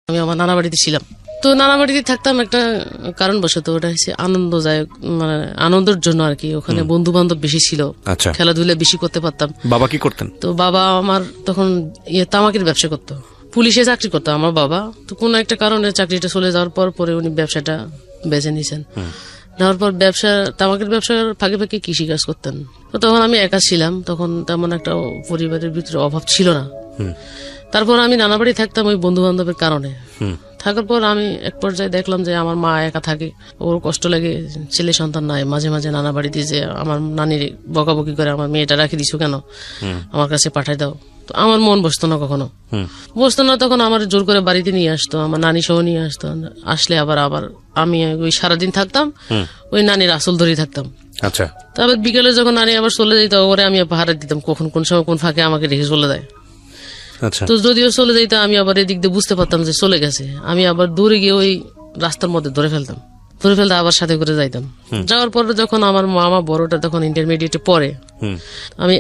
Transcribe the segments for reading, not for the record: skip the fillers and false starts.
আমি আমার নানা বাড়িতে ছিলাম। তো নানা বাড়িতে থাকতাম একটা কারণবশত, ওটা হচ্ছে আনন্দদায়ক, মানে আনন্দের জন্য আর কি। ওখানে বন্ধু বান্ধব বেশি ছিল, আচ্ছা। খেলাধুলা বেশি করতে পারতাম। বাবা কি করতেন? তো বাবা আমার তখন তামাকের ব্যবসা করতো, পুলিশে চাকরি করতো আমার বাবা। তো কোনো একটা কারণে চাকরিটা চলে যাওয়ার পরে উনি ব্যবসাটা বেছে নিয়েছেন। নেওয়ার পর তামাকের ব্যবসার ফাঁকে ফাঁকে কৃষিকাজ করতেন। তো তখন আমি একা ছিলাম, তখন তেমন একটা পরিবারের ভিতরে অভাব ছিল না। তারপর আমি নানা বাড়ি থাকতাম ওই বন্ধু বান্ধবের কারণে। থাকার পর আমি এক পর্যায়ে দেখলাম যে আমার মা একা থাকে, ওর কষ্ট লাগে, ছেলে সন্তান নাই। মাঝে মাঝে নানা বাড়িতে যে আমার নানির বকাবকি করে, আমার মেয়েটা রাখি দিছো কেন, আমার কাছে পাঠাই দাও। তো আমার মন বসতো না, কখনো বসতো না। তখন আমার জোর করে বাড়িতে নিয়ে আসতো, আমার নানি সহ নিয়ে আসতো। আসলে আবার আমি ওই সারাদিন থাকতাম, ওই নানির আসল ধরেই থাকতাম। আচ্ছা। তারপর বিকেলে যখন নানি আবার চলে যেত, ওরে আমি পাহারা দিতাম, কখন কোন সময় কোন ফাঁকে আমাকে রেখে চলে যায়। আচ্ছা। তো যদিও চলে যাইতো, আমি আবার এদিক দিয়ে বুঝতে পারতাম যে চলে গেছে। আমি আবার দূরে গিয়ে ওই রাস্তার মধ্যে ধরে ফেলতে আবার সাথে করে যাইতাম। যাওয়ার পর যখন আমার মামা বড়টা তখন ইন্টারমিডিয়েটে পড়ে,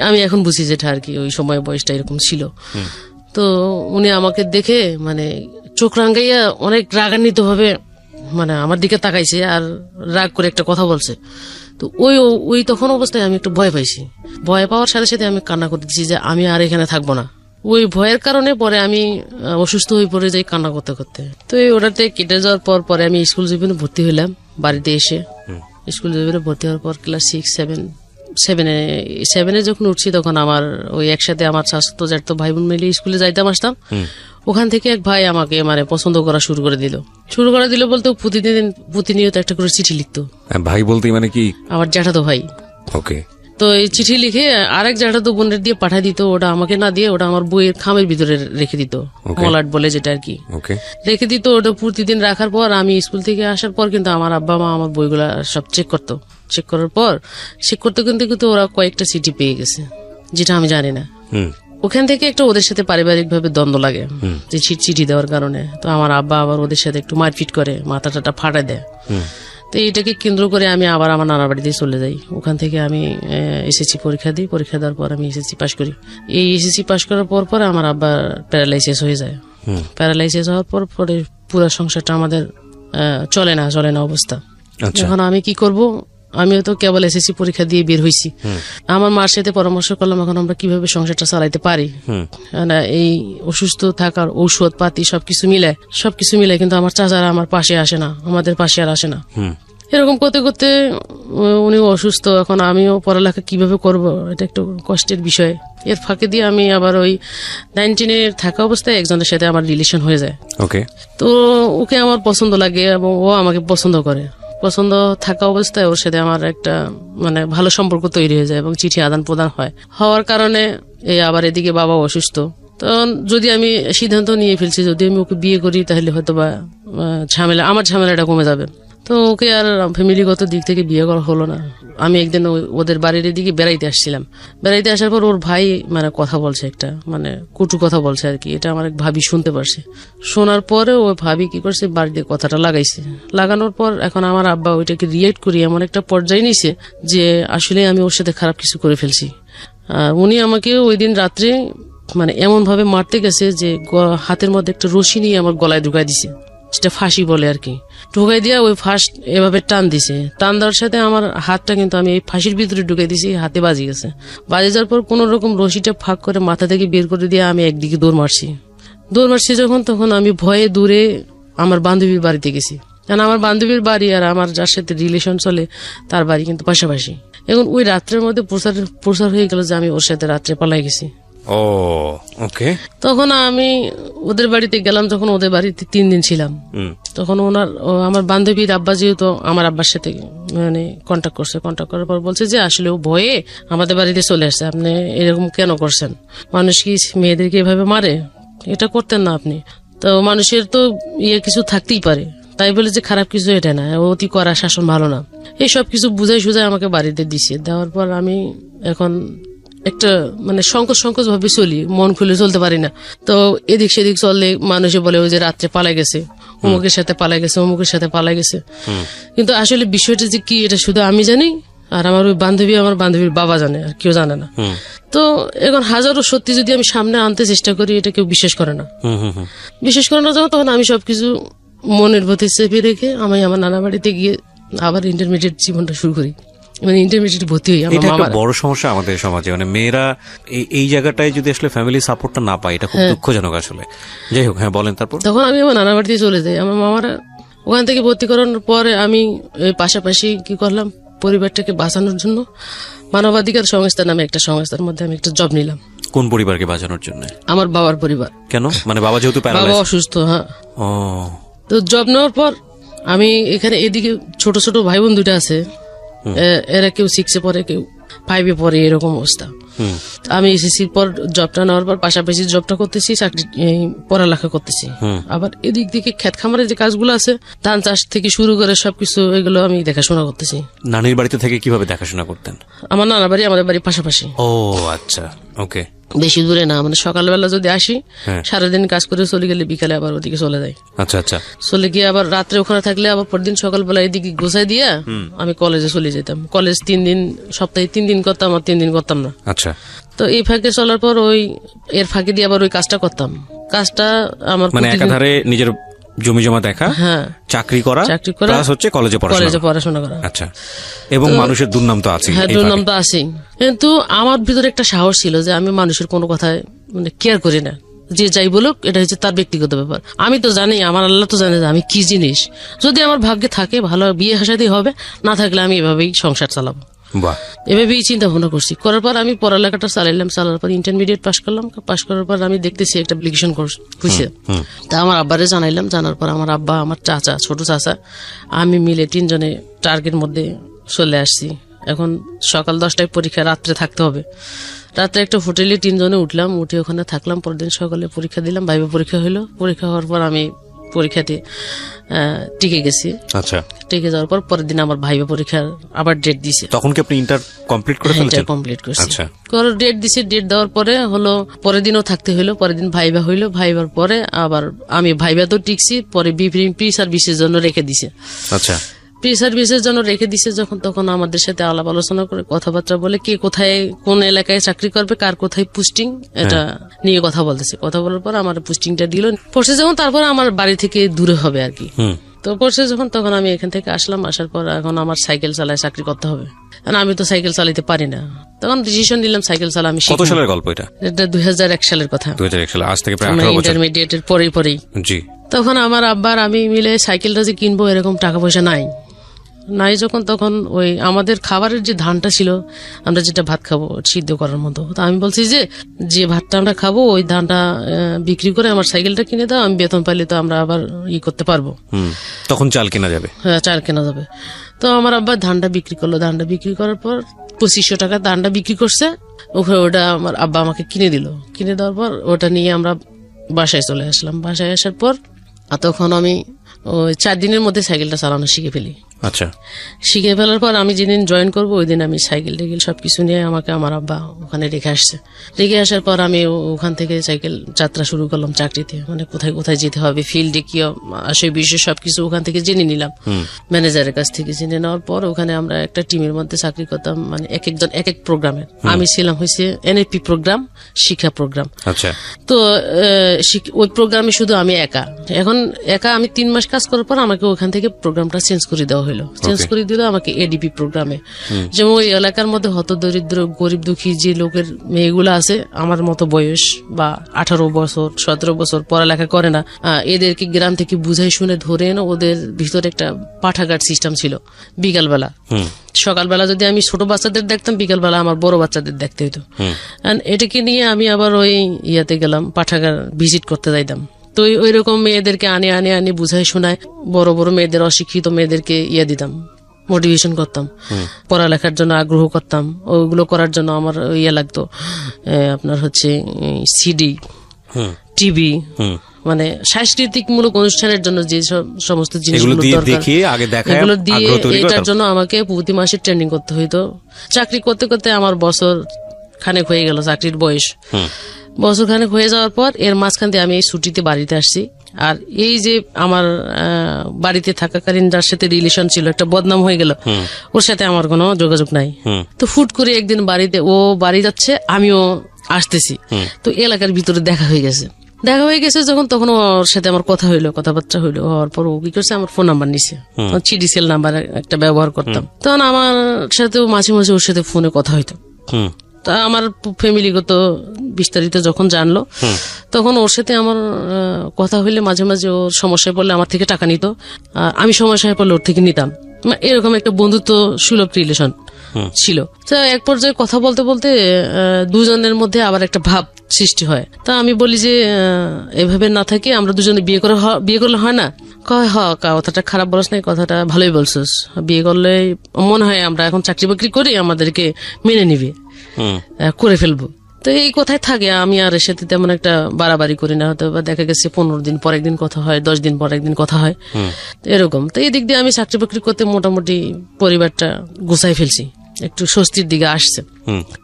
আমি এখন বুঝি যেটা আর কি ওই সময় বয়সটা এরকম ছিল। তো উনি আমাকে দেখে মানে চোখ রাঙ্গাইয়া অনেক রাগান্বিত ভাবে মানে আমার দিকে তাকাইছে, আর রাগ করে একটা কথা বলছে। তো ওই তখন অবস্থায় আমি একটু ভয় পাইছি। ভয় পাওয়ার সাথে সাথে আমি কান্না করে দিচ্ছি যে আমি আর এখানে থাকবো না। ওই ভয়ের কারণে পরে আমি অসুস্থ হয়ে পড়ে যাই কান্না করতে করতে। তো ওটাতে কেটে যাওয়ার পরে আমি স্কুল জীবনে ভর্তি হইলাম। বাড়িতে এসে স্কুল জীবনে ভর্তি হওয়ার পর ক্লাস 6, 7 যখন উঠছি, তখন আমার ওই একসাথে আমার স্বাস্থ্য জ্যাঠ ভাই বোন মিলে স্কুলে যাইতাম আসতাম। ওখান থেকে এক ভাই আমাকে মানে পছন্দ করা শুরু করে দিল বলতে প্রতিনিয়ত একটা করে চিঠি লিখতো। ভাই বলতে মানে কি? আমার জ্যাঠাতো ভাই। ওকে। তো এই চিঠি লিখে আরেক জ্যাঠাতো বোনের দিয়ে পাঠাই দিত। ওটা আমাকে না দিয়ে ওটা আমার বইয়ের খামের ভিতরে রেখে দিত, মলাট বলে যেটা আর কি, রেখে দিত। ওটা প্রতিদিন রাখার পর আমি স্কুল থেকে আসার পর কিন্তু আমার আব্বা মা আমার বইগুলা সব চেক করতো। চেক করার পর কিন্তু ওরা কয়েকটা চিঠি পেয়ে গেছে, যেটা আমি জানি না। ওখান থেকে একটা ওদের সাথে পারিবারিক ভাবে দ্বন্দ্ব লাগে যে চিঠি দেওয়ার কারণে। তো আমার আব্বা আবার ওদের সাথে একটু মারপিট করে, মাথা টাটা ফাটাই দেয়। তো এটাকে কেন্দ্র করে আমি আবার আমার নানা বাড়িতে চলে যাই। ওখান থেকে আমি এসএসসি পরীক্ষা দিই। পরীক্ষা দেওয়ার পর আমি এসএসসি পাশ করি। এই এসএসসি পাশ করার পর আমার আব্বার প্যারালাইসিস হয়ে যায়। প্যারালাইসিস হওয়ার পরে পুরো সংসারটা আমাদের চলে না অবস্থা। এখন আমি কি করব? আমিও তো কেবল এসএসসি পরীক্ষা দিয়ে বের হয়েছি। আমার মার সাথে পরামর্শ করলাম এখন আমরা কিভাবে সংসারটা চালাইতে পারি। এই অসুস্থ থাকার ঔষধ পাতি সবকিছু মিলে কিন্তু আমার চাচারা আমার পাশে আসে না, আমাদের পাশে আর আসে না। এরকম করতে করতে উনিও অসুস্থ। এখন আমিও পড়ালেখা কিভাবে করব, এটা একটু কষ্টের বিষয়। এর ফাঁকে দিয়ে আমি আবার ওই 19 থাকা অবস্থায় একজনের সাথে আমার রিলেশন হয়ে যায়। তো ওকে আমার পছন্দ লাগে এবং ও আমাকে পছন্দ করে। পছন্দ থাকা অবস্থায় ওর সাথে আমার একটা মানে ভালো সম্পর্ক তৈরি হয়ে যায় এবং চিঠি আদান প্রদান হওয়ার কারণে আবার এদিকে বাবা অসুস্থ। তখন যদি আমি সিদ্ধান্ত নিয়ে ফেলছি যদি আমি ওকে বিয়ে করি তাহলে হয়তো বা আমার ঝামেলাটা কমে যাবে। তো ওকে আর ফ্যামিলিগত দিক থেকে বিয়ে করা হলো না। আমি একদিন ওদের বাড়ির দিকে বেড়াইতে আসছিলাম। বেড়াইতে আসার পর ওর ভাই মানে কথা বলছে, একটা মানে কটু কথা বলছে আর কি। এটা আমার এক ভাবি শুনতে পারছে। শোনার পরে ওই ভাবি কি করছে, বাড়িতে কথাটা লাগাইছে। লাগানোর পর এখন আমার আব্বা ওইটাকে রিয়েক্ট করি এমন একটা পর্যায়ে নিছে যে আসলে আমি ওর সাথে খারাপ কিছু করে ফেলছি। উনি আমাকে ওই দিন রাত্রে মানে এমন ভাবে মারতে গেছে যে হাতের মধ্যে একটা রশি নিয়ে আমার গলায় ঢুকাই দিছে, সেটা ফাঁসি বলে আর কি। ঢুকাই দিয়া ওই ফাঁস এভাবে টান দিছে। টান দেওয়ার সাথে আমার হাতটা কিন্তু আমি এই ফাঁসির ভিতরে ঢুকাই দিছি, হাতে বাজি গেছে। বাজি যাওয়ার পর কোন রকম রশিটা ফাঁক করে মাথা থেকে বের করে দিয়ে আমি একদিকে দৌড় মারছি তখন আমি ভয়ে দূরে আমার বান্ধবীর বাড়িতে গেছি। কারণ আমার বান্ধবীর বাড়ি আর আমার যার সাথে রিলেশন চলে তার বাড়ি কিন্তু পাশাপাশি। এখন ওই রাত্রের মধ্যে প্রচার হয়ে গেল যে আমি ওর সাথে রাত্রে পালাই গেছি। তখন আমি ওদের বাড়িতে গেলাম। যখন ওদের বাড়িতে 3 দিন ছিলাম, তখন আমার বান্ধবীর আব্বা যেহেতু আমার আব্বার সাথে মানে কন্ট্যাক্ট করার পর বলছে যে আসলে ও ভয়ে আমাদের বাড়িতে চলে আসছে। আপনি এরকম কেন করছেন? মানুষ কি মেয়েদেরকে এভাবে মারে? এটা করতেন না আপনি। তো মানুষের তো কিছু থাকতেই পারে, তাই বলে যে খারাপ কিছু এটা না। অতি করা শাসন ভালো না। এই সব কিছু বুঝাই আমাকে বাড়িতে দিছে। দেওয়ার পর আমি এখন একটা মানে সংকোচ ভাবে চলি, মন খুলে চলতে পারি না। তো এদিক সেদিক চললে মানুষে বলে ওই যে রাত্রে পালাই গেছে, অমুকের সাথে পালাই গেছে, অমুকের সাথে পালাই গেছে। কিন্তু আসলে বিষয়টা যে কি এটা শুধু আমি জানি আর আমার ওই বান্ধবী আমার বান্ধবীর বাবা জানে, আর কেউ জানে না। তো এখন হাজারো সত্যি যদি আমি সামনে আনতে চেষ্টা করি, এটা কেউ বিশ্বাস করে না। বিশ্বাস করে না যখন, তখন আমি সবকিছু মনের ভেতরে চেপে রেখে আমি আমার নানা বাড়িতে গিয়ে আবার ইন্টারমিডিয়েট জীবনটা শুরু করি। মানে ইন্টারমিডিয়েট ভর্তি হই। এটা একটা বড় সমস্যা আমাদের সমাজে, মানে মেয়েরা এই জায়গাটায় যদি আসলে ফ্যামিলি সাপোর্টটা না পায়, এটা খুব দুঃখজনক আসলে। যাই হোক, হ্যাঁ বলেন। তারপর তখন আমি আমার নানা বাড়িতে চলে যাই। আমার মামারা ওখান থেকে ভর্তি করানোর পরে আমি পাশাপাশি কি করলাম, পরিবারটাকে বাঁচানোর জন্য মানবাধিকার সংস্থা নামে একটা সংস্থার মধ্যে আমি একটা জব নিলাম। কোন পরিবারকে বাঁচানোর জন্য? আমার বাবার পরিবার। কেন? মানে বাবা যেহেতু বাবা অসুস্থ। হ্যাঁ। ও, তো জব নেওয়ার পর আমি এখানে এদিকে ছোট ছোট ভাই বোন দুটা আছে, এরা কেউ 6-এ পড়ে, কেউ 5-এ পড়ে, এরকম অবস্থা। আমি এসএসসির পর জবটা নেওয়ার পর পাশাপাশি জবটা করতেছি, চাকরি পড়ালেখা করতেছি। আবার এদিক দিকে ক্ষেত খামারের যে কাজগুলো আছে, ধান চাষ থেকে শুরু করে সবকিছু, এগুলো আমি দেখাশোনা করতেছি। নানির বাড়িতে থেকে কিভাবে দেখাশোনা করতেন? আমার নানা বাড়ি আমাদের বাড়ি পাশাপাশি। ও আচ্ছা, ওকে। বেশি দূরে না, মানে সকালবেলা যদি আসি, সারাদিন কাজ করে চলে গেলে বিকালে আবার ওদিকে চলে যাই। আচ্ছা আচ্ছা। চলে গিয়ে আবার রাত্রে ওখানে থাকলে আবার পরদিন সকালবেলা এদিকে গোছাই দিয়ে আমি কলেজে চলে যেতাম। কলেজ 3 দিন, সপ্তাহে 3 দিন করতাম, আর 3 দিন করতাম না। আচ্ছা। তো এই ফাঁকে চলার পর এর ফাঁকে দিয়ে আবার ওই কাজটা করতাম। কাজটা আমার মানে একাধারে নিজের জমি জমা দেখা, চাকরি করা, প্লাস হচ্ছে কলেজে পড়াশোনা করা। আচ্ছা। এবং মানুষের দুর্নাম তো আছে। হ্যাঁ, দুর্নাম তো আছেই। কিন্তু আমার ভিতরে একটা সাহস ছিল যে আমি মানুষের কোনো কথায় মানে কেয়ার করি না। যে যাই বলুক, এটা হচ্ছে তার ব্যক্তিগত ব্যাপার। আমি তো জানি, আমার আল্লাহ তো জানে যে আমি কি জিনিস। যদি আমার ভাগ্যে থাকে ভালো বিয়ে হাসাতেই হবে, না থাকলে আমি এভাবেই সংসার চালাবো। এভাবেই চিন্তা ভাবনা করছি। করার পর আমি পড়ালেখাটা চালাইলাম। চালার পর ইন্টারমিডিয়েট পাস করলাম। পাস করার পর আমি দেখতেছি একটা অ্যাপ্লিকেশন হয়েছে। তা আমার আব্বারে জানাইলাম। জানার পর আমার আব্বা, আমার চাচা, ছোট চাচা, আমি মিলে 3 জনে টার্গের মধ্যে চলে আসছি। এখন সকাল 10টায় পরীক্ষা, রাত্রে থাকতে হবে। রাত্রে একটা হোটেলে 3 জনে উঠলাম, উঠে ওখানে থাকলাম। পরদিন সকালে পরীক্ষা দিলাম। ভাইবা পরীক্ষা হইলো। পরীক্ষা হওয়ার পর আমি পরীক্ষাতে টিকে গেছি। আচ্ছা। টিকে যাওয়ার পর পরের দিন আমার ভাইবা পরীক্ষার আবার ডেট দিছে। তখন কি আপনি ইন্টার কমপ্লিট করে ফেলেছেন? ইন্টার কমপ্লিট করছি। আচ্ছা। ডেট দিছে। ডেট দেওয়ার পরে হলো পরের দিনও থাকতে হইলো। পরের দিন ভাইবা হইলো। ভাইবার পরে আবার আমি ভাইবা তো টিকছি, পরে প্রি সার্ভিসের জন্য রেখে দিছে। আচ্ছা। প্রি সার্ভিসের জন্য রেখে দিছে যখন, তখন আমাদের সাথে আলাপ আলোচনা করে কথাবার্তা বলে কে কোথায় কোন এলাকায় চাকরি করবে, কার কোথায় পোস্টিং, এটা নিয়ে কথা বলতেছে। কথা বলার পর আমার পোস্টিংটা দিল। পড়ছে যখন, তারপর আমার বাড়ি থেকে দূরে হবে আর কি। তো পড়ছে যখন, তখন আমি এখান থেকে আসলাম। আসার পর এখন আমার সাইকেল চালায় চাকরি করতে হবে, কারণ আমি তো সাইকেল চালাতে পারি না। তখন ডিসিশন নিলাম সাইকেল চালা আমি শিখব। কত সালের গল্প এটা? এটা 2001 সালের কথা। 2001 সালে, আজ থেকে প্রায় 18 বছর। ইন্টারমিডিয়েটের পরেই। জি। তখন আমার আব্বার আমি মিলে সাইকেলটা যে কিনবো, এরকম টাকা পয়সা নাই যখন, তখন ওই আমাদের খাবারের যে ধানটা ছিল, আমরা যেটা ভাত খাবো সিদ্ধ করার মতো, তো আমি বলছি যে ভাতটা আমরা খাবো, ওই ধানটা বিক্রি করে আমার সাইকেলটা কিনে দাও, আমি বেতন পাইলে তো আমরা আবার করতে পারবো। তখন চাল কেনা যাবে। হ্যাঁ, চাল কেনা যাবে। তো আমার আব্বা ধানটা বিক্রি করলো। ধানটা বিক্রি করার পর 2500 টাকা ধানটা বিক্রি করছে। ওটা আমার আব্বা আমাকে কিনে দিল। কিনে দেওয়ার পর ওটা নিয়ে আমরা বাসায় চলে আসলাম। বাসায় আসার পর তখন আমি ওই 4 দিনের মধ্যে সাইকেলটা চালানো শিখে ফেলি। আচ্ছা। শিখে ফেলার পর আমি যেদিন জয়েন করবো, ওই দিন আমি সাইকেল টেকেল সবকিছু নিয়ে আমাকে আমার আব্বা ওখানে রেখে আসছে। রেখে আসার পর আমি ওখান থেকে সাইকেল যাত্রা শুরু করলাম চাকরিতে। মানে কোথায় কোথায় যেতে হবে, ফিল্ডে কি সেই বিষয়ে সবকিছু ওখান থেকে জেনে নিলাম, ম্যানেজারের কাছ থেকে জেনে নেওয়ার পর ওখানে আমরা একটা টিমের মধ্যে চাকরি করতাম। মানে এক একজন এক এক প্রোগ্রামের। আমি ছিলাম হয়েছে এনএপি প্রোগ্রাম, শিক্ষা প্রোগ্রাম। আচ্ছা। তো ওই প্রোগ্রামে শুধু আমি একা। এখন আমি 3 মাস কাজ করার পর আমাকে ওখান থেকে প্রোগ্রামটা চেঞ্জ করে দেওয়া হলো। চেঞ্জ করে দিল আমাকে এডিপি প্রোগ্রামে। যেমন ওই এলাকার মধ্যে হতদরিদ্র গরিব দুঃখী যে লোকের মেয়েগুলো আছে আমার মতো বয়স, বা 18 বছর 17 বছর, পড়ালেখা করে না, এদেরকে গ্রাম থেকে বুঝাই শুনে ধরে এনে ওদের ভিতরে একটা পাঠাগার সিস্টেম ছিল। বিকালবেলা, সকালবেলা যদি আমি ছোট বাচ্চাদের দেখতাম, বিকালবেলা আমার বড় বাচ্চাদের দেখতে হইতো। এটাকে নিয়ে আমি আবার ওই ইয়াতে গেলাম, পাঠাগার ভিজিট করতে যাইতাম। তো ওই রকম মেয়েদেরকে আনে বুঝাই শোনায়, বড় বড় মেয়েদের, অশিক্ষিত মেয়েদেরকে দিতাম, মোটিভেশন করতাম, পড়ালেখার জন্য আগ্রহ করতাম। ওইগুলো করার জন্য আমার লাগতো আপনার হচ্ছে সিডি, টিভি, মানে সাংস্কৃতিক মূলক অনুষ্ঠানের জন্য যে সমস্ত জিনিসগুলো দরকার, এগুলো দিয়ে এটার জন্য আমাকে প্রতি মাসে ট্রেনিং করতে হইতো। চাকরি করতে করতে আমার বছর খানেক হয়ে গেল চাকরির বয়স। বছরখানেক হয়ে যাওয়ার পর এর মাঝখান দিয়ে আমি এই ছুটিতে বাড়িতে আসছি। আর এই যে আমার বাড়িতে থাকাকালীন যার সাথে রিলেশন ছিল, একটা বদনাম হয়ে গেল, ওর সাথে আমার কোনো যোগাযোগ নাই। তো ফুট করে একদিন বাড়িতে ও বাড়ি যাচ্ছে, আমিও আসতেছি, তো এলাকার ভিতরে দেখা হয়ে গেছে। যখন তখন ওর সাথে আমার কথা হইলো, কথাবার্তা হইলো। হওয়ার পর ও কি করছে, আমার ফোন নাম্বার নিছে, চিডিসেল নাম্বার একটা ব্যবহার করতাম। তখন আমার সাথে মাঝে মাঝে ওর সাথে ফোনে কথা হইতো। তা আমার ফ্যামিলিগত বিস্তারিত যখন জানলো, তখন ওর সাথে আমার কথা হইলে মাঝে মাঝে ওর সমস্যায় পড়লে আমার থেকে টাকা নিত, আর আমি সমস্যায় পড়লে ওর থেকে নিতাম। এরকম একটা বন্ধুত্ব সুলভ রিলেশন ছিল। তো এক পর্যায়ে কথা বলতে বলতে দুজনের মধ্যে আবার একটা ভাব সৃষ্টি হয়। তা আমি বলি যে এভাবে না থাকে আমরা দুজনে বিয়ে করলে হয় না? কয় কথাটা খারাপ বলছ না, কথাটা ভালোই বলছিস। বিয়ে করলে মনে হয় আমরা এখন চাকরি বাকরি করি, আমাদেরকে মেনে নিবে, করে ফেলবো। তো এই কথাই থাকে, আমি আর এর সাথে তেমন একটা বাড়াবাড়ি করি না। হয়তো দেখা গেছে 15 দিন পর একদিন কথা হয়, 10 দিন পর একদিন কথা হয়, এরকম। তো এই দিক দিয়ে আমি চাকরি বাকরি করতে মোটামুটি পরিবারটা গুছাই ফেলছি, একটু স্বস্তির দিকে আসছে,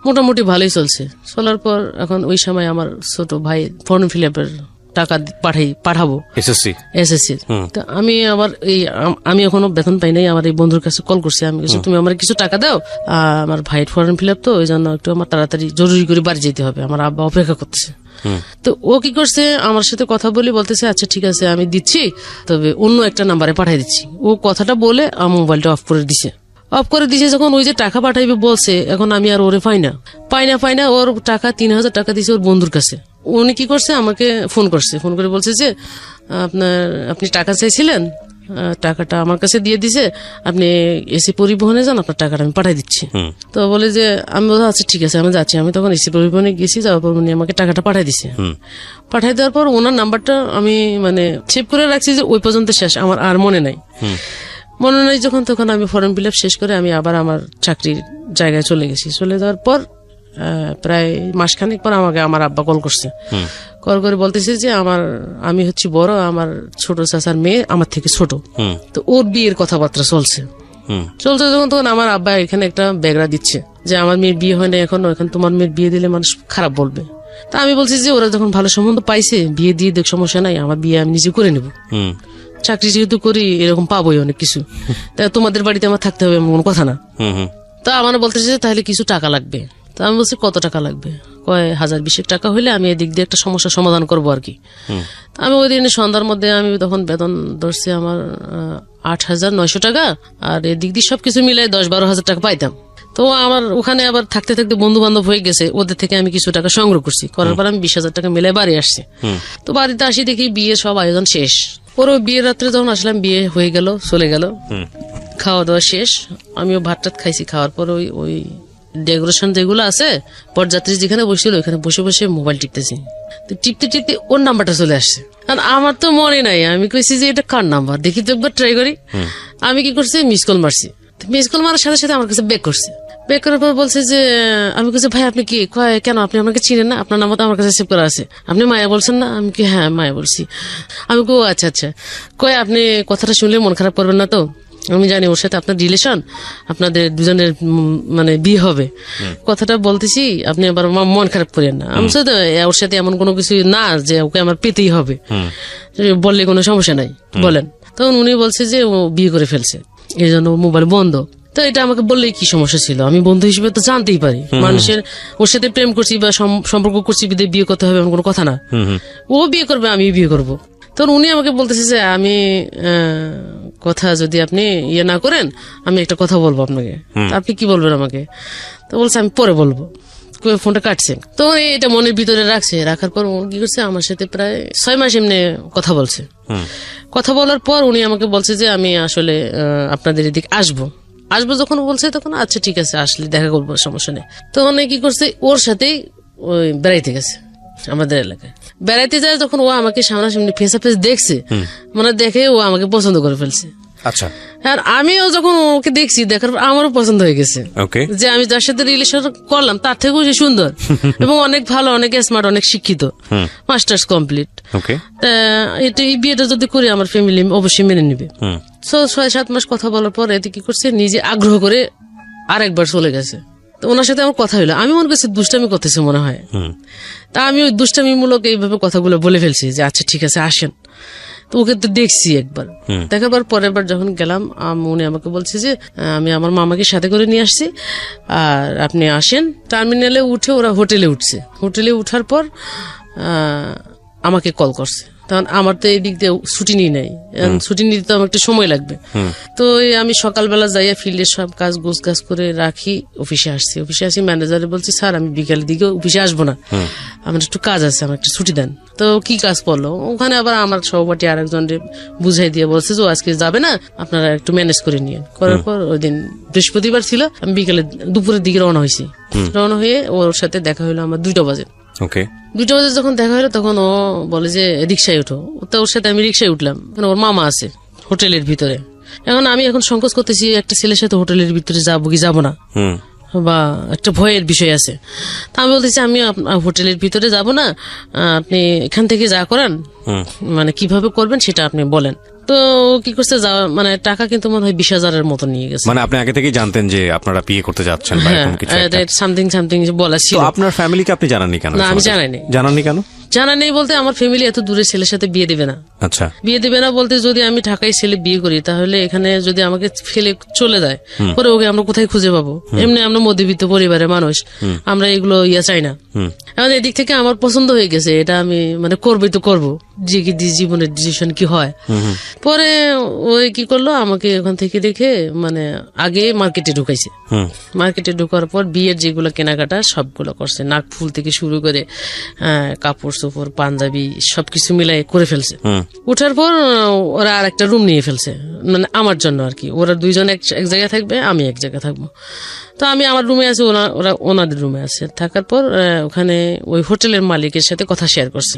মোটামুটি ভালোই চলছে। চলার পর এখন ওই সময় আমার ছোট ভাই ফর্ম ফিল আপের টাকা পাঠাবো এসএসসি। তো আমি আবার আমি এখনো বেতন পাই নাই। আমার এই বন্ধুর কাছে কল করছি, আমি কিছু তুমি আমার কিছু টাকা দাও, আমার ভাইয়ের ফর্ম ফিল আপ, তো ওই জন্য একটু আমার তাড়াতাড়ি জরুরি করে বাড়ি যেতে হবে, আমার আব্বা অপেক্ষা করতেছে। তো ও কি করছে, আমার সাথে কথা বলে বলতেছে আচ্ছা ঠিক আছে আমি দিচ্ছি, তবে অন্য একটা নাম্বারে পাঠাই দিচ্ছি। ও কথাটা বলে আমার মোবাইলটা অফ করে দিছে। যখন ওই যে টাকা পাঠাইবে বলছে, এখন আমি আর ওরে পাই না। ওর টাকা 3000 টাকা দিছে ওর বন্ধুর কাছে। উনি কি করছে, আমাকে ফোন করে বলছে যে আপনি টাকা চাইছিলেন, টাকাটা আমার কাছে দিয়ে দিছে, আপনি এসি পরিবহনে যান, আপনার টাকাটা আমি পাঠাই দিচ্ছি। তো বলে যে আমি বলছি আচ্ছা ঠিক আছে আমি যাচ্ছি। আমি তখন এসি পরিবহনে গেছি, যাওয়ার পর উনি আমাকে টাকাটা পাঠাই দিছে। পাঠাই দেওয়ার পর ওনার নাম্বারটা আমি সেভ করে রাখছি, যে ওই পর্যন্ত শেষ, আমার আর মনে নাই। যখন তখন আমি ফর্ম ফিল আপ শেষ করে আমি আবার আমার চাকরির জায়গায় চলে গেছি। চলে যাওয়ার পর প্রায় মাসখানেক পর আমাকে আমার আব্বা কল করছে। কল করে বলতেছে যে আমি হচ্ছি বড়, আমার ছোট চাচার মেয়ে আমার থেকে ছোট, তো ওর বিয়ের কথাবার্তা চলছে যখন তখন আমার আব্বা এখানে একটা ব্যাগরা দিচ্ছে যে আমার মেয়ের বিয়ে হয় না এখন তোমার মেয়ের বিয়ে দিলে মানুষ খারাপ বলবে। তা আমি বলছি যে ওরা যখন ভালো সম্বন্ধ পাইছে, বিয়ে দিয়ে দেখ, সমস্যা নাই, আমার বিয়ে আমি নিজে করে নেব, চাকরি যেহেতু করি এরকম পাবোই অনেক কিছু, তা তোমাদের বাড়িতে আমার থাকতে হবে এমন কোনো কথা না। তা আমার বলতেছে তাহলে কিছু টাকা লাগবে। তা আমি বলছি কত টাকা লাগবে? কয় 1020 টাকা হইলে আমি এদিক দিয়ে একটা সমস্যার সমাধান করবো আর কি। আমি ওই দিন সন্ধ্যার মধ্যে আমি তখন বেতন ধরছি আমার 8900 টাকা, আর এদিক দিয়ে সবকিছু মিলাই 10-12 হাজার টাকা পাইতাম। তো আমার ওখানে আবার থাকতে থাকতে বন্ধু বান্ধব হয়ে গেছে, ওদের থেকে আমি কিছু টাকা সংগ্রহ করছি। করার পর আমি 20,000 টাকা মিলাই বাড়ি আসছি। তো বাড়িতে আসি দেখি বিয়ের সব আয়োজন শেষ। পরে বিয়ের রাত্রে যখন আসলাম, বিয়ে হয়ে গেল, চলে গেল, খাওয়া দাওয়া শেষ, আমিও ভাত টাত খাইছি। খাওয়ার পর ওই ডেকোরেশন যেগুলো আছে, পরযাত্রী যেখানে বসছিল ওইখানে বসে বসে মোবাইল টিপতেছি। তো টিপতে ওর নাম্বারটা চলে আসছে, কারণ আমার তো মনে নাই। আমি কইছি যে এটা কার নাম্বার, দেখি তো একবার ট্রাই করি। আমি কি করছি, মিস কল মারছি। মিস কল মারার সাথে সাথে আমার কাছে ব্যাক করছে। ব্যাক করার পর বলছে যে, আমি বলছি ভাই আপনি কি, কেন আপনি আমাকে চিনেন না? আপনার নাম্বার তো আমার কাছে সেভ করা আছে, আপনি মায়া বলছেন না? আমি কি হ্যাঁ মায়া বলছি। আমি কো আচ্ছা আপনি কথাটা শুনলে মন খারাপ করবেন না তো? আমি জানি ওর সাথে আপনার রিলেশন, আপনাদের দুজনের বিয়ে হবে, কথাটা বলতেছি, আপনি আবার মন খারাপ করেন না। আমি সাথে ওর সাথে এমন কোনো কিছু না যে ওকে আমার পেতেই হবে, বললে কোনো সমস্যা নাই, বলেন। তখন উনি বলছে যে ও বিয়ে করে ফেলছে, এই জন্য মোবাইল বন্ধ। তো এটা আমাকে বললেই কি সমস্যা ছিল? আমি বন্ধু হিসেবে তো জানতেই পারি, মানুষের ওর সাথে প্রেম করছি বা সম্পর্ক করছি, বিয়ে করতে হবে এমন কোনো কথা না। ও বিয়ে করবে, আমি বিয়ে করবো। তখন উনি আমাকে বলতেছে যে আমি কথা যদি আপনি ইয়ে না করেন, আমি একটা কথা বলবো আপনাকে। আপনি কি বলবেন আমাকে? তো বলছে আমি পরে বলবো। ফোনটা কাটছে। তো এটা মনের ভিতরে রাখার পর কি করছে, আমার সাথে প্রায় 6 মাস এমনি কথা বলছে। কথা বলার পর উনি আমাকে বলছে যে আমি আসলে আপনাদের এদিকে আসবো যখন বলছে, তখন আচ্ছা ঠিক আছে আসলে দেখা করবো, সমস্যা নেই। তখন কি করছে, ওর সাথেই ওই বেড়াইতে গেছে আমাদের এলাকায়। বেড়াইতে যায় যখন ও আমাকে সামনাসামনি ফেস টু ফেস দেখছে, দেখে ও আমাকে পছন্দ করে ফেলছে। আচ্ছা, আর আমিও যখন ওকে দেখছি, দেখার পর আমারও পছন্দ হয়ে গেছে যে আমি যার সাথে রিলেশন করলাম তার থেকেও যে সুন্দর এবং অনেক ভালো, অনেক স্মার্ট, অনেক শিক্ষিত, মাস্টার্স কমপ্লিট। এই বিয়েটা যদি করি আমার ফ্যামিলি অবশ্যই মেনে নিবে। 6-7 মাস কথা বলার পর এতে কি করছে, নিজে আগ্রহ করে আরেকবার চলে গেছে তো ওনার সাথে আমার কথা হইলো, আমি মনে করছি দুষ্টামি করতেছে মনে হয়। তা আমি ওই দুষ্টামিমূলক এইভাবে কথাগুলো বলে ফেলছি যে আচ্ছা ঠিক আছে আসেন। তো ওকে তো দেখছি একবার, দেখার পর পরের বার যখন গেলাম উনি আমাকে বলছে যে আমি আমার মামাকে সাথে করে নিয়ে আসছি, আর আপনি আসেন। টার্মিনালে উঠে ওরা হোটেলে উঠছে, হোটেলে উঠার পর আমাকে কল করছে। তখন আমার তো এই দিক দিয়ে ছুটি নিয়ে নেই, ছুটি নিতে তো আমার একটু সময় লাগবে। তো আমি সকালবেলা যাইয়া ফিল্ডের সব কাজ গোছগাছ করে রাখি, অফিসে আসছি। অফিসে আসি, ম্যানেজারে বলছি স্যার আমি বিকালের দিকে অফিসে আসবো না, আমার একটু কাজ আছে, আমার একটু ছুটি দেন। তো কি কাজ পড়লো ওখানে, আবার আমার সহপাঠী আরেকজনকে বুঝাই দিয়ে বলছে যে আজকে যাবে না, আপনারা একটু ম্যানেজ করে নিয়ে। করার পর ওই দিন বৃহস্পতিবার ছিল, আমি বিকালে দুপুরের দিকে রওনা হয়েছি। রওনা হয়ে ওর সাথে দেখা হলো আমার 2টা বাজে। 2টা বাজে যখন দেখা হলো তখন ও বলে যে রিক্সায় ওঠো। তো ওর সাথে আমি রিক্সায় উঠলাম, ওর মামা আছে হোটেলের ভিতরে। আমি এখন সংকোচ করতেছি একটা ছেলের সাথে হোটেলের ভিতরে যাবো কি যাবো না, বা একটা ভয়ের বিষয় আছে। তা আমি বলতেছি আমি হোটেলের ভিতরে যাব না, আপনি এখান থেকে যা করান মানে কিভাবে করবেন সেটা আপনি বলেন। তো কি করছে, মানে টাকা কিন্তু মনে হয় 20,000-এর মতো নিয়ে গেছে। মানে আপনি আগে থেকেই জানতেন যে আপনারা বিয়ে করতে যাচ্ছেন? সামথিং বলা ছিল। আপনার ফ্যামিলিকে আপনি জানাননি কেন? না, আমি জানাইনি কেন? জানা নেই বলতে আমার ফ্যামিলি এত দূরের ছেলের সাথে বিয়ে দেবে না। আচ্ছা, বিয়ে দেবে না বলতে যদি আমি ঢাকায় ছেলে বিয়ে করি তাহলে এখানে যদি আমাকে ফেলে চলে যায় পরে ওকে আমরা কোথায় খুঁজে পাবো? এমনি আমরা মধ্যবিত্ত পরিবারের মানুষ, আমরা এগুলো চাই না। এখন এদিক থেকে আমার পছন্দ হয়ে গেছে, এটা আমি মানে করবোই তো করবো, যে কি জীবনের ডিসিশন কি হয়। পরে ওই কি করলো, আমাকে ওখান থেকে দেখে মানে আগে মার্কেটে ঢুকাইছে। মার্কেটে ঢুকার পর বিয়ের যেগুলো কেনাকাটা সবগুলো করছে, নাক ফুল থেকে শুরু করে কাপড় চোপড় পাঞ্জাবি সবকিছু মিলাই করে ফেলছে। উঠার পর ওরা আর একটা রুম নিয়ে ফেলছে, মানে আমার জন্য আর কি। ওরা 2জন এক জায়গায় থাকবে, আমি এক জায়গায় থাকবো। তো আমি আমার রুমে আছি, ওরা ওনাদের রুমে আছে। থাকার পর ওখানে ওই হোটেলের মালিকের সাথে কথা শেয়ার করছে।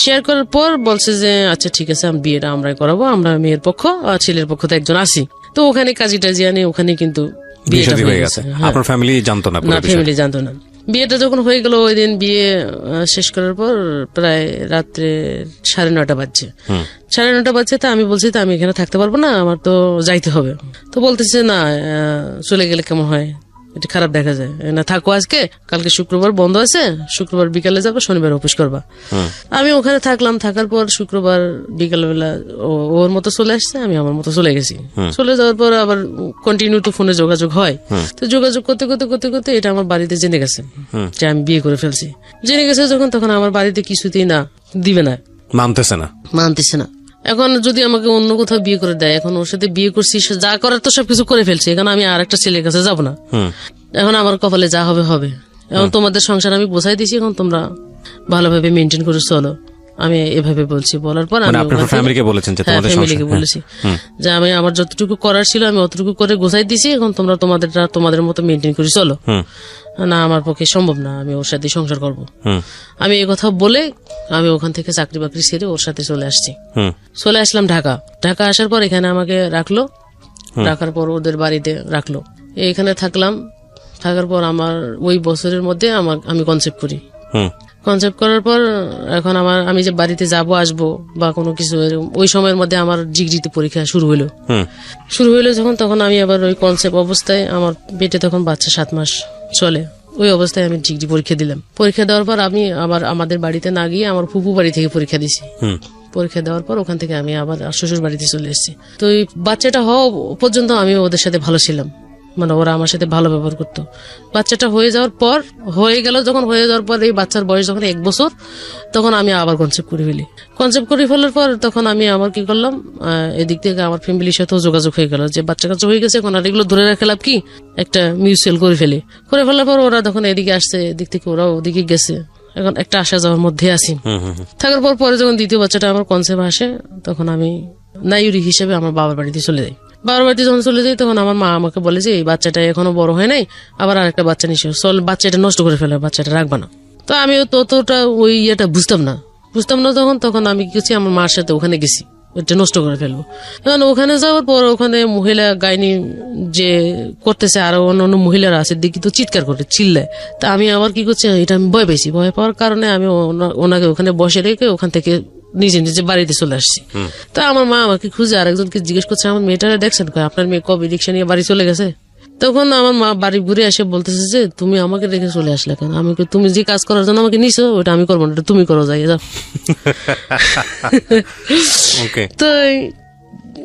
শেয়ার করার পর বলছে যে আচ্ছা ঠিক আছে, আমি বিয়েটা আমরাই করাবো, আমরা মেয়ের পক্ষ আর ছেলের পক্ষ তো একজন আছি। তো ওখানে কাজী টাজি আনি, ওখানে কিন্তু বিয়েটা হয়ে গেছে। আপনার ফ্যামিলি জানতো না? না, ফ্যামিলি জানতো না। বিয়েটা যখন হয়ে গেল, ওই দিন বিয়ে শেষ করার পর প্রায় রাত্রে 9:30 বাজছে। 9:30 বাজছে। তা আমি বলছি তো আমি এখানে থাকতে পারবো না, আমার তো যাইতে হবে। তো বলতেছে না, চলে গেলে কেমন হয়, এটা খারাপ দেখা যায় না, থাকো আজকে, কালকে শুক্রবার বন্ধ আছে, শুক্রবার বিকালে যাবো, শনিবার অফিস করবা। আমি ওখানে থাকলাম। থাকার পর শুক্রবার বিকালবেলা ওর মতো চলে আসছে, আমি আমার মতো চলে গেছি। চলে যাওয়ার পর আবার কন্টিনিউ তো ফোনে যোগাযোগ হয়। তো যোগাযোগ করতে করতে করতে করতে এটা আমার বাড়িতে জেনে গেছে যে আমি বিয়ে করে ফেলছি। জেনে গেছে যখন, তখন আমার বাড়িতে কিছুতেই না, দিবে না, মানতেছে না। এখন যদি আমাকে অন্য কোথাও বিয়ে করে দেয়, এখন ওর সাথে বিয়ে করছি, যা করার তো সবকিছু করে ফেলছি, এখন আমি আর একটা ছেলের কাছে যাবো না। এখন আমার কপালে যা হবে হবে। এখন তোমাদের সংসার আমি বোঝাই দিছি, এখন তোমরা ভালোভাবে মেনটেন করে চলো, আমি এভাবে বলছি। বলার পর আমি ফ্যামিলিকে বলেছি যে আমি আমার যতটুকু করার ছিল আমি অতটুকু করে গোছাই দিছি, এখন তোমরা তোমাদের মতো মেনটেন করে চলো। না, আমার পক্ষে সম্ভব না, আমি ওর সাথে সংসার করব। আমি এই কথা বলে আমি ওখান থেকে চাকরি বাকরি ছেড়ে ওর সাথে চলে আসছি। চলে আসলাম ঢাকা আসার পর এখানে আমাকে রাখলো। রাখার পর ওদের বাড়িতে রাখলো, এখানে থাকলাম। থাকার পর আমার ওই বছরের মধ্যে আমি কনসেপ্ট করি। কনসেপ্ট করার পর এখন আমি যে বাড়িতে যাব আসবো বা কোনো কিছু, ওই সময়ের মধ্যে আমার ডিগ্রিতে পরীক্ষা শুরু হইলো যখন, তখন আমি আবার ওই কনসেপ্ট অবস্থায়, আমার পেটে তখন বাচ্চা 7 মাস চলে, ওই অবস্থায় আমি ডিগ্রি পরীক্ষা দিলাম। পরীক্ষা দেওয়ার পর আমি আবার আমাদের বাড়িতে না গিয়ে আমার ফুপু বাড়ি থেকে পরীক্ষা দিছি। পরীক্ষা দেওয়ার পর ওখান থেকে আমি আবার শ্বশুর বাড়িতে চলে এসেছি। তো এই বাচ্চাটা হওয়া পর্যন্ত আমি ওদের সাথে ভালো ছিলাম, মানে ওরা আমার সাথে ভালো ব্যবহার করতো। বাচ্চাটা হয়ে যাওয়ার পর এই বাচ্চার বয়স যখন 1 বছর, তখন আমি আবার কনসেপ্ট করে ফেলার পর তখন আমি আবার কি করলাম, এদিক থেকে আমার ফ্যামিলির সাথেও যোগাযোগ হয়ে গেল যে বাচ্চা কাচ্চা হয়ে গেছে, এখন আর এগুলো ধরে রাখা লাভ কি, একটা মিউচুয়াল করে ফেলার পর ওরা তখন এদিকে আসছে, এদিক থেকে ওরাও ওদিকে গেছে। এখন একটা আসা যাওয়ার মধ্যে আছি। থাকার পরে যখন দ্বিতীয় বাচ্চাটা আমার কনসেপ্ট আসে, তখন আমি নাইউরি হিসেবে আমার বাবার বাড়িতে চলে যাই। বাবার বাড়িতে যখন চলে যাই, তখন আমার মা আমাকে বলে যে এই বাচ্চাটা এখনো বড় হয় নাই, আবার আরেকটা বাচ্চা নিশ্চয়, চল বাচ্চাটা নষ্ট করে ফেলে, বাচ্চাটা রাখবা না। তো আমি ততটা ওই ইয়েটা বুঝতাম না তখন আমি কি করছি, আমার মার সাথে ওখানে গেছি, ওইটা নষ্ট করে ফেলবো। এখন ওখানে যাওয়ার পর ওখানে মহিলা গাইনি যে করতেছে, আরো অন্য মহিলারা আছে, দেখি তো চিৎকার করে চিল্লায়। তা আমি আবার কি করছি, এটা আমি ভয় পেয়েছি। ভয় পাওয়ার কারণে আমি ওনাকে ওখানে বসে রেখে ওখান থেকে নিজে বাড়িতে চলে আসছি। তো আমার মা আমাকে খুঁজে আরেকজনকে জিজ্ঞেস করছে, আমার মেয়েটারে দেখছেন? আপনার মেয়ে কবে রিক্সা নিয়ে বাড়ি চলে গেছে? তখন আমার মা বাড়ি ঘুরে এসে বলতেছে যে তুমি আমাকে রেখে চলে আসলে কেন? আমি তুমি যে কাজ করার জন্য আমাকে নিছো ওটা আমি করবো না, এটা তুমি করো, যাই যাও। তো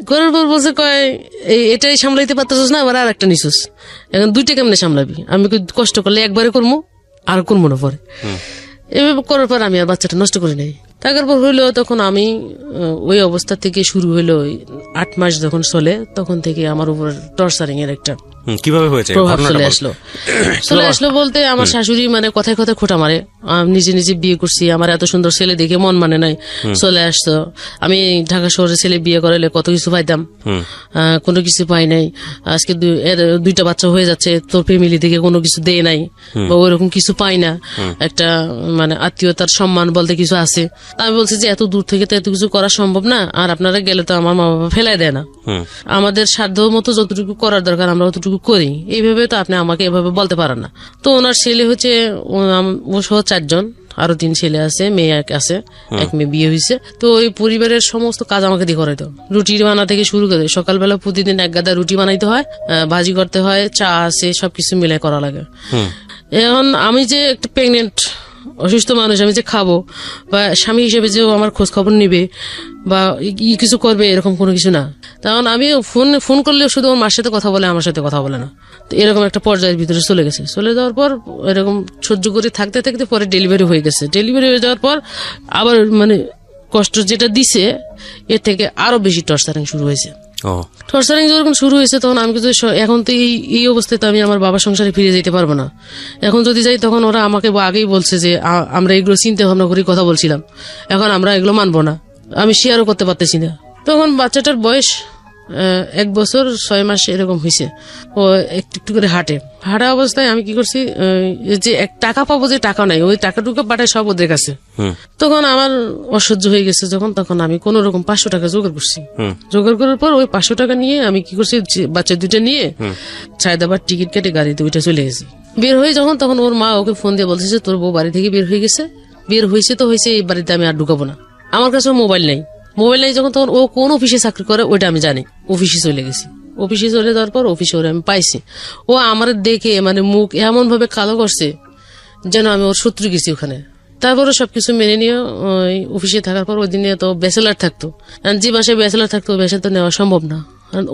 করার পর বলছে কয় এটাই সামলাইতে পারতেছিস না, আবার আর একটা নিছিস, এখন দুইটা কেমনে সামলাবি? আমি কষ্ট করলে একবারে করবো আর করবো না পরে। এভাবে করার পর আমি আর বাচ্চাটা নষ্ট করে নেই। তারপর হইলো তখন আমি ওই অবস্থা থেকে শুরু হইলো 8 মাস যখন চলে, তখন থেকে আমার উপর টর্চারিং এর একটা কিভাবে হয়েছে প্রভাব চলে আসলো বলতে আমার শাশুড়ি মানে কথায় কথায় খোঁটা মারে। নিজে নিজে বিয়ে করছি, আমার এত সুন্দর ছেলে দেখে মন মানে নাই, চলে আসতো। আমি ঢাকা শহরে ছেলে বিয়ে করাইলে কত কিছু পাইতাম, কোনো কিছু পাই নাই। আজকে দুইটা বাচ্চা হয়ে যাচ্ছে, তোর ফ্যামিলি থেকে কোনো কিছু দেয় নাই বা ওইরকম কিছু পাই না, একটা মানে আত্মীয়তার সম্মান বলতে কিছু আছে। আমি বলছি যে এত দূর থেকে তো এত কিছু করা সম্ভব না, আর আপনারা গেলে তো আমার মা বাবা ফেলাই দেয় না, আমাদের সাধ্য মতো যতটুকু করার দরকার আমরা অতটুকু করি, এইভাবে তো আপনি আমাকে এভাবে বলতে পারেন না। তো ওনার ছেলে হচ্ছে ও সহ 4 জন, আরো 3 ছেলে আছে, মেয়ে আছে, 1 মেয়ে বিয়ে হয়েছে। তো ওই পরিবারের সমস্ত কাজ আমাকে দিয়ে করাইতো, রুটি বানা থেকে শুরু করে সকালবেলা প্রতিদিন 1 গাদা রুটি বানাইতে হয়, ভাজি করতে হয়, চা আছে, সবকিছু মিলাই করা লাগে। এখন আমি যে একটা প্রেগনেন্ট অসুস্থ মানুষ, আমি যে খাবো বা স্বামী হিসেবে যে আমার খোঁজ খবর নিবে বা কিছু করবে এরকম কোনো কিছু না। তখন আমি ফোন করলে শুধু আমার মার সাথে কথা বলে, আমার সাথে কথা বলে না। তো এরকম একটা পর্যায়ের ভিতরে চলে গেছে। চলে যাওয়ার পর এরকম সহ্য করে থাকতে থাকতে পরে ডেলিভারি হয়ে গেছে। ডেলিভারি হয়ে যাওয়ার পর আবার মানে কষ্ট যেটা দিছে এর থেকে আরো বেশি টর্চারিং শুরু হয়েছে। টর্চারিং যখন শুরু হয়েছে তখন আমি কিন্তু এখন তো এই অবস্থায় তো আমি আমার বাবার সংসারে ফিরে যেতে পারবো না। এখন যদি যাই তখন ওরা আমাকে আগেই বলছে যে আমরা এগুলো চিন্তা ভাবনা করে কথা বলছিলাম, এখন আমরা এগুলো মানবো না, আমি শেয়ারও করতে পারতেছি না। তখন বাচ্চাটার বয়স 1 বছর 6 মাস এরকম হয়েছে। ও একটু একটু করে হাঁটা অবস্থায় আমি কি করছি, যে টাকা পাবো, যে টাকা নাই, ওই টাকাটুকু পাঠায় সব ওদের কাছে। তখন আমার অসহ্য হয়ে গেছে যখন, তখন আমি কোন রকম 500 টাকা জোগাড় করছি। জোগাড় করার পর ওই 500 টাকা নিয়ে আমি কি করছি, বাচ্চা 2টা নিয়ে সায়দাবাদ টিকিট কেটে গাড়িতে ওইটা চলে গেছি। বের হয়ে যখন তখন ওর মা ওকে ফোন দিয়ে বলছে যে তোর বউ বাড়ি থেকে বের হয়ে গেছে। বের হয়েছে তো হয়েছে, এই বাড়িতে আমি আর ঢুকাবো না। আমার কাছে মোবাইল নেই যখন, তখন ও কোন অফিসে চাকরি করে ওইটা আমি জানি। অফিসে চলে গেছি, অফিসে চলে যাওয়ার পর অফিসে ওরে আমি পাইছি। ও আমার দেখে মানে মুখ এমন ভাবে কালো করছে যেন আমি ওর শত্রু গেছি ওখানে। তারপরে সবকিছু মেনে নিয়ে ওই অফিসে থাকার পর ওই দিনে তো ব্যাচেলার থাকতো, যে বাসায় ব্যাচেলার থাকতো ওই বাসায় তো নেওয়া সম্ভব না।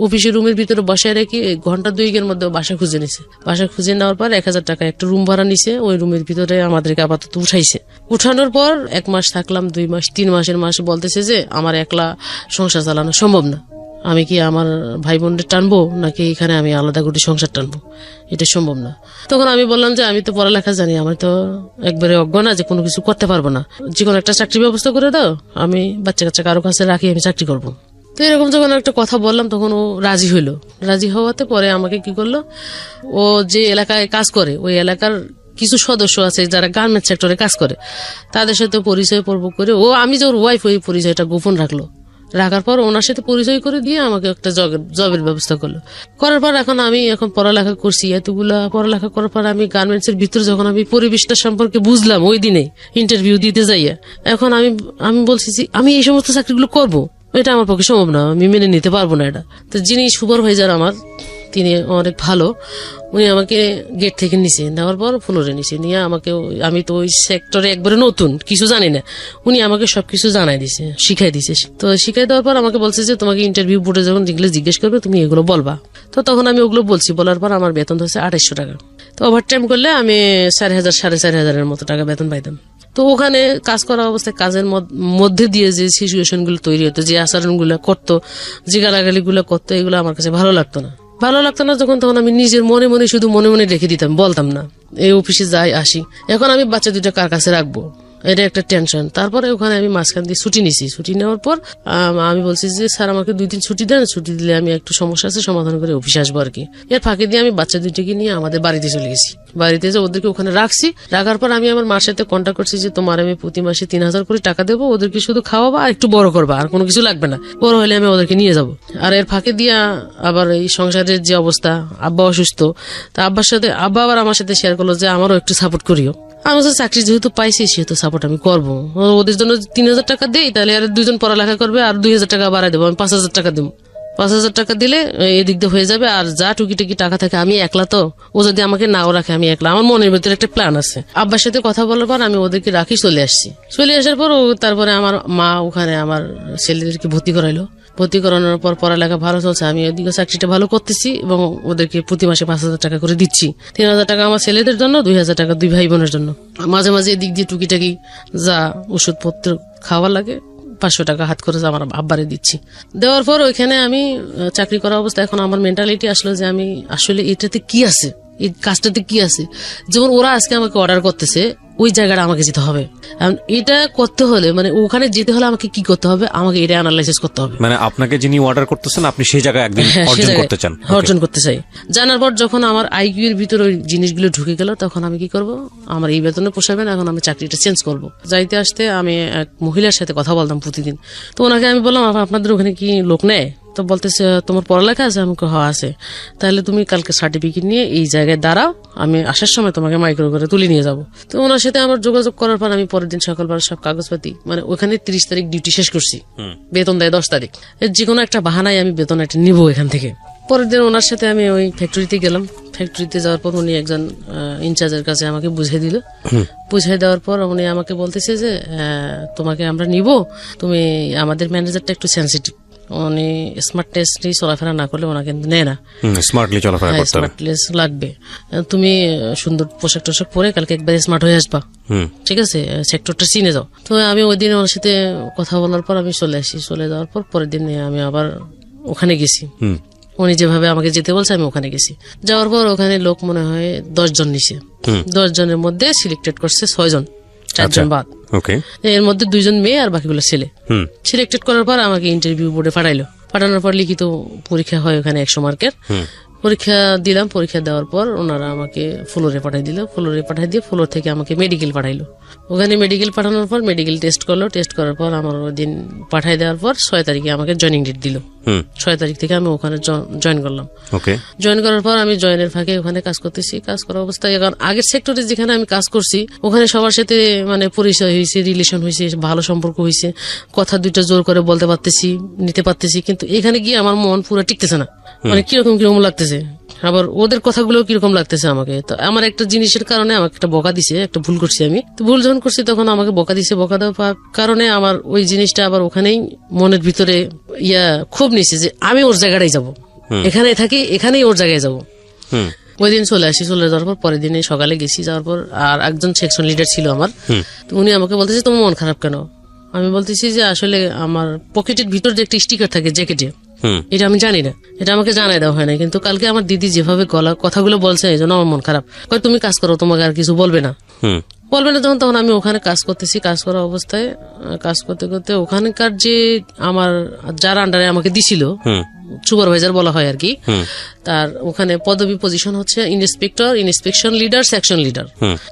অফিসের রুমের ভিতরে বসায় রেখে ঘন্টা 2 মধ্যে বাসা খুঁজে নিছে। বাসা খুঁজে নেওয়ার পর 1000 টাকা একটা রুম ভাড়া নিছে, ওই রুমের ভিতরে আমাদেরকে আপাতত উঠাইছে। উঠানোর পর 1 মাস থাকলাম, 2 মাস, 3 মাসের মাসে বলতেছে যে আমার একলা সংসার চালানো সম্ভব না, আমি কি আমার ভাই বোনদের টানবো নাকি এখানে আমি আলাদা করে সংসার টানবো, এটা সম্ভব না। তখন আমি বললাম যে আমি তো পড়ালেখা জানি, আমি তো একবারে অজ্ঞ না যে কোনো কিছু করতে পারবো না, যে কোনো একটা চাকরির ব্যবস্থা করে দাও, আমি বাচ্চা কাচ্চা কারো কাছে রাখি, আমি চাকরি করবো। তো এরকম যখন একটা কথা বললাম তখন ও রাজি হইলো। রাজি হওয়াতে পরে আমাকে কি করলো, ও যে এলাকায় কাজ করে ওই এলাকার কিছু সদস্য আছে যারা গার্মেন্টস সেক্টরে কাজ করে, তাদের সাথে পরিচয় পর্ব করে আমি যে ওর ওয়াইফ ওই পরিচয়টা গোপন রাখার পর ওনার সাথে পরিচয় করে দিয়ে আমাকে একটা জবের ব্যবস্থা করলো। করার পর আমি এখন পড়ালেখা করছি, এতগুলা পড়ালেখা করার পর আমি গার্মেন্টস এর ভিতরে যখন আমি পরিবেশটা সম্পর্কে বুঝলাম, ওই দিনে ইন্টারভিউ দিতে যাইয়া এখন আমি বলছি যে আমি এই সমস্ত চাকরিগুলো করবো, এটা আমার পক্ষে সম্ভব না, আমি মেনে নিতে পারবো না এটা। তো যিনি সুপারভাইজার আমার, তিনি অনেক ভালো, উনি আমাকে গেট থেকে নিচে নেওয়ার পর ফ্লোরে নিচে নিয়ে আমাকে, আমি তো ওই সেক্টরে একবারে নতুন, কিছু জানি না, উনি আমাকে সবকিছু জানাই দিছে, শিখাই দিছে। তো শিখাই দেওয়ার পর আমাকে বলছে যে তোমাকে ইন্টারভিউ বোর্ডে যখন যেগুলো জিজ্ঞেস করবে তুমি এগুলো বলবা। তো তখন আমি ওগুলো বলছি, বলার পর আমার বেতন হচ্ছে 2800 টাকা। তো ওভারটাইম করলে আমি 4000 4500 মতো টাকা বেতন পাইতাম। তো ওখানে কাজ করা অবস্থায় কাজের মধ্যে দিয়ে যে সিচুয়েশন গুলো তৈরি হতো, যে আচরণ গুলো করতো, যে গালাগালি গুলো করতো, এগুলো আমার কাছে ভালো লাগতো না। যখন তখন আমি নিজের মনে মনে শুধু মনে মনে রেখে দিতাম, বলতাম না। এই অফিসে যাই আসি, এখন আমি বাচ্চা 2টা কার কাছে রাখবো, এটা একটা টেনশন। তারপরে ওখানে আমি মাঝখান দিয়ে ছুটি নিছি। ছুটি নেওয়ার পর আমি বলছি যে স্যার আমাকে 2 দিন ছুটি দেন, ছুটি দিলে আমি একটু সমস্যা আছে সমাধান করে অফিসে আসবো আর কি। এর ফাঁকে দিয়ে আমি বাচ্চা 2টাকে নিয়ে আমাদের বাড়িতে চলে গেছি। বাড়িতে যে ওদেরকে ওখানে রাখছি, রাখার পর আমি আমার মার সাথে কন্ট্যাক্ট করছি যে তোমার আমি প্রতি মাসে 3000 করে টাকা দেবো, ওদেরকে শুধু খাওয়াবা আর একটু বড় করবা, আর কোনো কিছু লাগবে না, বড় হলে আমি ওদেরকে নিয়ে যাব। আর এর ফাঁকে দিয়ে আবার এই সংসারের যে অবস্থা, আব্বা অসুস্থ, তা আব্বা আবার আমার সাথে শেয়ার করলো যে আমারও একটু সাপোর্ট করিও। আমি চাকরি যেহেতু পাইছি সেহেতু সাপোর্ট আমি করবো, ওদের জন্য 3000 টাকা দেই, তাহলে আর 2জন পড়ালেখা করবে, আর 2000 টাকা বাড়াই দেবো, আমি 5000 টাকা দেবো। 5,000 টাকা দিলে এদিক দিয়ে হয়ে যাবে, আর যা টুকিটাকি টাকা থাকে আমি একলা তো, ও যদি আমাকে নাও রাখে আমি একলা, আমার মনের ভিতরে একটা প্ল্যান আছে। আব্বার সাথে কথা বলার পর আমি ওদেরকে রাখি চলে আসছি। চলে আসার পর তারপরে আমার মা ওখানে আমার ছেলেদেরকে ভর্তি করাইলো। ভর্তি করানোর পর পড়ালেখা ভালো চলছে, আমি ওদিকে চাকরিটা ভালো করতেছি এবং ওদেরকে প্রতি মাসে 5,000 টাকা করে দিচ্ছি। 3,000 টাকা আমার ছেলেদের জন্য, 2,000 টাকা 2 ভাই বোনের জন্য। মাঝে মাঝে এদিক দিয়ে টুকিটাকি যা ওষুধপত্র খাওয়া লাগে 500 টাকা হাত খরচ আমার আব্বারে দিচ্ছি। দেওয়ার পর ওইখানে আমি চাকরি করা অবস্থা, এখন আমার মেন্টালিটি আসলো যে আমি আসলে এটাতে কি আছে, এই কাজটাতে কি আছে। যেমন ওরা আজকে আমাকে অর্ডার করতেছে, ওই জায়গাটা আমাকে যেতে হবে। এটা করতে হলে মানে ওখানে যেতে হলে আমাকে কি করতে হবে, আমাকে এটা অ্যানালাইসিস করতে হবে। মানে আপনাকে যিনি অর্ডার করতেছেন আপনি সেই জায়গায় একদিন অর্জন করতে চান। অর্জন করতে চাই। জানার পর যখন আমার আইকিউ এর ভিতরে ওই জিনিসগুলো ঢুকে গেল, তখন আমি কি করব, আমার এই বেতনে পোষাবে না, এখন আমি চাকরিটা চেঞ্জ করব। যাইতে আসতে আমি এক মহিলার সাথে কথা বলতাম প্রতিদিন। তো ওনাকে আমি বললাম, আপনাদের ওখানে কি লোক নেয়? তো বলতেছে, তোমার পড়ালেখা আছে? আমাকে হওয়া আছে। তাহলে তুমি কালকে সার্টিফিকেট নিয়ে এই জায়গায় দাঁড়াও, আমি আসার সময় তোমাকে মাইক্রো করে তুলে নিয়ে যাবো। তো ওনার সাথে আমার যোগাযোগ করার পর আমি পরের দিন সকালবেলা সব কাগজপাতি, মানে ওখানে 30 তারিখ ডিউটি শেষ করছি, বেতন দেয় 10 তারিখ। যে কোনো একটা বাহানায় আমি বেতন একটা নিবো এখান থেকে। পরের দিন ওনার সাথে আমি ওই ফ্যাক্টরিতে গেলাম। ফ্যাক্টরিতে যাওয়ার পর উনি একজন ইনচার্জের কাছে আমাকে বুঝিয়ে দিল। বুঝিয়ে দেওয়ার পর উনি আমাকে বলতেছে যে তোমাকে আমরা নিব, তুমি আমাদের ম্যানেজারটা একটু সেন্সিটিভ, উনি স্মার্টনেসলি চলাফেরা না করলে ওনা কিন্তু নেয় না। স্মার্টলি চলাফেরা করতে হবে, স্মার্টনেস লাগবে। তুমি সুন্দর পোশাক টোশাক পরে কালকে একবার স্মার্ট হয়ে আসবা, ঠিক আছে, সেক্টরটা চিনে যাও। তো আমি ওই দিন ওনার সাথে কথা বলার পর আমি চলে আসি। চলে যাওয়ার পর পরের দিন আমি আবার ওখানে গেছি। উনি যেভাবে আমাকে যেতে বলছে আমি ওখানে গেছি। যাওয়ার পর ওখানে লোক মনে হয় 10 জন নিছে। 10 জনের মধ্যে সিলেক্টেড করছে 6 জন, 4 জন বাদ। এর মধ্যে 2 জন মেয়ে আর বাকিগুলো ছেলে। সিলেক্টেড করার পর আমাকে ইন্টারভিউ বোর্ডে পাঠাইলো। পাঠানোর পর লিখিত পরীক্ষা হয় ওখানে 100 মার্কের। পরীক্ষা দিলাম। পরীক্ষা দেওয়ার পর ওনারা আমাকে ফ্লোরে পাঠাই দিল। ফ্লোরে পাঠাই দিয়ে ফ্লোর থেকে আমাকে মেডিকেল পাঠাইলো। ওখানে মেডিকেল পাঠানোর পর মেডিকেল টেস্ট করলো। টেস্ট করার পর আমার ওই দিন পাঠাই দেওয়ার পর 6 তারিখে আমাকে জয়নিং ডেট দিল। 6 তারিখ থেকে আমি ওখানে জয়েন করলাম। জয়েন করার পর আমি জয়েনের ফাঁকে ওখানে কাজ করতেছি। কাজ করার অবস্থায় এখন আগের সেক্টরে যেখানে আমি কাজ করছি ওখানে সবার সাথে মানে পরিচয় হয়েছে, রিলেশন হয়েছে, ভালো সম্পর্ক হয়েছে, কথা দুইটা জোর করে বলতে পারতেছি, নিতে পারতেছি। কিন্তু এখানে গিয়ে আমার মন পুরো টিকতেছে না, মানে কিরকম কিরকম লাগতেছে, আবার ওদের কথাগুলো কিরকম লাগতেছে আমাকে। তো আমার একটা জিনিসের কারণে আমাকে একটা বকা দিছে, একটা ভুল করছি আমি। তো ভুল যখন করছি তখন আমাকে বকা দিছে। বকা দেওয়ার কারণে আমার ওই জিনিসটা আবার ওখানেই মনের ভিতরে খুব নিছে যে আমি ওর জায়গাটাই যাব, এখানে থাকি, এখানেই ওর জায়গায় যাব। ওই দিন চলে আসি। চলে যাওয়ার পর পরের দিনে সকালে গেছি। যাওয়ার পর আর একজন সেকশন লিডার ছিল আমার। তো উনি আমাকে বলতেছে, তোমার মন খারাপ কেন? আমি বলতেছি যে আসলে আমার পকেটের ভিতর যে একটা স্টিকার থাকে জ্যাকেটে, এটা আমি জানি না, এটা আমাকে জানাই দেওয়া হয় না। কিন্তু কালকে আমার দিদি যেভাবে কথাগুলো বলছে এই জন্য আমার মন খারাপ। তুমি কাজ করো, তোমাকে আর কিছু বলবে না। তখন আমি ওখানে কাজ করতেছি। কাজ করা অবস্থায় কাজ করতে করতে ওখানকার যে আমার যার আন্ডারে আমাকে দিছিল, সুপারভাইজার বলা হয় আর কি, তার ওখানে পদবি পজিশন হচ্ছে inspector, inspection leader, section leader.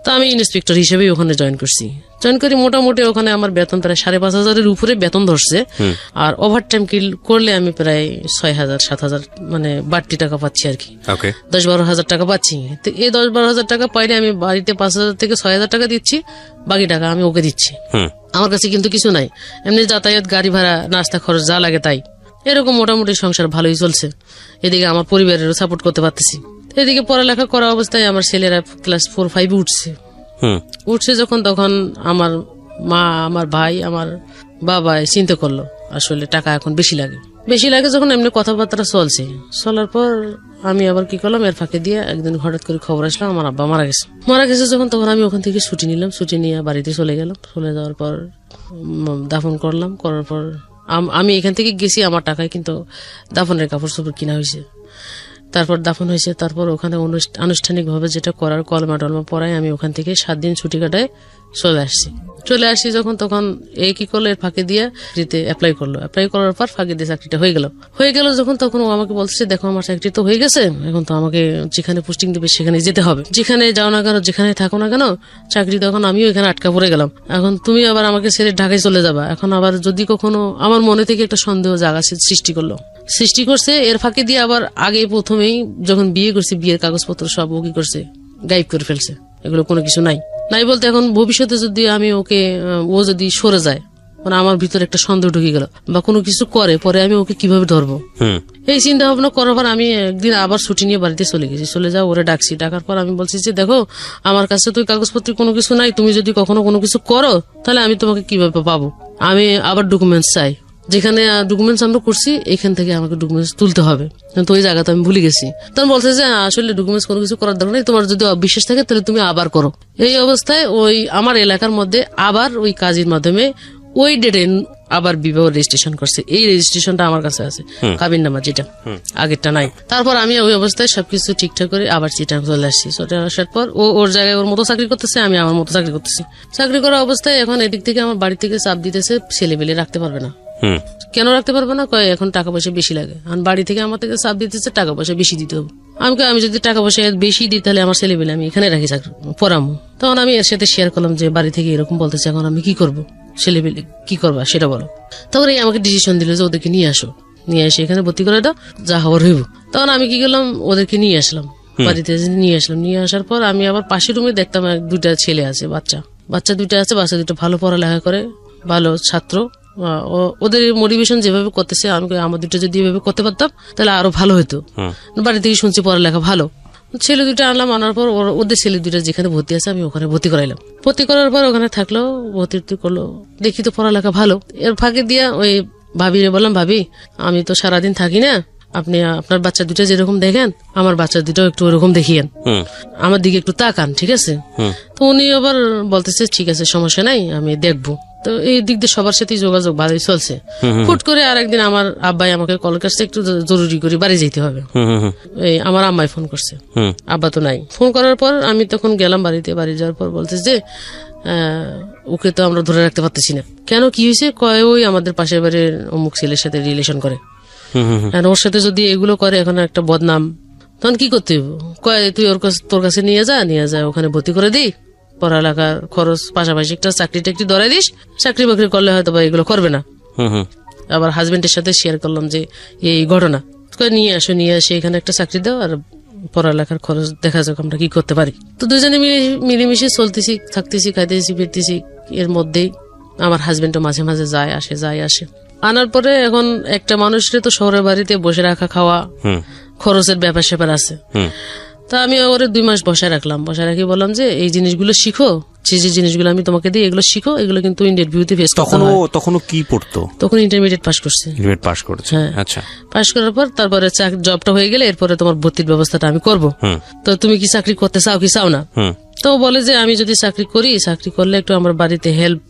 তো আমি ইন্সপেক্টর হিসেবে ওখানে জয়েন করছি। জয়েন করি মোটামুটি ওখানে আমার বেতন প্রায় 5,500-এর উপরে বেতন ধরছে। আর ওভার টাইম করলে আমি প্রায় 6,000-7,000 মানে বাড়তি টাকা পাচ্ছি আর কি। 10-12,000 টাকা পাচ্ছি। তো এই 10-12,000 টাকা পাইলে আমি বাড়িতে 5,000 থেকে 6,000 টাকা দিচ্ছি, বাকি টাকা আমি ওকে দিচ্ছি। আমার কাছে কিন্তু কিছু নাই, এমনি যাতায়াত, গাড়ি ভাড়া, নাস্তা খরচ যা লাগে তাই। এরকম মোটামুটি সংসার ভালোই চলছে। এদিকে আমার পরিবারেরও সাপোর্ট করতে পারতেছি। এদিকে পড়ালেখা করা অবস্থায় আমার ছেলেরা ক্লাস 4-5 উঠছে যখন, তখন আমার মা, আমার ভাই, আমার বাবা চিন্তা করলো আসলে টাকা এখন বেশি লাগে যখন এমনি কথাবার্তা চলার পর আমি আবার কি করলাম, এর ফাঁকে দিয়ে একদিন হঠাৎ করে খবর আসলাম আমার আব্বা মারা গেছে যখন, তখন আমি ওখান থেকে ছুটি নিলাম। ছুটি নিয়ে বাড়িতে চলে গেলাম। চলে যাওয়ার পর দাফন করলাম। করার পর আমি এখান থেকে গেছি আমার টাকায়, কিন্তু দাফনের কাপড় চোপড় কিনা হয়েছে। তারপর দাফন হয়েছে। তারপর ওখানে আনুষ্ঠানিকভাবে যেটা করার কলমা টলমা পড়ায় আমি ওখান থেকে 7 দিন ছুটি কাটায় চলে আসছি যখন, তখন এই কি করলো, এর ফাঁকে দিয়ে অ্যাপ্লাই করার পর ফাঁকে দিয়ে চাকরিটা হয়ে গেল যখন, তখন ও আমাকে বলছে, দেখো আমার চাকরি তো হয়ে গেছে, এখন তো আমাকে যেখানে পোস্টিং দেবে সেখানে যেতে হবে, যেখানে যাও না কেন, যেখানে থাকো না কেন চাকরি, তখন আমিও এখানে আটকা পড়ে গেলাম। এখন তুমি আবার আমাকে ছেড়ে ঢাকায় চলে যাবা। এখন আবার যদি কখনো আমার মনে থেকে একটা সন্দেহ জাগা সৃষ্টি করছে। এর ফাঁকে দিয়ে আবার আগে প্রথমেই যখন বিয়ে করছে, বিয়ের কাগজপত্র সব ও কি করছে, গায়েব করে ফেলছে। এগুলো কোনো কিছু নাই বলতে এখন ভবিষ্যতে যদি আমি ও যদি সরে যায়, মানে আমার ভিতরে একটা সন্দেহ ঢুকে গেল বা কোনো কিছু করে, পরে আমি ওকে কিভাবে ধরবো, এই চিন্তা ভাবনা করার পর আমি একদিন আবার ছুটি নিয়ে বাড়িতে চলে গেছি। চলে যাও, ওরে ডাকছি। ডাকার পর আমি বলছি যে দেখো, আমার কাছে তো কাগজপত্র কোনো কিছু নাই, তুমি যদি কখনো কোনো কিছু করো তাহলে আমি তোমাকে কিভাবে পাবো, আমি আবার ডকুমেন্টস চাই। যেখানে ডকুমেন্টস আমরা করছি এখান থেকে আমাকে ডকুমেন্টস তুলতে হবে, কিন্তু ওই জায়গাতে আমি ভুলে গেছি। তখন বলছে যে আসলে ডকুমেন্টস কোনো কিছু করার দরকার নেই, তোমার যদি অবিশ্বাস থাকে তাহলে তুমি আবার করো। এই অবস্থায় ওই আমার এলাকার মধ্যে আবার ওই কাজের মাধ্যমে ওই ডেটে আবার বিবাহ রেজিস্ট্রেশন করছে। এই রেজিস্ট্রেশনটা আমার কাছে আছে, কাবিন নামা যেটা, আগেরটা নাই। তারপর আমি ওই অবস্থায় সবকিছু ঠিকঠাক করে আবার চিটাং চলে আসছি। চলে আসার পর ও ওর জায়গায় ওর মতো চাকরি করতেছে, আমি আমার মতো চাকরি করতেছি। চাকরি করা অবস্থায় এখন এদিক থেকে আমার বাড়ি থেকে চাপ দিতেছে, ছেলে পেলে রাখতে পারবে না। কেন রাখতে পারবে না? কয় এখন টাকা পয়সা বেশি লাগে। আর বাড়ি থেকে আমার থেকে চাপ দিতেছে টাকা পয়সা বেশি দিতে হবে। আমি যদি টাকা পয়সা বেশি দিই তাহলে আমার ছেলে পেলে আমি এখানে রাখি চাকরি পড়ামো। তখন আমি এর সাথে শেয়ার করলাম যে বাড়ি থেকে এরকম বলতেছে, এখন আমি কি করবো, ছেলে পেলে কি করবা সেটা বলো। তখন এই আমাকে ডিসিশন দিল যে ওদেরকে নিয়ে আসো, নিয়ে এসে এখানে ভর্তি করে দাও, যা হওয়ার হইব। তখন আমি কি করলাম, ওদেরকে নিয়ে আসলাম বাড়িতে। নিয়ে আসলাম, নিয়ে আসার পর আমি আবার পাশের রুমে দেখতাম দুইটা ছেলে আছে, বাচ্চা দুইটা আছে। বাচ্চা দুটো ভালো পড়ালেখা করে, ভালো ছাত্র। ওদের মোটিভেশন যেভাবে করতেছে, আমি আমার দুটো যদি এভাবে করতে পারতাম তাহলে আরো ভালো হতো। বাড়ি থেকে শুনছি পড়ালেখা ভালো। ছেলে দুইটা আনলাম, আনার পর ওদের ছেলে দুইটা যেখানে ভর্তি আছে আমি ওখানে ভর্তি করাইলাম। ভর্তি করার পর ওখানে থাকলো, ভর্তি করলো, দেখি তো পড়ালেখা ভালো। এর ফাঁকে দিয়া ওই ভাবিরে বললাম, ভাবি আমি তো সারাদিন থাকি না, আপনি আপনার বাচ্চা দুটো যেরকম দেখেন আমার বাচ্চা দুটো একটু ওরকম দেখিয়েন, আমার দিকে একটু তাকান, ঠিক আছে? তো উনি আবার বলতেছে ঠিক আছে, সমস্যা নাই, আমি দেখবো। তো এই দিক দিয়ে সবার সাথে যোগাযোগ ভালোই চলছে। হুট করে আরেকদিন আমার আব্বাই আমাকে কল করছে, একটু জরুরি করে বাড়ি যেতে হবে। এই আমার আম্মাই ফোন করছে, আব্বা তো নাই। ফোন করার পর আমি তখন গেলাম বাড়িতে। বাড়ি যাওয়ার পর বলতে যে ওকে তো আমরা ধরে রাখতে পারতেছি না। কেন, কি হয়েছে? কয় ওই আমাদের পাশের বাড়ির অমুক ছেলের সাথে রিলেশন করে, ওর সাথে যদি এগুলো করে এখন একটা বদনাম, তখন কি করতে হবে? কয় তুই তোর কাছে নিয়ে যা, ওখানে ভর্তি করে দিই, পড়ালেখার খরচ পাশাপাশি একটা চাকরি টাকরি ধরাই দিস, চাকরি বাকরি করলে হয়তো বা এগুলো করবে না। আবার হাজবেন্ডের সাথে শেয়ার করলাম যে এই ঘটনা, নিয়ে আসে এখানে একটা চাকরি দাও, আর পড়ালেখার খরচ দেখা যাক আমরা কি করতে পারি। তো দুজনে মিলেমিশে চলতেছি, থাকতেছি, খাইতেছি, ফিরতেছি। এর মধ্যেই আমার হাজবেন্ডও মাঝে মাঝে যায় আসে। আনার পরে এখন একটা মানুষের তো শহরের বাড়িতে বসে রাখা খাওয়া খরচের ব্যাপার স্যাপার আছে। তা আমি ওরে 2 মাস বসায় রাখলাম। বসায় রাখি বললাম যে এই জিনিসগুলো শিখো, যে জিনিসগুলো আমি তোমাকে দিই এগুলো শিখো, এগুলো কিন্তু ইন্টারভিউতে ফেস করতে হয়। তখনও কি পড়তো? তখন ইন্টারমিডিয়েট পাস করছে। হ্যাঁ, আচ্ছা। পাস করার পর তারপরে জবটা হয়ে গেলে এরপরে তোমার ভর্তির ব্যবস্থাটা আমি করবো। তো তুমি কি চাকরি করতে চাও কি চাও না? তো বলে যে আমি যদি চাকরি করলে একটু আমার বাড়িতে হেল্প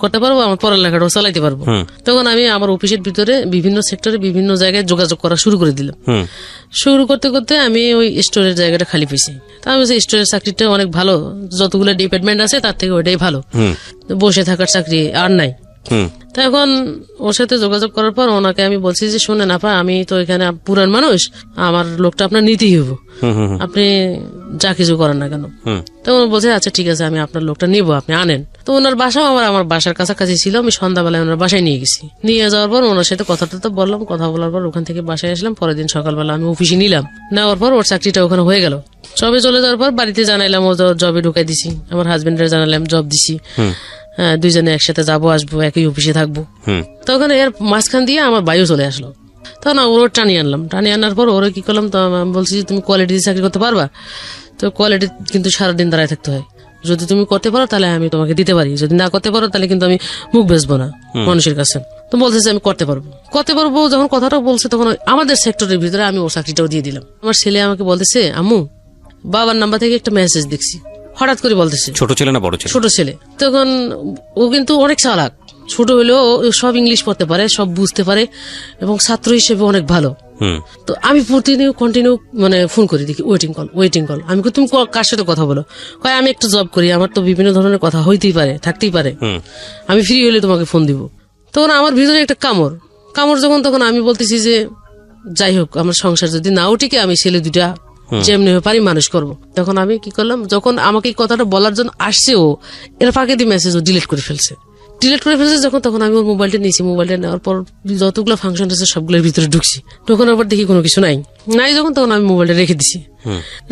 করতে পারবো, আমার পড়ালেখাটাও চালাইতে পারবো। তখন আমি আমার অফিসের ভিতরে বিভিন্ন সেক্টরে বিভিন্ন জায়গায় যোগাযোগ করা শুরু করে দিলাম। শুরু করতে করতে আমি ওই স্টোরের জায়গাটা খালি পেয়েছি। তা আমি স্টোরের চাকরিটা অনেক ভালো, যতগুলো ডিপার্টমেন্ট আছে তার থেকে ওইটাই ভালো, বসে থাকার চাকরি আর নাই। তো এখন ওর সাথে যোগাযোগ করার পর ওনাকে আমি বলছি যে শোনেন আপা, আমি তো এখানে পুরান মানুষ, আমার লোকটা আপনার নিতেই হবো, আপনি যা কিছু করেন না কেন। তো উনি বলছে আচ্ছা ঠিক আছে, আমি আপনার লোকটা নিবো, আপনি আনেন। তো ওনার বাসাও আমার বাসার কাছাকাছি ছিল। আমি সন্ধ্যাবেলায় ওনার বাসায় নিয়ে গেছি। নিয়ে যাওয়ার পর ওনার সাথে কথাটা বললাম, কথা বলার পর ওখান থেকে বাসায় আসলাম। পরের দিন সকালবেলা আমি অফিসে নিলাম। নেওয়ার পর ওর চাকরিটা ওখানে হয়ে গেল। সবে চলে যাওয়ার পর বাড়িতে জানাইলাম, ও জবে ঢুকাই দিছি। আমার হাজবেন্ডের জানালাম জব দিছি, হ্যাঁ, দুইজনে একসাথে যাবো আসবো, একই অফিসে থাকবো। তখন এর মাঝখান দিয়ে আমার ভাইও চলে আসলো। তখন ওর টানিয়ে আনার পর ওরা কি করলাম, তো আমি বলছি যে তুমি কোয়ালিটি চাকরি করতে পারবা? তো কোয়ালিটি কিন্তু সারাদিন দাঁড়ায় থাকতে হয়, যদি তুমি করতে পারো তাহলে আমি তোমাকে দিতে পারি, যদি না করতে পারো তাহলে কিন্তু আমি মুখ বেচবো না মানুষের কাছে। তো বলতেছে আমি করতে পারবো। যখন কথাটা বলছে তখন আমাদের সেক্টরের ভিতরে আমি ওর চাকরিটাও দিয়ে দিলাম। আমার ছেলে আমাকে বলতেছে আম্মু, বাবার নাম্বার থেকে একটা মেসেজ দেখছি, হঠাৎ করে বলতেছে। ছোট ছেলে না বড় ছেলে? ছোট ছেলে। তখন ও কিন্তু অনেক চালাক, ছোট হলেও সব ইংলিশ পড়তে পারে, সব বুঝতে পারে এবং ছাত্র হিসেবে অনেক ভালো। তো আমি কন্টিনিউ মানে ফোন করি, দেখি ওয়েটিং কল। আমি তুমি কার সাথে কথা বলো? কয় আমি একটা জব করি, আমার তো বিভিন্ন ধরনের কথা হইতেই পারে, থাকতেই পারে, আমি ফ্রি হলে তোমাকে ফোন দিব। তখন আমার ভিতরে একটা কামড় যখন, তখন আমি বলতেছি যে যাই হোক, আমার সংসার যদি নাও টিকে আমি ছেলে দুটা যেমনি পারি মানুষ করবো। তখন আমি কি করলাম, যখন আমাকে এই কথাটা বলার জন্য আসছে ও, এর ফাঁকে দিয়ে মেসেজ ও ডিলিট করে ফেলছে। যখন তখন আমি ওর মোবাইলটা নিয়েছি। মোবাইলটা নেওয়ার পর যতগুলো ফাংশন আছে সবগুলোর ভিতরে ঢুকছি। ঢোকানোর পর দেখি কোনো কিছু নাই যখন, তখন আমি মোবাইলটা রেখে দিছি।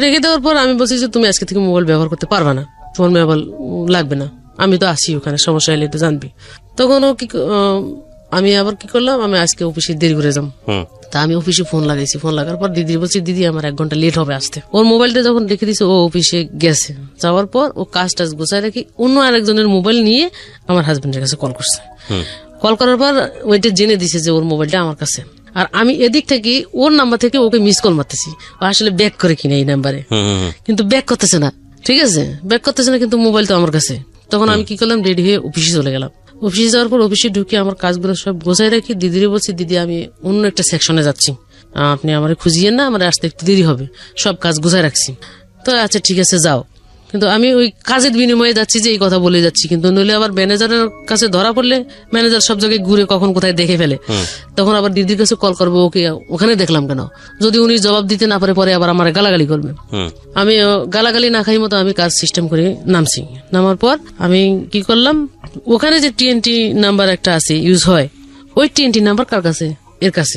রেখে দেওয়ার পর আমি বলছি যে তুমি আজকে থেকে মোবাইল ব্যবহার করতে পারবা না, তোমার মোবাইল লাগবে না, আমি তো আছি ওখানে, সমস্যা হলে তো জানবি। তখন ও আমি আবার কি করলাম, আমি আজকে অফিসে দেরি করে যাম। তা আমি অফিসে ফোন লাগাইছি, ফোন লাগার পর দিদি বলছি দিদি আমার 1 ঘন্টা লেট হবে আসতে। ওর মোবাইলটা যখন রেখে দিয়েছে ও অফিসে গেছে, যাওয়ার পর ও কাজ টাজ গোছায় রাখি অন্য আরেকজনের মোবাইল নিয়ে আমার হাজবেন্ডের কাছে কল করছে। কল করার পর ওইটা জেনে দিছে যে ওর মোবাইলটা আমার কাছে, আর আমি এদিক থেকে ওর নাম্বার থেকে ওকে মিস কল মারতেছি, ও আসলে ব্যাক করে কিনা এই নাম্বারে, কিন্তু ব্যাক করতেছে না। ঠিক আছে, ব্যাক করতেছে না, কিন্তু মোবাইল তো আমার কাছে। তখন আমি কি করলাম, রেডি হয়ে অফিসে চলে গেলাম। অফিসে যাওয়ার পর অফিসে ঢুকে আমার কাজগুলো সব গোছায় রাখি, দিদিরে বলছি দিদি আমি অন্য একটা সেকশনে যাচ্ছি, আপনি আমার খুঁজিয়েন না, আমার আসতে একটু দেরি হবে, সব কাজ গোছায় রাখছি। তো আচ্ছা ঠিক আছে যাও, কিন্তু আমি ওই কাজের বিনিময়ে যাচ্ছি যে এই কথা বলে যাচ্ছি, কিন্তু নইলে আবার ম্যানেজারের কাছে ধরা পড়লে ম্যানেজার সব জায়গায় ঘুরে কখন কোথায় দেখে ফেলে, তখন আবার দিদির কাছে কল করবো, ওকে ওখানে দেখলাম কেন, যদি উনি জবাব দিতে না পারে পরে আবার আমার গালাগালি করবে। আমি গালাগালি না খাই মতো আমি কাজ সিস্টেম করে নামছি। নামার পর আমি কি করলাম, ওখানে যে TNT নাম্বার একটা আছে ইউজ হয়, ওই TNT নাম্বার কার কাছে, এর কাছে।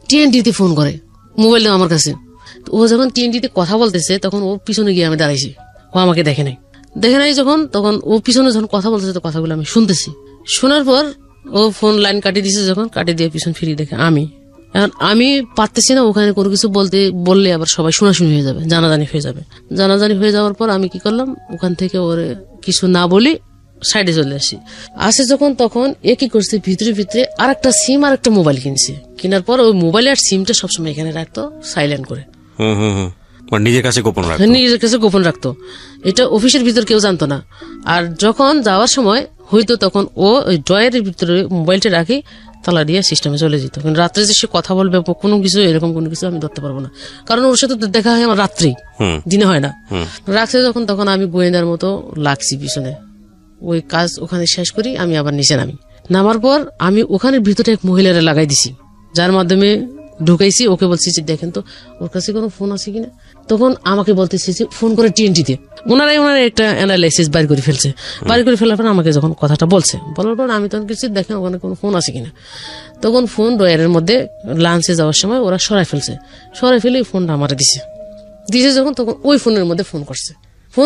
TNT তে ফোন করে, মোবাইলটা আমার কাছে। ও যখন TNT তে কথা বলতেছে তখন ওর পিছনে গিয়ে আমি দাঁড়াইছি, ও আমাকে দেখে নাই যখন, তখন ও পিছনে যখন কথা বলতেছে তো কথাগুলো আমি শুনতেছি। শোনার পর ও ফোন লাইন কাটিয়ে দিছে, যখন কাটিয়ে দিয়ে পিছন ফিরিয়ে দেখে এখন আমি পারতেছি না ওখানে কোনো কিছু বললে আবার সবাই শোনাশুনি হয়ে যাবে, জানাজানি হয়ে যাবে। জানাজানি হয়ে যাওয়ার পর আমি কি করলাম, ওখান থেকে ওর কিছু না বলি সাইডে চলে আসে যখন, তখন এ কি করছে, ভিতরে আর একটা সিম আর একটা মোবাইল কিনছে। কেনার পর ওই মোবাইল আর সিমটা সবসময় এখানে রাখতো সাইলেন্ট করে, নিজের কাছে গোপন রাখতো। এটা অফিসের ভিতর কেউ জানতো না। আর যখন যাওয়ার সময় হইতো তখন ও ওই ড্রয়ারের ভিতরে মোবাইলটা রাখি তালা দিয়ে সিস্টেমে চলে যেত। কিন্তু রাত্রে যে সে কথা বলবে কোনো কিছু এরকম কোনো কিছু আমি ধরতে পারবো না, কারণ ওর সাথে দেখা হয় আমার রাত্রেই, দিনে হয় না। রাখছে যখন, তখন আমি গোয়েন্দার মতো লাগছি পিছনে, ওই কাজ ওখানে শেষ করি আমি আবার নিচে নামার পর আমি ওখানের ভিতরে এক মহিলারে লাগাই দিছি, যার মাধ্যমে ঢুকাইছি। ওকে বলছি যে দেখেন তো ওর কাছে কোনো ফোন আছে কিনা। তখন আমাকে বলতেছি যে ফোন করে TNT তে, ওনারাই একটা অ্যানালাইসিস বাইর করে ফেলছে। বাইর করে ফেলার পর আমাকে যখন কথাটা বলার পর আমি তখন কিছু দেখেন ওখানে কোনো ফোন আছে কিনা। তখন ফোন ড্রয়ারের মধ্যে লাঞ্চে যাওয়ার সময় ওরা সরাই ফেলে ফোনটা আমার দিছে যখন, তখন ওই ফোনের মধ্যে ফোন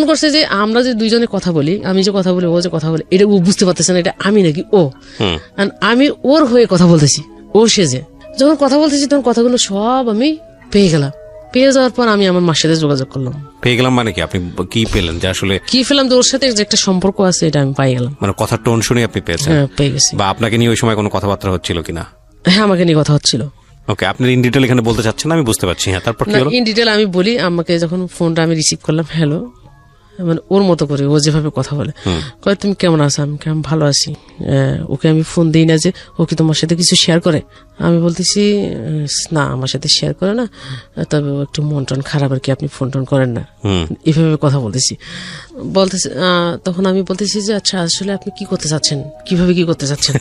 করছে যে আমরা যে দুইজনে কথা বলি, আমি যে কথা বলি ও যে কথা বলি, এটা ও বুঝতে পারতেছে না এটা আমি নাকি ও, আমি ওর হয়ে কথা বলতেছি, ও সেজে যখন কথা বলতেছি তখন কথাগুলো সব আমি পেয়ে গেলাম। পেয়ে যাওয়ার পর আমি আমার মার সাথে যোগাযোগ করলাম। পেয়ে গেলাম মানে কি, আপনি কি পেলেন যে আসলে কি পেলাম, যে ওর সাথে যে একটা সম্পর্ক আছে এটা আমি পাই গেলাম। মানে কথার টোন শুনে আপনি পেয়েছেন? হ্যাঁ, পেয়ে গেছি। বা আপনাকে নিয়ে ওই সময় কোনো কথাবার্তা হচ্ছিল কিনা? হ্যাঁ, আমাকে নিয়ে কথা হচ্ছিল। ওকে, আপনি ইন ডিটেল এখানে বলতে চাচ্ছেন না, আমি বুঝতে পারছি। হ্যাঁ, তারপর কি হলো? ইন ডিটেল আমি বলি, আমাকে যখন ফোনটা আমি রিসিভ করলাম, হ্যালো, মানে ওর মতো করে ও যেভাবে কথা বলে, কয় তুমি কেমন আছো, আমি কেমন ভালো আছি। ওকে আমি ফোন দিই না যে ও কি তোমার সাথে কিছু শেয়ার করে। আমি বলতেছি না, আমার সাথে শেয়ার করে না, তবে ও একটু মন টন খারাপ আর কি, আপনি ফোন টোন করেন না, এভাবে কথা বলতেছি। তখন আমি বলতেছি যে আচ্ছা আসলে আপনি কি করতে চাচ্ছেন, কিভাবে কি করতে চাচ্ছেন।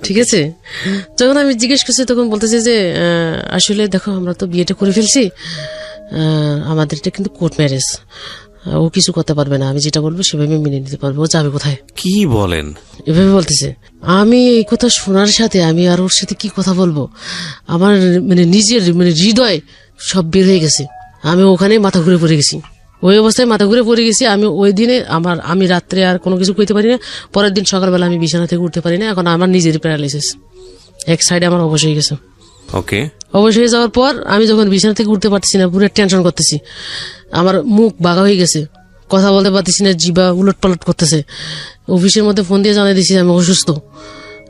ঠিক আছে, যখন আমি জিজ্ঞেস করছি তখন বলতেছি যে আসলে দেখো আমরা তো বিয়েটা করে ফেলছি, আমাদের এটা কিন্তু কোর্ট ম্যারেজ, ও কিছু করতে পারবে না, আমি যেটা বলবো সেভাবে মেনে নিতে পারবে, ও যাবে কোথায়। কি বলেন? এভাবে বলতেছে। আমি এই কথা শোনার সাথে আমি আর ওর সাথে কি কথা বলবো, আমার নিজের হৃদয় সব বের হয়ে গেছে। আমি ওখানে মাথা ঘুরে পড়ে গেছি, ওই অবস্থায় মাথা ঘুরে পড়ে গেছি। আমি ওই দিনে আমি রাত্রে আর কোনো কিছু কইতে পারি না, পরের দিন সকালবেলা আমি বিছানা থেকে উঠতে পারি না। এখন আমার নিজেরই প্যারালাইসিস, এক সাইডে আমার অবশ হয়ে গেছে। ওকে, অবশ হয়ে যাওয়ার পর আমি যখন বিছানা থেকে উঠতে পারতেছি না, পুরো টেনশন করতেছি, আমার মুখ বাঁকা হয়ে গেছে, কথা বলতে পারতেছি না, জিবা উলট পালট করতেছে। অফিসের মধ্যে ফোন দিয়ে জানাই দিছি আমি অসুস্থ,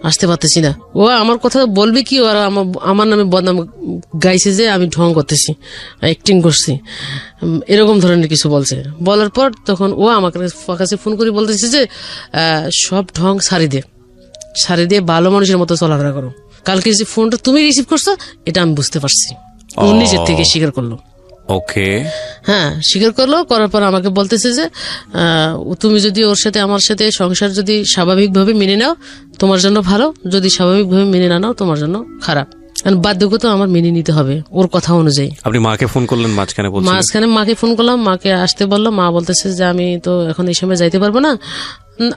আসতে পারতেছি না। ও আমার কথা বলবে কি, আর আমার নামে বদনাম গাইছে যে আমি ঢং করতেছি, অ্যাক্টিং করছি, এরকম ধরনের কিছু বলছে। বলার পর তখন ও আমার কাছে ফোন করে বলতেছে যে সব ঢং সারি দিয়ে ভালো মানুষের মতো চলাফেরা করো। কালকে যে ফোনটা তুমি রিসিভ করছো এটা আমি বুঝতে পারছি, ও নিজের থেকে স্বীকার করলো। ওকে, হ্যাঁ, স্বীকার করলো। করার পর আমাকে বলতেছে যে তুমি যদি ওর সাথে আমার সাথে সংসার যদি স্বাভাবিকভাবে মেনে নাও তোমার জন্য ভালো, যদি স্বাভাবিকভাবে মেনে না নাও তোমার জন্য খারাপ। বাধ্যগত আমার মেনে নিতে হবে ওর কথা অনুযায়ী। আপনি মাকে ফোন করলেন মাঝখানে মাকে ফোন করলাম, মাকে আসতে বললাম। মা বলতেছে যে আমি তো এখন এই সময় যাইতে পারবো না,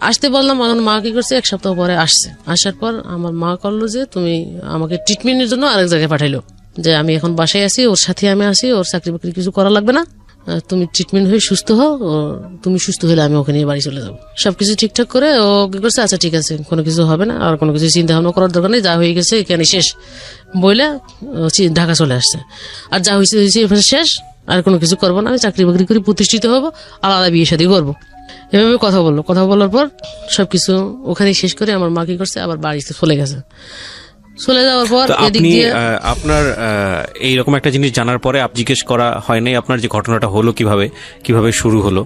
আসতে বললাম। এখন মা কি করছে, 1 সপ্তাহ পরে আসছে। আসার পর আমার মা করলো যে তুমি আমাকে ট্রিটমেন্টের জন্য আরেক জায়গায় পাঠাইলো, যে আমি এখন বাসায় আছি, ওর সাথে আমি আসি, ওর চাকরি বাকরি কিছু করা লাগবে না, ও তুমি ট্রিটমেন্ট হয়ে সুস্থ হও, তুমি সুস্থ হলে আমি ওখানে বাড়ি চলে যাবো। সবকিছু ঠিকঠাক করে ও কি করছে, আচ্ছা ঠিক আছে কোনো কিছু হবে না, আর কোনো কিছু চিন্তা ভাবনা করার দরকার নেই, যা হয়ে গেছে এখানে শেষ বইলা ঢাকা চলে আসছে। আর যা হয়েছে এখানে শেষ, আর কোনো কিছু করবো না, আমি চাকরি বাকরি করে প্রতিষ্ঠিত হবো, আলাদা বিয়ে শাদী করবো। এভাবে কথা বললো। কথা বলার পর সবকিছু ওখানে শেষ করে আমার মা কি করছে, আবার বাড়িতে চলে গেছে। চলে যাওয়ার পর আপনি আপনার এইরকম একটা জিনিস জানার পরে আপ জিজ্ঞেস করা হয় নাই আপনার যে ঘটনাটা হলো কিভাবে শুরু হলো,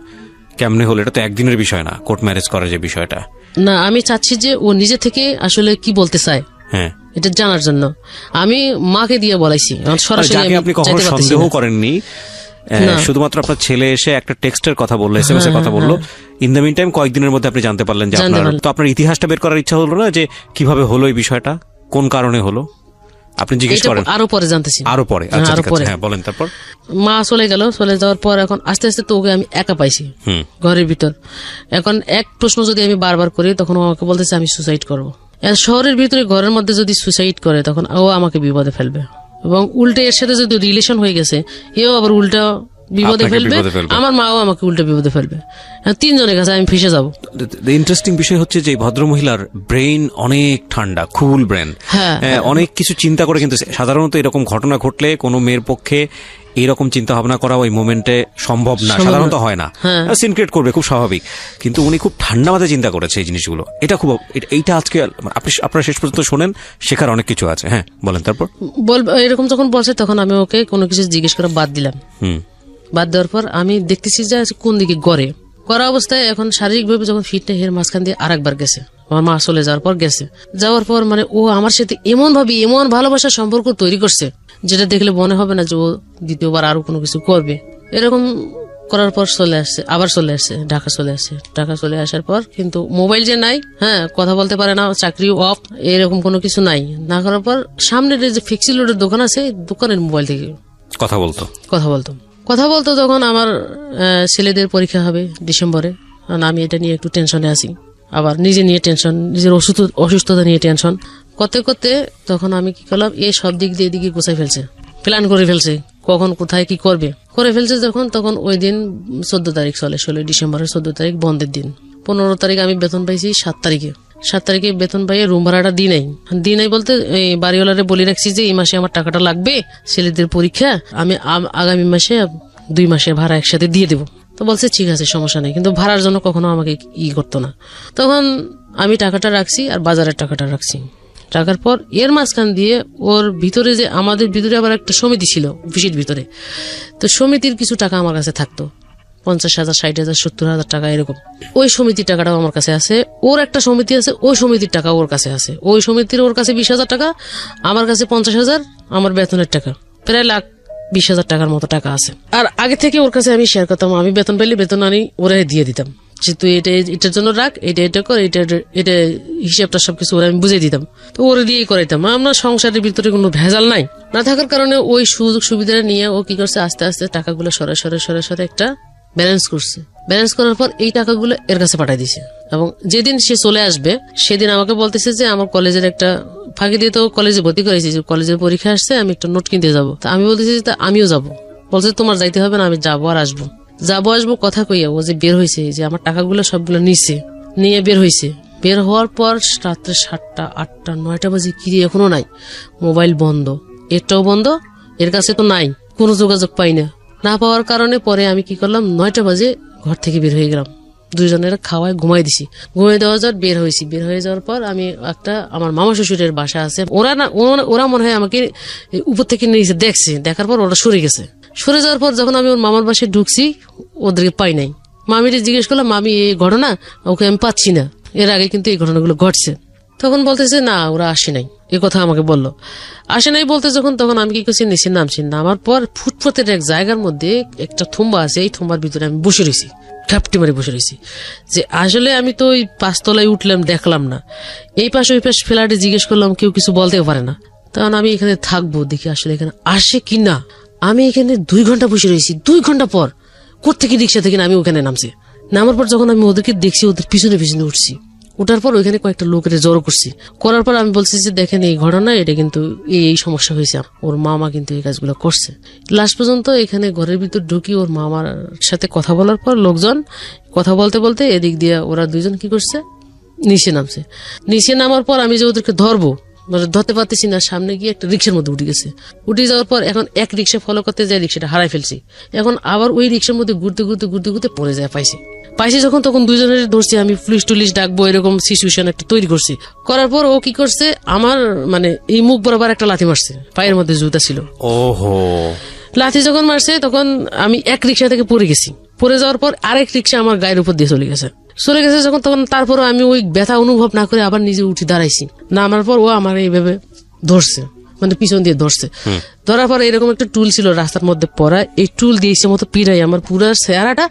কেমনে হলো? এটা তো একদিনের বিষয় না, কোর্ট ম্যারেজ করার যে বিষয়টা। না, আমি চাচ্ছি যে ও নিজে থেকে আসলে কি বলতে চায় হ্যাঁ এটা জানার জন্য আমি মাকে দিয়ে বলাইছি। সরাসরি আপনি কখনো সন্দেহ করেননি, শুধুমাত্র আপনার ছেলে এসে একটা টেক্সটের কথা বললো, SMS এর কথা বললো, ইন দ্য মিন টাইম কয়েকদিনের মধ্যে আপনি জানতে পারলেন যে আপনার ইতিহাসটা বের করার ইচ্ছা হলো না, যে কিভাবে হলো এই বিষয়টা, কোন কারণে হলো, আপনি জিজ্ঞেস করেন? আরো পরে জানতেছি, আরো পরে। আচ্ছা ঠিক আছে, হ্যাঁ বলেন। তারপর মা চলে গেল, চলে যাওয়ার পর এখন আস্তে আস্তে তো ওকে আমি একা পাইছি ঘরের ভিতর। এখন এক প্রশ্ন যদি আমি বারবার করি, তখন ও আমাকে বলতেছে আমি সুসাইড করবো। শহরের ভিতরে ঘরের মধ্যে যদি সুসাইড করে, তখন ও আমাকে বিপদে ফেলবে, এবং উল্টে এর সাথে যদি রিলেশন হয়ে গেছে, এও আবার উল্টা বিপদে ফেলবে, আমার মাও আমাকে উল্টা বিপদে ফেলবে, তিনজনের কাছে আমি ফেসে যাবো। ইন্টারেস্টিং বিষয় হচ্ছে যে ভদ্রমহিলার ব্রেইন অনেক ঠান্ডা, কুল ব্রেন, অনেক কিছু চিন্তা করে, কিন্তু সাধারণত এরকম ঘটনা ঘটলে কোনো মেয়ের পক্ষে এইরকম চিন্তা ভাবনা করা ওই মোমেন্টে সম্ভব না, সাধারণত হয় না, সিন ক্রিয়েট করবে, খুব স্বাভাবিক। কিন্তু উনি খুব ঠান্ডা মাথায় চিন্তা করেছে এই জিনিসগুলো। এটা খুব, এইটা আজকে আপনারা শেষ পর্যন্ত শোনেন, শেখার অনেক কিছু আছে। হ্যাঁ বলেন। তারপর এরকম যখন বলছে, তখন আমি ওকে কোনো কিছু জিজ্ঞেস করা বাদ দিলাম। বাদ দেওয়ার পর আমি দেখতেছি যে কোন দিকে গড়ে করা অবস্থায়, এখন শারীরিকভাবে যখন ফিটটা হের মাঝখান দিয়ে আরেকবার গেছে, আমার মা চলে যাওয়ার পর গেছে। যাওয়ার পর মানে ও আমার সাথে এমন ভাবে এমন ভালোবাসার সম্পর্ক তৈরি করছে, যেটা দেখলে মনে হবে না যে ও দ্বিতীয়বার আরো কোনো কিছু করবে। এরকম করার পর চলে আসছে, আবার চলে আসছে, ঢাকা চলে আসছে। ঢাকা চলে আসার পর কিন্তু মোবাইল যে নাই, কথা বলতে পারে না, চাকরি অফ, এরকম কোনো কিছু নাই। না করার পর সামনের যে ফিক্সি লোডের দোকান আছে, দোকানের মোবাইল থেকে কথা বলতো। তখন আমার ছেলেদের পরীক্ষা হবে ডিসেম্বরে, আমি এটা নিয়ে একটু টেনশনে আছি, আবার নিজে নিয়ে টেনশন, নিজের অসুস্থতা নিয়ে টেনশন করতে করতে তখন আমি কি করলাম, এই সব দিক দিয়ে এদিকে গুছাই ফেলছে, প্ল্যান করে ফেলছে, কখন কোথায় কি করবে করে ফেলছে। তখন ওই দিন 14 তারিখ চলে, 16 ডিসেম্বরের 14 তারিখ বন্ধের দিন। 15 তারিখ আমি বেতন পাইছি, 7 তারিখে বেতন পাইয়ে রুম ভাড়াটা দিই নাই বলতে বাড়িওয়ালারে বলে রাখছি যে এই মাসে আমার টাকাটা লাগবে, ছেলেদের পরীক্ষা, আমি আগামী মাসে 2 মাসের ভাড়া একসাথে দিয়ে দেবো। তো বলছে ঠিক আছে সমস্যা নেই, কিন্তু ভাড়ার জন্য কখনো আমাকে করতো না। তখন আমি টাকাটা রাখছি আর বাজারের টাকাটা রাখছি। টাকার পর এর মাঝখান দিয়ে ওর ভিতরে যে আমাদের ভিতরে আবার একটা সমিতি ছিল অফিসের ভিতরে, তো সমিতির কিছু টাকা আমার কাছে থাকতো, 50,000, 60,000, 70,000 টাকা এরকম। ওই সমিতির টাকাটাও আমার কাছে আছে। ওর একটা সমিতি আছে, ওই সমিতির টাকা ওর কাছে আছে। ওই সমিতির ওর কাছে 20,000 টাকা, আমার কাছে 50,000, আমার বেতনের টাকা প্রায় 1,20,000 টাকার মতো টাকা আছে। আর আগে থেকে ওর কাছে আমি শেয়ার করতাম, আমি বেতন পেলে বেতন আনি ওরা দিয়ে দিতাম, যে তুই এটার জন্য রাখ, এটা কর, এটা হিসাবটা সবকিছু ওরা আমি বুঝিয়ে দিতাম। তো ওরা দিয়েই করাইতাম। আমরা সংসারের ভিতরে কোনো ভেজাল নাই না থাকার কারণে ওই সুযোগ সুবিধা নিয়ে ও কি করছে, আস্তে আস্তে টাকাগুলো সরে একটা ব্যালেন্স করছে। ব্যালেন্স করার পর এই টাকাগুলো এর কাছে পাঠাই দিছে, এবং যেদিন সে চলে আসবে সেদিন আমাকে বলতেছে যে আমার কলেজের একটা ফাঁকি দিয়ে তো কলেজে ভর্তি করেছি, কলেজের পরীক্ষা আসছে, আমি একটা নোট কিনতে যাবো। তা আমি বলতেছি যে আমিও যাবো। বলছে তোমার যাইতে হবে না, আমি যাবো আর আসবো কথা কইয়া ও যে বের হয়েছে, যে আমার টাকাগুলো সবগুলো নিয়ে বের হয়েছে। বের হওয়ার পর রাত্রে 7টা, 8টা, 9টা বাজে, কি এখনো নাই, মোবাইল বন্ধ, এটাও বন্ধ, এর কাছে তো নাই, কোনো যোগাযোগ পাই না পাওয়ার কারণে পরে আমি কি করলাম, 9টা বাজে ঘর থেকে বের হয়ে গেলাম, দুইজনের খাওয়ায় ঘুমাই দিছি। ঘুমাই দেওয়া যাওয়ার বের হয়েছি। বের হয়ে যাওয়ার পর আমি একটা আমার মামা শ্বশুরের বাসা আছে, ওরা মনে হয় আমাকে উপর থেকে নিচে দেখছে, দেখার পর ওরা সরে গেছে। সরে যাওয়ার পর যখন আমি ওর মামার বাসায় ঢুকছি, ওদেরকে পাই নাই। মামিরে জিজ্ঞেস করলাম, মামি এই ঘটনা, ওকে আমি পাচ্ছি না, এর আগে কিন্তু এই ঘটনাগুলো ঘটছে। তখন বলতেছে না ওরা আসে নাই, এ কথা আমাকে বললো। আসে নাই বলতে তখন আমি কি করছি, নিচে নামার পর ফুটপাতের এক জায়গার মধ্যে একটা থুম্বা আছে, এই থুম্বার ভিতরে আমি বসে রয়েছি, ঘাপটি মারি বসে রয়েছি, যে আসলে আমি তো ওই 5 তলায় উঠলাম, দেখলাম না, এই পাশে ওই পাশে ফ্ল্যাটে জিজ্ঞেস করলাম, কেউ কিছু বলতেও পারে না। তখন আমি এখানে থাকবো, দেখি আসলে এখানে আসে কি না। আমি এখানে 2 ঘন্টা বসে রয়েছি। 2 ঘন্টা পর কোত্থেকে রিক্সা থেকে আমি ওখানে নামছি। নামার পর যখন আমি ওদেরকে দেখছি, ওদের পিছনে উঠছি, ওঠার পর ওইখানে কয়েকটা লোকের জড়ো করছি, করার পর আমি বলছি যে দেখেন এই ঘটনা, এটা কিন্তু এই সমস্যা হয়েছে, ওর মামা কিন্তু এই কাজগুলো করছে। লাস্ট পর্যন্ত এখানে ঘরের ভিতর ঢুকি ওর মামার সাথে কথা বলার পর লোকজন কথা বলতে বলতে এদিক দিয়ে ওরা দুইজন কি করছে, নিচে নামছে। নিচে নামার পর আমি যে ওদেরকে ধরবো, মানে ধরতে পারতেছি না, সামনে গিয়ে একটা রিক্সার মধ্যে উঠে গেছে। উঠে যাওয়ার পর এখন এক রিক্সা ফলো করতে যায়, রিক্সাটা হারাই ফেলছি। এখন আবার ওই রিক্সার মধ্যে ঘুরতে ঘুরতে ঘুরতে ঘুরতে পড়ে যায়, পাইছি যখন তখন দুইজনের ধরছি, আমি পুলিশ টুলিশ ডাকবো এরকম সিচুয়েশন একটা তৈরি করছি। করার পর ও কি করছে, আমার মানে এই মুখ বরাবর একটা লাথি মারছে, পায়ের মধ্যে জুতা ছিল। ওহো, লাথি যখন মারছে তখন আমি এক রিক্সা থেকে পড়ে গেছি। পড়ে যাওয়ার পর আরেক রিক্সা আমার গায়ের উপর দিয়ে চলে গেছে যখন, তখন তারপরও আমি ওই ব্যথা অনুভব না করে আবার নিজে উঠে দাঁড়াইছি। নামার পর ও আমার এইভাবে ধরছে, মানে পিছন দিয়ে ধরছে। ধরার পর এরকম একটা টুল ছিল রাস্তার মধ্যে পড়া, এই টুল দিয়ে ইচ্ছে মতো পিড়াই আমার পুরো চেহারাটা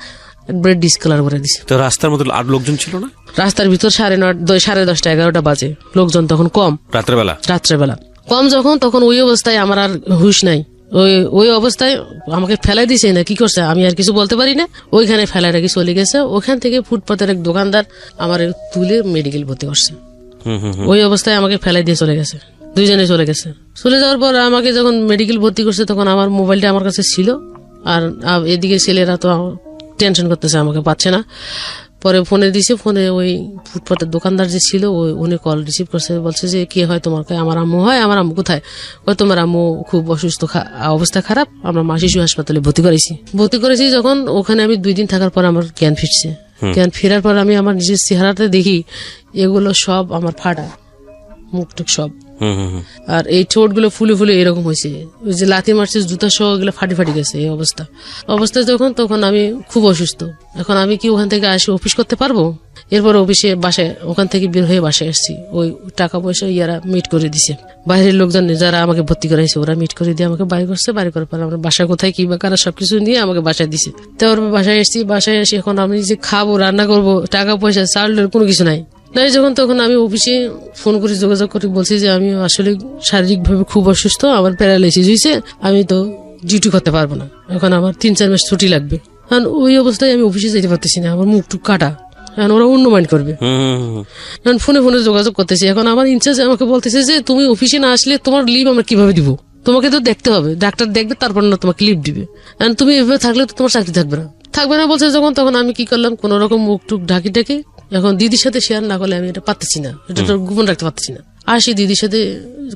একবারে ডিসকালার করে দিছে। তো রাস্তার মধ্যে আর লোকজন ছিল না? রাস্তার ভিতর 9:30, 11টা বাজে, লোকজন তখন কম। রাত্রেবেলা কম যখন, তখন ওই অবস্থায় আমার আর হুশ নাই। ওই অবস্থায় আমাকে ফেলাই দিছে না, কি করছে আমি আর কিছু বলতে পারি না, ওইখানে ফেলাই রেখে চলে গেছে। ওখান থেকে ফুটপাতের এক দোকানদার আমার তুলে মেডিকেল ভর্তি করছে। ওই অবস্থায় আমাকে ফেলাই দিয়ে চলে গেছে, দুইজনে চলে গেছে। চলে যাওয়ার পর আমাকে যখন মেডিকেল ভর্তি করছে তখন আমার মোবাইলটা আমার কাছে ছিল, আর এদিকে ছেলেরা তো টেনশন করতেছে, আমাকে পাচ্ছে না। পরে ফোনে দিছে, ফোনে ওই ফুটপাতের দোকানদার যে ছিল উনি কল রিসিভ করছে, বলছে যে কে হয় তোমার? আমার আম্মু হয়। আমার আম্মু কোথায়? তোমার আম্মু খুব অসুস্থ, অবস্থা খারাপ, আমরা মা শিশু হাসপাতালে ভর্তি করেছি। যখন ওখানে আমি 2 দিন থাকার পর আমার জ্ঞান ফিরছে। জ্ঞান ফেরার পর আমি আমার নিজের চেহারাতে দেখি এগুলো সব আমার ফাটা, মুখটুক সব, আর এই ঠোঁট গুলো ফুলে ফুলে এরকম হয়েছে, ওই যে লাথি মারছে জুতা সহ এগুলো ফাটি গেছে। এই অবস্থা তখন আমি খুব অসুস্থ। এখন আমি কি ওখান থেকে আসি অফিস করতে পারবো? এরপর বাসায় ওখান থেকে বের হয়ে বাসায় আসছি। ওই টাকা পয়সা ইয়ারা মিট করে দিছে, বাইরের লোকজন যারা আমাকে ভর্তি করাইছে ওরা মিট করে দিয়ে আমাকে বাড়ি করছে। বাড়ি করার পর আমরা বাসা কোথায় কি বা কারা সবকিছু নিয়ে আমাকে বাসায় দিছে। তারপর বাসায় আসি। এখন আমি যে খাবো, রান্না করবো, টাকা পয়সা চালের কোনো কিছু নাই। তখন আমি অফিসে ফোন করে যোগাযোগ করে বলছি যে আমি আসলে শারীরিকভাবে খুব অসুস্থ, আমার প্যারালাইসিস হয়েছে, আমি তো ডিউটি করতে পারবো না, এখন আমার 3-4 মাস ছুটি লাগবে। কারণ ওই অবস্থায় আমি অফিসে যেতে পারতেছি না, আমার মুখটুক কাটা, এখন ওরা অন্য মাইন্ড করবে। ফোনে যোগাযোগ করতেছি। এখন আমার ইনচার্জ আমাকে বলতেছে যে তুমি অফিসে না আসলে তোমার লিভ আমরা কিভাবে দিব, তোমাকে তো দেখতে হবে, ডাক্তার দেখবে তারপর না তোমাকে লিভ দিবে, কারণ তুমি এভাবে থাকলে তো তোমার চাকরি থাকবে না বলছে যখন, তখন আমি কি করলাম, কোন রকম মুখটুক ঢাকি এখন দিদির সাথে শেয়ার না করলে আমি এটা পারতেছি না, এটা গোপন রাখতে পারতেছি না। আসি দিদির সাথে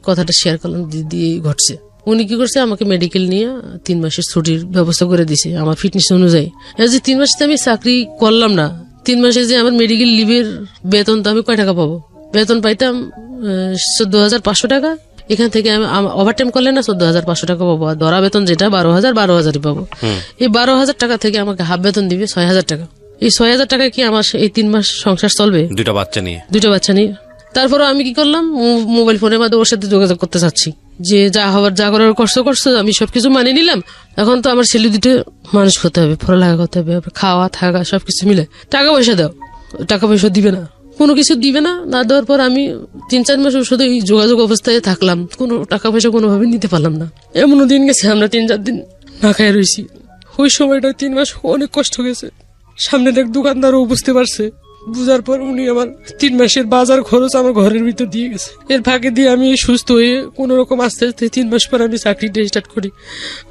কথাটা শেয়ার করলাম, দিদি ঘটছে। উনি কি করছে, আমাকে মেডিকেল নিয়ে 3 মাসের ছুটির ব্যবস্থা করে দিছে আমার ফিটনেস অনুযায়ী। যে 3 মাসে আমি চাকরি করলাম না, 3 মাসে যে আমার মেডিকেল লিভের বেতন, তো আমি কয় টাকা পাবো? বেতন পাইতাম 14,500 টাকা। এখান থেকে আমি ওভারটাইম করলে না 14,500 টাকা পাবো, আর ধরা বেতন যেটা 12,000 পাবো। এই 12,000 টাকা থেকে আমাকে হাফ বেতন দিবে 6,000 টাকা। এই 6,000 টাকা কি আমার এই 3 মাস সংসার চলবে? 2টা বাচ্চা নিয়ে। তারপরে আমি কি করলাম, মোবাইল ফোনের মাধ্যমে ওর সাথে যোগাযোগ করতে চাচ্ছি, যে যা হওয়ার যা করার করছো, আমি সবকিছু মানিয়ে নিলাম। এখন তো আমার ছেলে দুটো মানুষ করতে হবে, পড়ালেখা করতে হবে, খাওয়া থাকা সবকিছু মিলে টাকা পয়সা দাও। টাকা পয়সা দিবে না, কোনো কিছু দিবে না। না দেওয়ার পর আমি 3-4 মাস ওর সাথে যোগাযোগ অবস্থায় থাকলাম, কোনো টাকা পয়সা কোনোভাবে নিতে পারলাম না। এমনও দিন গেছে আমরা 3-4 দিন না খাই রয়েছি। ওই সময়টা 3 মাস অনেক কষ্ট গেছে। সামনের এক দোকানদারও বুঝতে পারছে, বুঝার পর উনি আমার 3 মাসের বাজার খরচ আমার ঘরের ভিতর দিয়ে গেছে। এর ফাঁকে দিয়ে আমি সুস্থ হয়ে কোন রকম আস্তে 3 মাস পর আমি চাকরিটা স্টার্ট করি।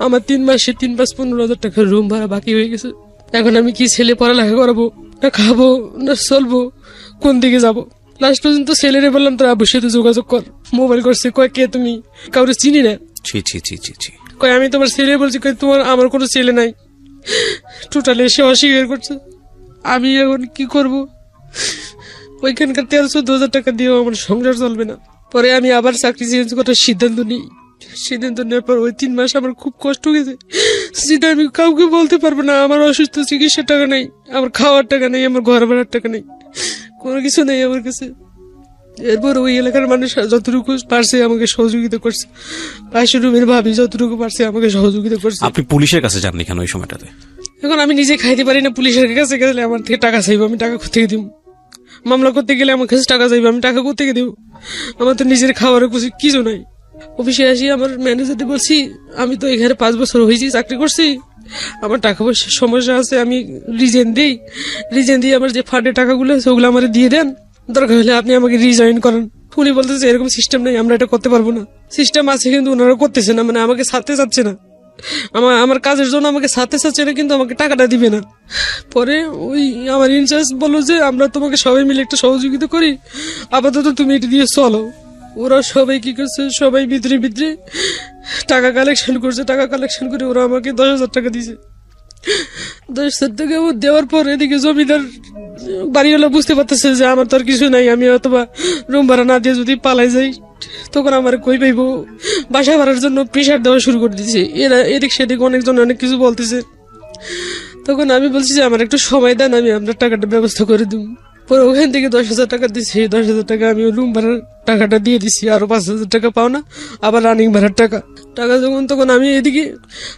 আমার 3 মাসে 15,000 টাকার রুম ভাড়া বাকি হয়ে গেছে। এখন আমি কি ছেলে পড়ালেখা করাবো, না খাবো, না চলবো, কোন দিকে যাবো? লাস্ট পর্যন্ত ছেলেরে বললাম তোর আব্বুর সাথে যোগাযোগ কর। মোবাইল করছে, কয় কে তুমি? কাউরে চিনি না। কয় আমি তোমার ছেলে বলছি, কয় তোমার আমার কোনো ছেলে নাই। টোটালি এসে অস্বীকার করছে। আমি এখন কি করব? ওইখানকার 13-14,000 টাকা দিয়েও আমার সংসার চলবে না। পরে আমি আবার চাকরি চেঞ্জ করার সিদ্ধান্ত নেওয়ার পর ওই 3 মাস আমার খুব কষ্ট গেছে, যেটা আমি কাউকে বলতে পারবো না। আমার অসুস্থ চিকিৎসার টাকা নেই, আমার খাওয়ার টাকা নেই, আমার ঘর ভাড়ার টাকা নেই, কোনো কিছু নেই আমার কাছে। এরপর ওই এলাকার মানুষ যতটুকু পারছে আমাকে সহযোগিতা করছে, পাশের রুমের ভাবি যতটুকু পারছে আমাকে সহযোগিতা করছে। আপনি পুলিশের কাছে যাননি কেন ওই সময়টাতে? এখন আমি নিজে খাইতে পারি না, পুলিশের কাছে গেলে আমার থেকে টাকা চাইবো, আমি টাকা কোথেকে দিব? মামলা করতে গেলে আমার কাছে টাকা চাইবো, আমি টাকা কোথেকে দিব? আমার তো নিজের খাওয়ার কিছু নাই। অফিসে আসি, আমার ম্যানেজারকে বলছি আমি তো এখানে 5 বছর হয়েছি চাকরি করছি, আমার টাকা পয়সার সমস্যা আছে, আমি রিজেন দিই, আমার যে ফান্ডের টাকাগুলো সেগুলো আমার দিয়ে দেন, দরকার হলে আপনি আমাকে রিজয়েন করেন। উনি বলতেছে এরকম সিস্টেম নেই, আমরা এটা করতে পারবো না। সিস্টেম আছে কিন্তু ওনারা করতেছে না, মানে আমাকে ছাড়তে চাচ্ছে না, আমার কাজের জন্য আমাকে ছাড়তে চাচ্ছে না, কিন্তু আমাকে টাকাটা দিবে না। পরে ওই আমার ইনচার্জ বললো যে আমরা তোমাকে সবাই মিলে একটা সহযোগিতা করি, আপাতত তুমি এটা দিয়ে চলো। ওরা সবাই কি করছে, সবাই ভিতরে ভিতরে টাকা কালেকশন করছে। টাকা কালেকশন করে ওরা আমাকে 10,000 টাকা দিয়েছে। 10,000 টাকা দেওয়ার পর এদিকে জমিদার বাড়িওয়ালা বুঝতে পারতেছে যে আমার তো আর কিছু নাই, আমি অথবা রুম ভাড়া না দিয়ে যদি পালাই যাই তখন আমার কই পাইবো। বাসা ভাড়ার জন্য প্রেশার দেওয়া শুরু করে দিয়েছে। এরা এদিক সেদিক অনেকজন অনেক কিছু বলতেছে। তখন আমি বলছি যে আমার একটু সময় দেন, আমি আপনার টাকাটা ব্যবস্থা করে দিব। পরে ওখান থেকে 10,000 টাকা দিচ্ছি। 10,000 টাকা আমি রুম ভাড়ার টাকাটা দিয়ে দিচ্ছি, আরো 5,000 টাকা পাও না, আবার রানিং ভাড়ার টাকা তখন আমি এদিকে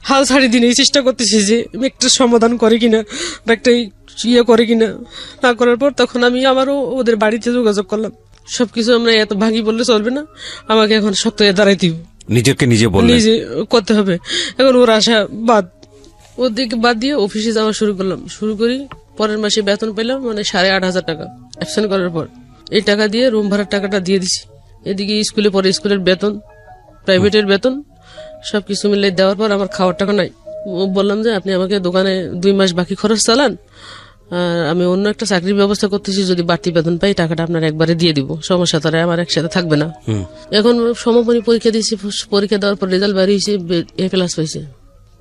হাল ছাড়ি দিনে চেষ্টা করতেছি যে আমি একটা সমাধান করে কিনা বা একটা ইয়ে করে কিনা। না করার পর তখন আমি আবারও ওদের বাড়িতে যোগাযোগ করলাম। সবকিছু আমরা এত ভাগি বললে চলবে না, আমাকে এখন শক্ত হয়ে দাঁড়াইতে হবে, নিজে নিজে করতে হবে। এখন ওর আশা বাদ, ওদিকে বাদ দিয়ে অফিসে যাওয়া শুরু করি। পরের মাসে বেতন পেলাম, মানে 8,500 টাকা অ্যাবসেন্ট করার পর। এই টাকা দিয়ে রুম ভাড়ার টাকাটা দিয়ে দিছি। এদিকে স্কুলে পরে স্কুলের বেতন, প্রাইভেটের বেতন সবকিছু মিলে দেওয়ার পর আমার খাওয়ার টাকা নাই। বললাম যে আপনি আমাকে দোকানে 2 মাস বাকি খরচ চালান, আর আমি অন্য একটা চাকরির ব্যবস্থা করতেছি, যদি বাড়তি বেতন পাই টাকাটা আপনার একবারে দিয়ে দিব, সমস্যা তো আমার একসাথে থাকবে না। এখন সমাপনী পরীক্ষা দিয়েছি, পরীক্ষা দেওয়ার পর রেজাল্ট বেরিয়েছে, A+ পাইছে।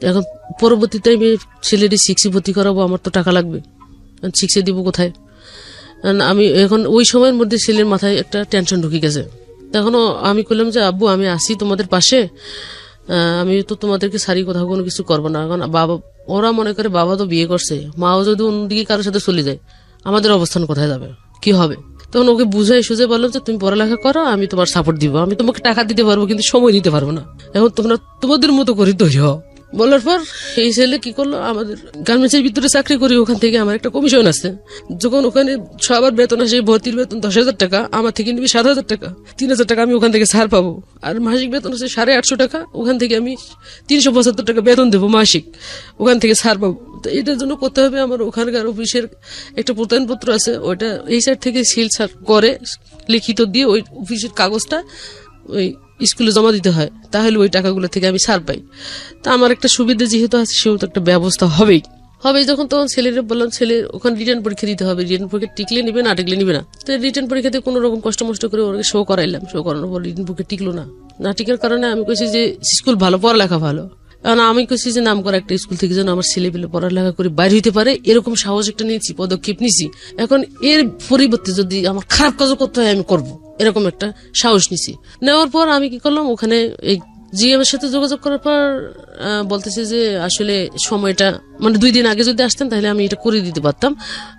এখন পরবর্তীতে আমি ছেলেটি 6 ভর্তি করাবো, আমার তো টাকা লাগবে, 6 দিব কোথায়? আমি এখন ওই সময়ের মধ্যে ছেলের মাথায় একটা টেনশন ঢুকে গেছে। তখনও আমি বললাম যে আব্বু আমি আসি তোমাদের পাশে, আমি তো তোমাদেরকে সারি কোথাও কোনো কিছু করবো না। এখন বাবা, ওরা মনে করে বাবা তো বিয়ে করছে, মাও যদি অন্যদিকে কারোর সাথে চলে যায় আমাদের অবস্থান কোথায় যাবে, কি হবে? তখন ওকে বুঝাই সুঝে বললাম যে তুমি পড়ালেখা করো, আমি তোমার সাপোর্ট দিব, আমি তোমাকে টাকা দিতে পারবো কিন্তু সময় দিতে পারবো না। এখন তোমরা তোমাদের মতো করে তৈরি হও। বলার পর এই ছেলে কি করলো, আমাদের গার্মেন্টসের ভিতরে চাকরি করি, ওখান থেকে আমার একটা কমিশন আছে। যখন ওখানে সবার বেতন আসে, ভর্তির বেতন 10,000 টাকা, আমার থেকে নিবি 7,000 টাকা, 3,000 টাকা আমি ওখান থেকে ছাড় পাবো। আর মাসিক বেতন আছে 850 টাকা, ওখান থেকে আমি 375 টাকা বেতন দেবো মাসিক, ওখান থেকে ছাড় পাবো। তো এটার জন্য করতে হবে আমার ওখানকার অফিসের একটা প্রত্যয়নপত্র আছে, ওইটা এই সাইড থেকে সিল করে লিখিত দিয়ে ওই অফিসের কাগজটা ওই স্কুলে জমা দিতে হয়, তাহলে ওই টাকাগুলো থেকে আমি ছাড় পাই। তা আমার একটা সুবিধা যেহেতু আছে, সেহেতু একটা ব্যবস্থা হবেই। যখন তখন ছেলের বললাম, ছেলে ওখানে রিটার্ন পরীক্ষা দিতে হবে, রিটার্ন পরীক্ষা টিকলে নিবে না টিকলে নিবে না। তো রিটার্ন পরীক্ষাতে কোনো রকম কষ্ট করে ওকে শো করাইলাম, শো করানোর পর রিটার্ন পরীক্ষা টিকলো না টিকার কারণে আমি কইছি যে স্কুল ভালো, পড়ালেখা ভালো। কারণ আমি কইছি যে নাম করা একটা স্কুল থেকে যেন আমার ছেলে পেলে পড়ালেখা করে বাইরে হইতে পারে, এরকম সাহস একটা নিয়েছি, পদক্ষেপ নিয়েছি। এখন এর পরিবর্তে যদি আমার খারাপ কাজও করতে হয় আমি করব, এরকম একটা সাহস নিছি। নেওয়ার পর আমি কি করলাম, ওখানে এই জিএম এর সাথে যোগাযোগ করার পর বলতেছে যে আসলে সময়টা, মানে 2 দিন আগে যদি আসতেন তাহলে আমি এটা করে দিতে পারতাম,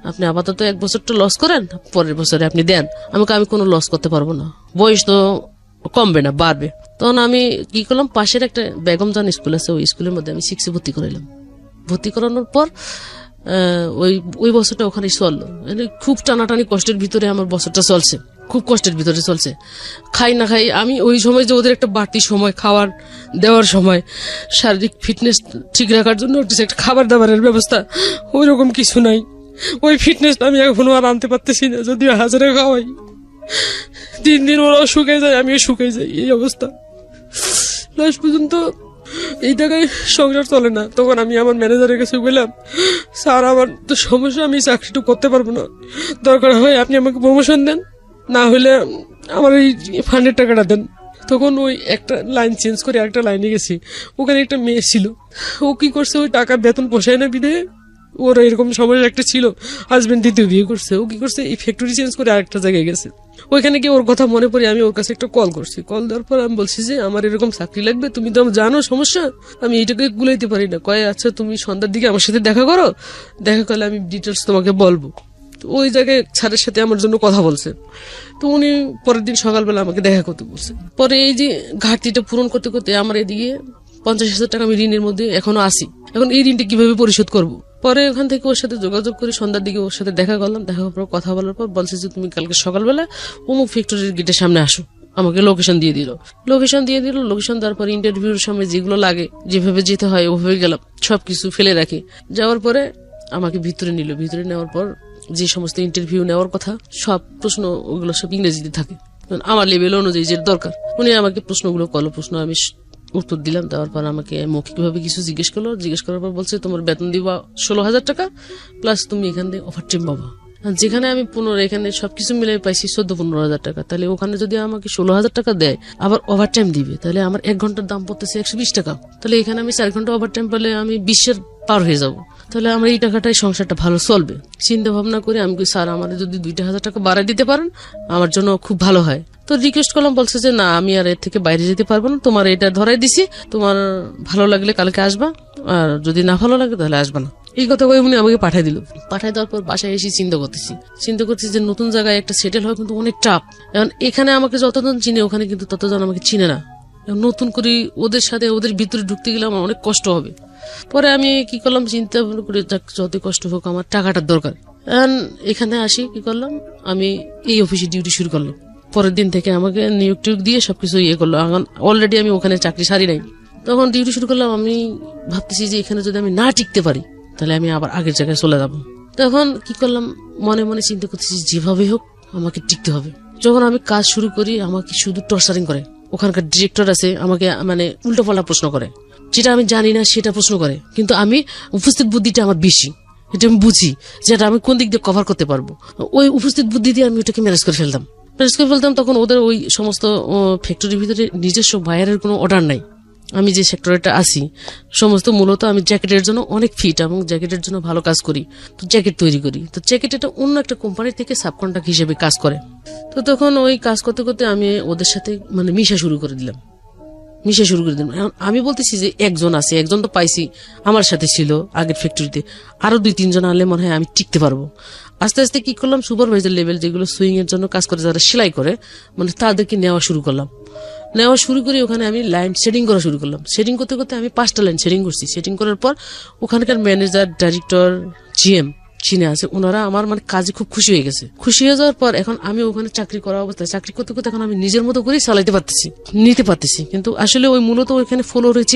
আপনি আপাতত 1 বছরটা লস করেন, পরের বছরে আপনি দেন। আমি কোনো লস করতে পারবো না, বয়স তো কমবে না, বাড়বে। তখন আমি কি করলাম, পাশের একটা বেগমজান স্কুল আছে, ওই স্কুলের মধ্যে আমি 6 ভর্তি করাইলাম। ভর্তি করানোর পর ওই বছরটা ওখানে চললো। খুব টানাটানি কষ্টের ভিতরে আমার বছরটা চলছে, খুব কষ্টের ভিতরে চলছে। খাই না খাই আমি ওই সময় যে ওদের একটা বাড়তি সময় খাবার দেওয়ার সময়, শারীরিক ফিটনেস ঠিক রাখার জন্য একটা খাবার দাবারের ব্যবস্থা ওই রকম কিছু নাই। ওই ফিটনেসটা আমি এখনো আর আনতে পারতেছি না, যদিও হাজারে খাওয়াই। 3 দিন ওরাও শুকিয়ে যায়, আমিও শুকিয়ে যাই, এই অবস্থা। লাস্ট পর্যন্ত এই জায়গায় সংসার চলে না। তখন আমি আমার ম্যানেজারের কাছে বললাম, স্যার আমার তো সমস্যা, আমি চাকরিটা করতে পারবো না, দরকার হয় আপনি আমাকে প্রমোশন দেন, না হলে আমার এই ফান্ডের টাকাটা দেন। তখন ওই একটা লাইন চেঞ্জ করে আরেকটা লাইনে গেছি, ওখানে একটা মেয়ে ছিল, ও কি করছে, ওই টাকার বেতন পোষায় না বিদে, ওর এরকম সমস্যা একটা ছিল, হাজবেন্ড 2য় বিয়ে করছে। ও কি করছে, এই ফ্যাক্টরি চেঞ্জ করে আরেকটা জায়গায় গেছে। ওইখানে গিয়ে ওর কথা মনে পড়ে আমি ওর কাছে একটা কল করছি। কল দেওয়ার পর আমি বলছি যে আমার এরকম চাকরি লাগবে, তুমি তো জানো সমস্যা, আমি এইটাকে গুলাইতে পারি না। কয় আচ্ছা তুমি সন্ধ্যার দিকে আমার সাথে দেখা করো, দেখা করলে আমি ডিটেলস তোমাকে বলবো। তো ওই জায়গায় স্যারের সাথে আমার জন্য কথা বলছে। তো উনি পরের দিন সকালবেলা আমাকে দেখা করতে বলছে। পরে এই যে ঘাটতিটা পূরণ করতে করতে আমার এদিকে 50,000 টাকা আমি ঋণের মধ্যে এখনো আসি। এখন এই ঋণটা কিভাবে পরিশোধ করবো? পরে ওখান থেকে ওর সাথে যোগাযোগ করে সন্ধ্যার দিকে ওর সাথে দেখা করলাম। দেখা করার পর কথা বলার পর বলছে যে তুমি কালকে সকালবেলা অমুক ফ্যাক্টরির গেটের সামনে আসো। আমাকে লোকেশন দিয়ে দিল। লোকেশন দেওয়ার পর ইন্টারভিউর সময় যেগুলো লাগে, যেভাবে যেতে হয় ওভাবে গেলাম, সবকিছু ফেলে রাখি। যাওয়ার পরে আমাকে ভিতরে নিল। ভিতরে নেওয়ার পর যে সমস্ত ইন্টারভিউ নেওয়ার কথা সব প্রশ্ন ওগুলো সব ইংরেজিতে থাকে, আমার লেভেল অনুযায়ী যে দরকার। উনি আমাকে প্রশ্নগুলো করলো, প্রশ্ন আমি উত্তর দিলাম। দেওয়ার পর আমাকে মৌখিকভাবে কিছু জিজ্ঞেস করলো, জিজ্ঞেস করার পর বলছে তোমার বেতন দিবা 16,000 টাকা, প্লাস তুমি এখান থেকে ওভার টাইম পাবা। যেখানে আমি 15 এখানে সবকিছু মিলে পাইছি 14-15 টাকা, তাহলে ওখানে যদি আমাকে 16,000 টাকা দেয় আবার ওভার টাইম দিবে, তাহলে আমার 1 ঘন্টার দাম পড়তেছে 120 টাকা। তাহলে এখানে আমি 4 ঘন্টা ওভার টাইম পেলে আমি 20 পার হয়ে যাব, তাহলে আমার এই টাকাটাই সংসারটা ভালো চলবে। চিন্তা ভাবনা করে আমি স্যার আমার যদি 2,000 টাকা বাড়াই দিতে পারেন আমার জন্য খুব ভালো হয়। তো রিকোয়েস্ট করলাম, বলছে যে না আমি আর এর থেকে বাইরে যেতে পারবো না, তোমার এটা ধরাই দিছি, তোমার ভালো লাগলে কালকে আসবা, আর যদি না ভালো লাগে তাহলে আসবা না। এই কথা কয়ে উনি আমাকে পাঠাই দিল। পাঠাই দেওয়ার পর বাসায় এসে চিন্তা করতেছি যে নতুন জায়গায় একটা সেটেল হয় কিন্তু অনেক চাপ। এখন এখানে আমাকে যতজন চিনে ওখানে কিন্তু ততজন আমাকে চিনে না। নতুন করে ওদের সাথে ওদের ভিতরে ঢুকতে গেলে আমার অনেক কষ্ট হবে। পরে আমি কি করলাম, চিন্তা করে যত কষ্ট হোক আমার টাকাটার দরকার। এখানে আসি কি করলাম, আমি এই অফিসে ডিউটি শুরু করলাম। পরের দিন থেকে আমাকে নিয়োগ টিয়োগ দিয়ে সবকিছু করলো। এখন অলরেডি আমি ওখানে চাকরি সারি নাই, তখন ডিউটি শুরু করলাম। আমি ভাবতেছি যে এখানে যদি আমি না টিকতে পারি তাহলে আমি আবার আগের জায়গায় চলে যাব। তখন কি করলাম, মনে মনে চিন্তা করতেছি যেভাবে হোক আমাকে টিকতে হবে। যখন আমি কাজ শুরু করি আমাকে শুধু টর্চারিং করে। ওখানকার ডিরেক্টর আছে, আমাকে মানে উল্টোপাল্টা প্রশ্ন করে, যেটা আমি জানি না সেটা প্রশ্ন করে, কিন্তু আমি উপস্থিত বুদ্ধিটা আমার বেশি, এটা আমি বুঝি যেটা আমি কোন দিক দিয়ে কভার করতে পারবো। ওই উপস্থিত বুদ্ধি দিয়ে আমি ওটাকে ম্যানেজ করে ফেলতাম। তখন ওদের ওই সমস্ত ফ্যাক্টরির ভিতরে নিজস্ব বাইরের কোনো অর্ডার নাই। আমি যে সেক্টরটা আছি সমস্ত মূলত আমি জ্যাকেটের জন্য অনেক ফিট এবং জ্যাকেটের জন্য ভালো কাজ করি, তো জ্যাকেট তৈরি করি। তো জ্যাকেট এটা অন্য একটা কোম্পানি থেকে সাবকন্ট্রাক্ট হিসেবে কাজ করে। তো তখন ওই কাজ করতে করতে আমি ওদের সাথে মানে মিশা শুরু করে দিলাম। এখন আমি বলতেছি যে একজন আছে, একজন তো পাইছি আমার সাথে ছিল আগের ফ্যাক্টরিতে, আরো 2-3 জন আনলে মনে হয় আমি টিকতে পারবো। আস্তে আস্তে কি করলাম, সুপারভাইজার লেভেল যেগুলো সুইং এর জন্য কাজ করে, যারা সেলাই করে, মানে তাদেরকে নেওয়া শুরু করে ওখানে আমি লাইন সেটিং করা শুরু করলাম। সেটিং করতে করতে আমি 5টা লাইন সেটিং করছি। সেটিং করার পর ওখানকার ম্যানেজার, ডাইরেক্টর, জিএম চিনে আছে, ওনারা আমার মানে কাজে খুব খুশি হয়ে গেছে। খুশি হয়ে যাওয়ার পর এখন আমি ওখানে চাকরি করা অবস্থায় চাকরি করতে করতে এখন আমি নিজের মতো করেই চালাইতে পারতেছি, নিতে পারতেছি। কিন্তু আসলে ওই মূলত ওইখানে ফ্লোর হয়েছে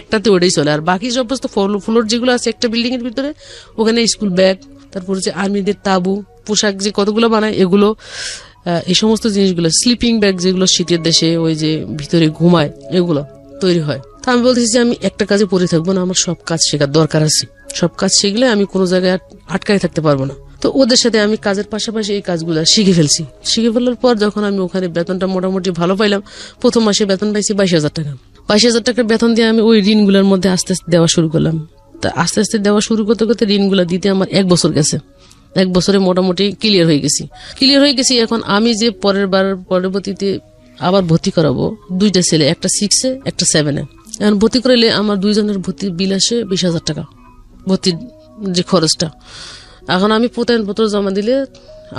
একটাতে ওটাই চলে, আর বাকি সমস্ত ফ্লোর যেগুলো আছে একটা বিল্ডিং এর ভিতরে, ওখানে স্কুল ব্যাগ, তারপর যে আর্মিদের তাবু, পোশাক যে কতগুলো বানায় এগুলো, এই সমস্ত জিনিসগুলো, স্লিপিং ব্যাগ যেগুলো শীতের দেশে ওই যে ভিতরে ঘুমায়, এগুলো তৈরি হয়। তা আমি বলতেছি যে আমি একটা কাজে পড়ে থাকবো না, আমার সব কাজ শেখার দরকার আছে। সব কাজ শিখলে আমি কোনো জায়গায় আটকায় থাকতে পারবো না। তো ওদের সাথে আমি কাজের পাশাপাশি এই কাজগুলো শিখে ফেলার পর যখন আমি ওখানে বেতনটা মোটামুটি ভালো পাইলাম, প্রথম মাসে বেতন পাইছি 22,000 টাকা। 22,000 টাকার বেতন দিয়ে আমি ওই ঋণগুলোর মধ্যে আস্তে আস্তে দেওয়া শুরু করলাম। তা আস্তে আস্তে দেওয়া শুরু করতে করতে ঋণগুলো দিতে আমার 1 বছর গেছে। 1 বছরে মোটামুটি ক্লিয়ার হয়ে গেছি। এখন আমি যে পরবর্তীতে আবার ভর্তি করাবো 2টা ছেলে, একটা 6-এ একটা 7-এ। এখন ভর্তি করাইলে আমার 2 জনের ভর্তির বিল আসে 20,000 টাকা, ভর্তির যে খরচটা। এখন আমি প্রত্যয়নপত্র জমা দিলে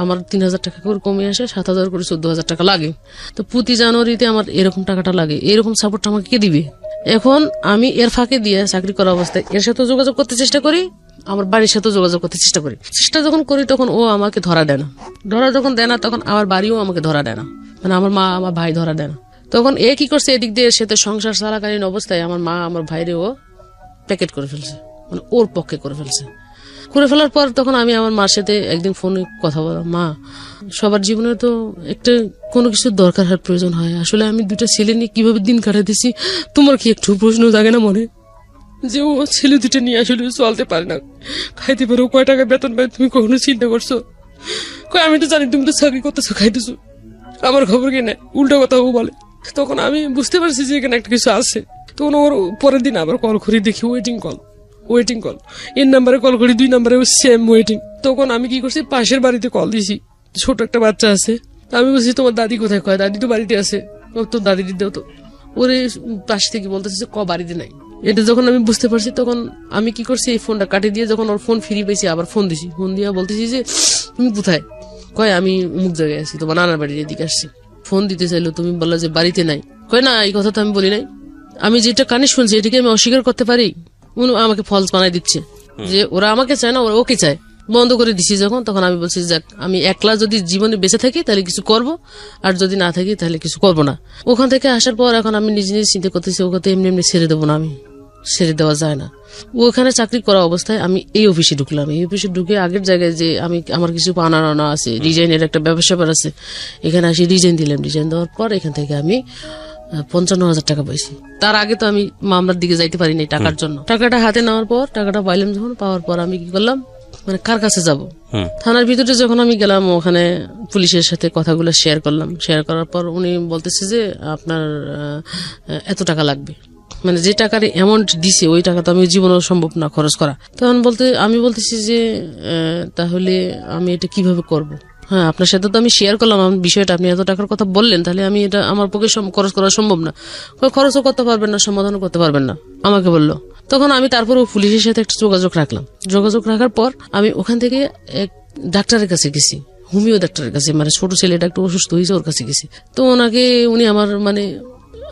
আমার 3,000 টাকা করে কমে আসে, 7,000 করে 14,000 টাকা লাগে। তো প্রতি জানুয়ারিতে আমার এরকম টাকাটা লাগে। এরকম সাপোর্টটা আমাকে কে দিবে? এখন আমি এর ফাঁকে দিয়ে চাকরি করা অবস্থায় এর সাথে যোগাযোগ করতে চেষ্টা করি, আমার বাড়ির সাথে যোগাযোগ করতে চেষ্টা যখন করি তখন ও আমাকে ধরা দেয় না, তখন আমার বাড়িও আমাকে ধরা দেয় না, মানে আমার মা আমার ভাই ধরা দেয় না। তখন এ কি করছে, এদিক দিয়ে এর সাথে সংসার চালাকালীন অবস্থায় আমার মা আমার ভাইরে ও প্যাকেট করে ফেলছে, মানে ওর পক্ষে করে ফেলার পর তখন আমি আমার মার সাথে একদিন ফোনে কথা বললাম, মা সবার জীবনে তো একটা কোনো কিছুর দরকার হয়, প্রয়োজন হয়, আসলে আমি 2টা ছেলে নিয়ে কিভাবে দিন কাটাতেছি, তোমার কি একটু প্রশ্ন জাগে না মনে যে ও ছেলে 2টা নিয়ে আসলে চলতে পারে না, খাইতে পারো, কয় টাকা বেতন পাই তুমি কখনো চিন্তা করছো? আমি তো জানি তুমি তো চাকরি করতেছো, খাইতেছো, আমার খবর কি নাই, উল্টো কথা ও বলে। তখন আমি বুঝতে পারছি যে এখানে একটা কিছু আছে। তখন ওর পরের দিন আবার কল করি, দেখি ওয়েটিং কল, এর নাম্বারে কল করি, 2 নাম্বারে সেম ওয়েটিং। তখন আমি কি করছি, পাশের বাড়িতে কল দিছি, ছোট একটা বাচ্চা আছে। আমি বলছি তোমার দাদি কোথায়? কয় দাদি তো বাড়িতে আছে। তো দাদি দেও তো। ওরে পাশ থেকে বলতেছে বাড়িতে নাই। এটা যখন আমি বুঝতে পারছি তখন আমি কি করছি, এই ফোনটা কাটে দিয়ে যখন ওর ফোন ফ্রি পেয়েছি আবার ফোন দিছি। ফোন দিয়ে বলতেছি যে তুমি কোথায়? কয় আমি অমুক জায়গায় আছি, তোমার নানার বাড়ির এদিকে আসছি। ফোন দিতে চাইলো, তুমি বললা যে বাড়িতে নাই। কয় না, এই কথা তো আমি বলি নাই, আমি যেটা কানে শুনছি এটাকে আমি অস্বীকার করতে পারি? আমাকে ফলস বানাই দিচ্ছে যে ওরা আমাকে চায় না, ওরা ওকে চায়। বন্ধ করে দিছি যখন, তখন আমি বলছি যাক আমি একলা যদি জীবনে বেঁচে থাকি তাহলে কিছু করব, আর যদি না থাকি তাহলে কিছু করব না। ওখান থেকে আসার পর এখন আমি নিজে চিন্তা করতেছি ওকে এমনি ছেড়ে দেবো না, আমি ছেড়ে দেওয়া যায় না। ওখানে চাকরি করা অবস্থায় আমি এই অফিসে ঢুকলাম। এই অফিসে ঢুকে আগের জায়গায় যে আমি আমার কিছু আনা আছে, ডিজাইনের একটা ব্যবসা আছে, এখানে আসি ডিজাইন দিলাম। ডিজাইন দেওয়ার পর এখান থেকে আমি 55,000 টাকা পাইছি। তার আগে তো আমি মামলার দিকে যাইতে পারিনি টাকার জন্য। টাকাটা হাতে নেওয়ার পর, টাকাটা পাইলাম যখন, পাওয়ার পর আমি কি করলাম, মানে কার কাছে যাব, থানার ভিতরে যখন আমি গেলাম, ওখানে পুলিশের সাথে কথাগুলো শেয়ার করলাম। শেয়ার করার পর উনি বলতেছে যে আপনার এত টাকা লাগবে, মানে যে টাকার অ্যামাউন্ট দিছে ওই টাকা তো আমি জীবনেও সম্ভব না খরচ করা। তখন আমি বলতেছি যে তাহলে আমি এটা কিভাবে করব। হ্যাঁ, আপনার সাথে তো আমি শেয়ার করলাম আমার বিষয়টা, আপনি এত টাকার কথা বললেন, তাহলে আমি এটা আমার পক্ষে খরচ করা সম্ভব না। খরচও করতে পারবেন না, সমাধানও করতে পারবেন না, আমাকে বললো। তখন আমি তারপরে পুলিশের সাথে একটা যোগাযোগ রাখলাম। যোগাযোগ রাখার পর আমি ওখান থেকে এক ডাক্তারের কাছে গেছি, হোমিও ডাক্তারের কাছে, মানে ছোট ছেলেটা একটু অসুস্থ হয়েছে, ওর কাছে গেছি। তো উনি আমার মানে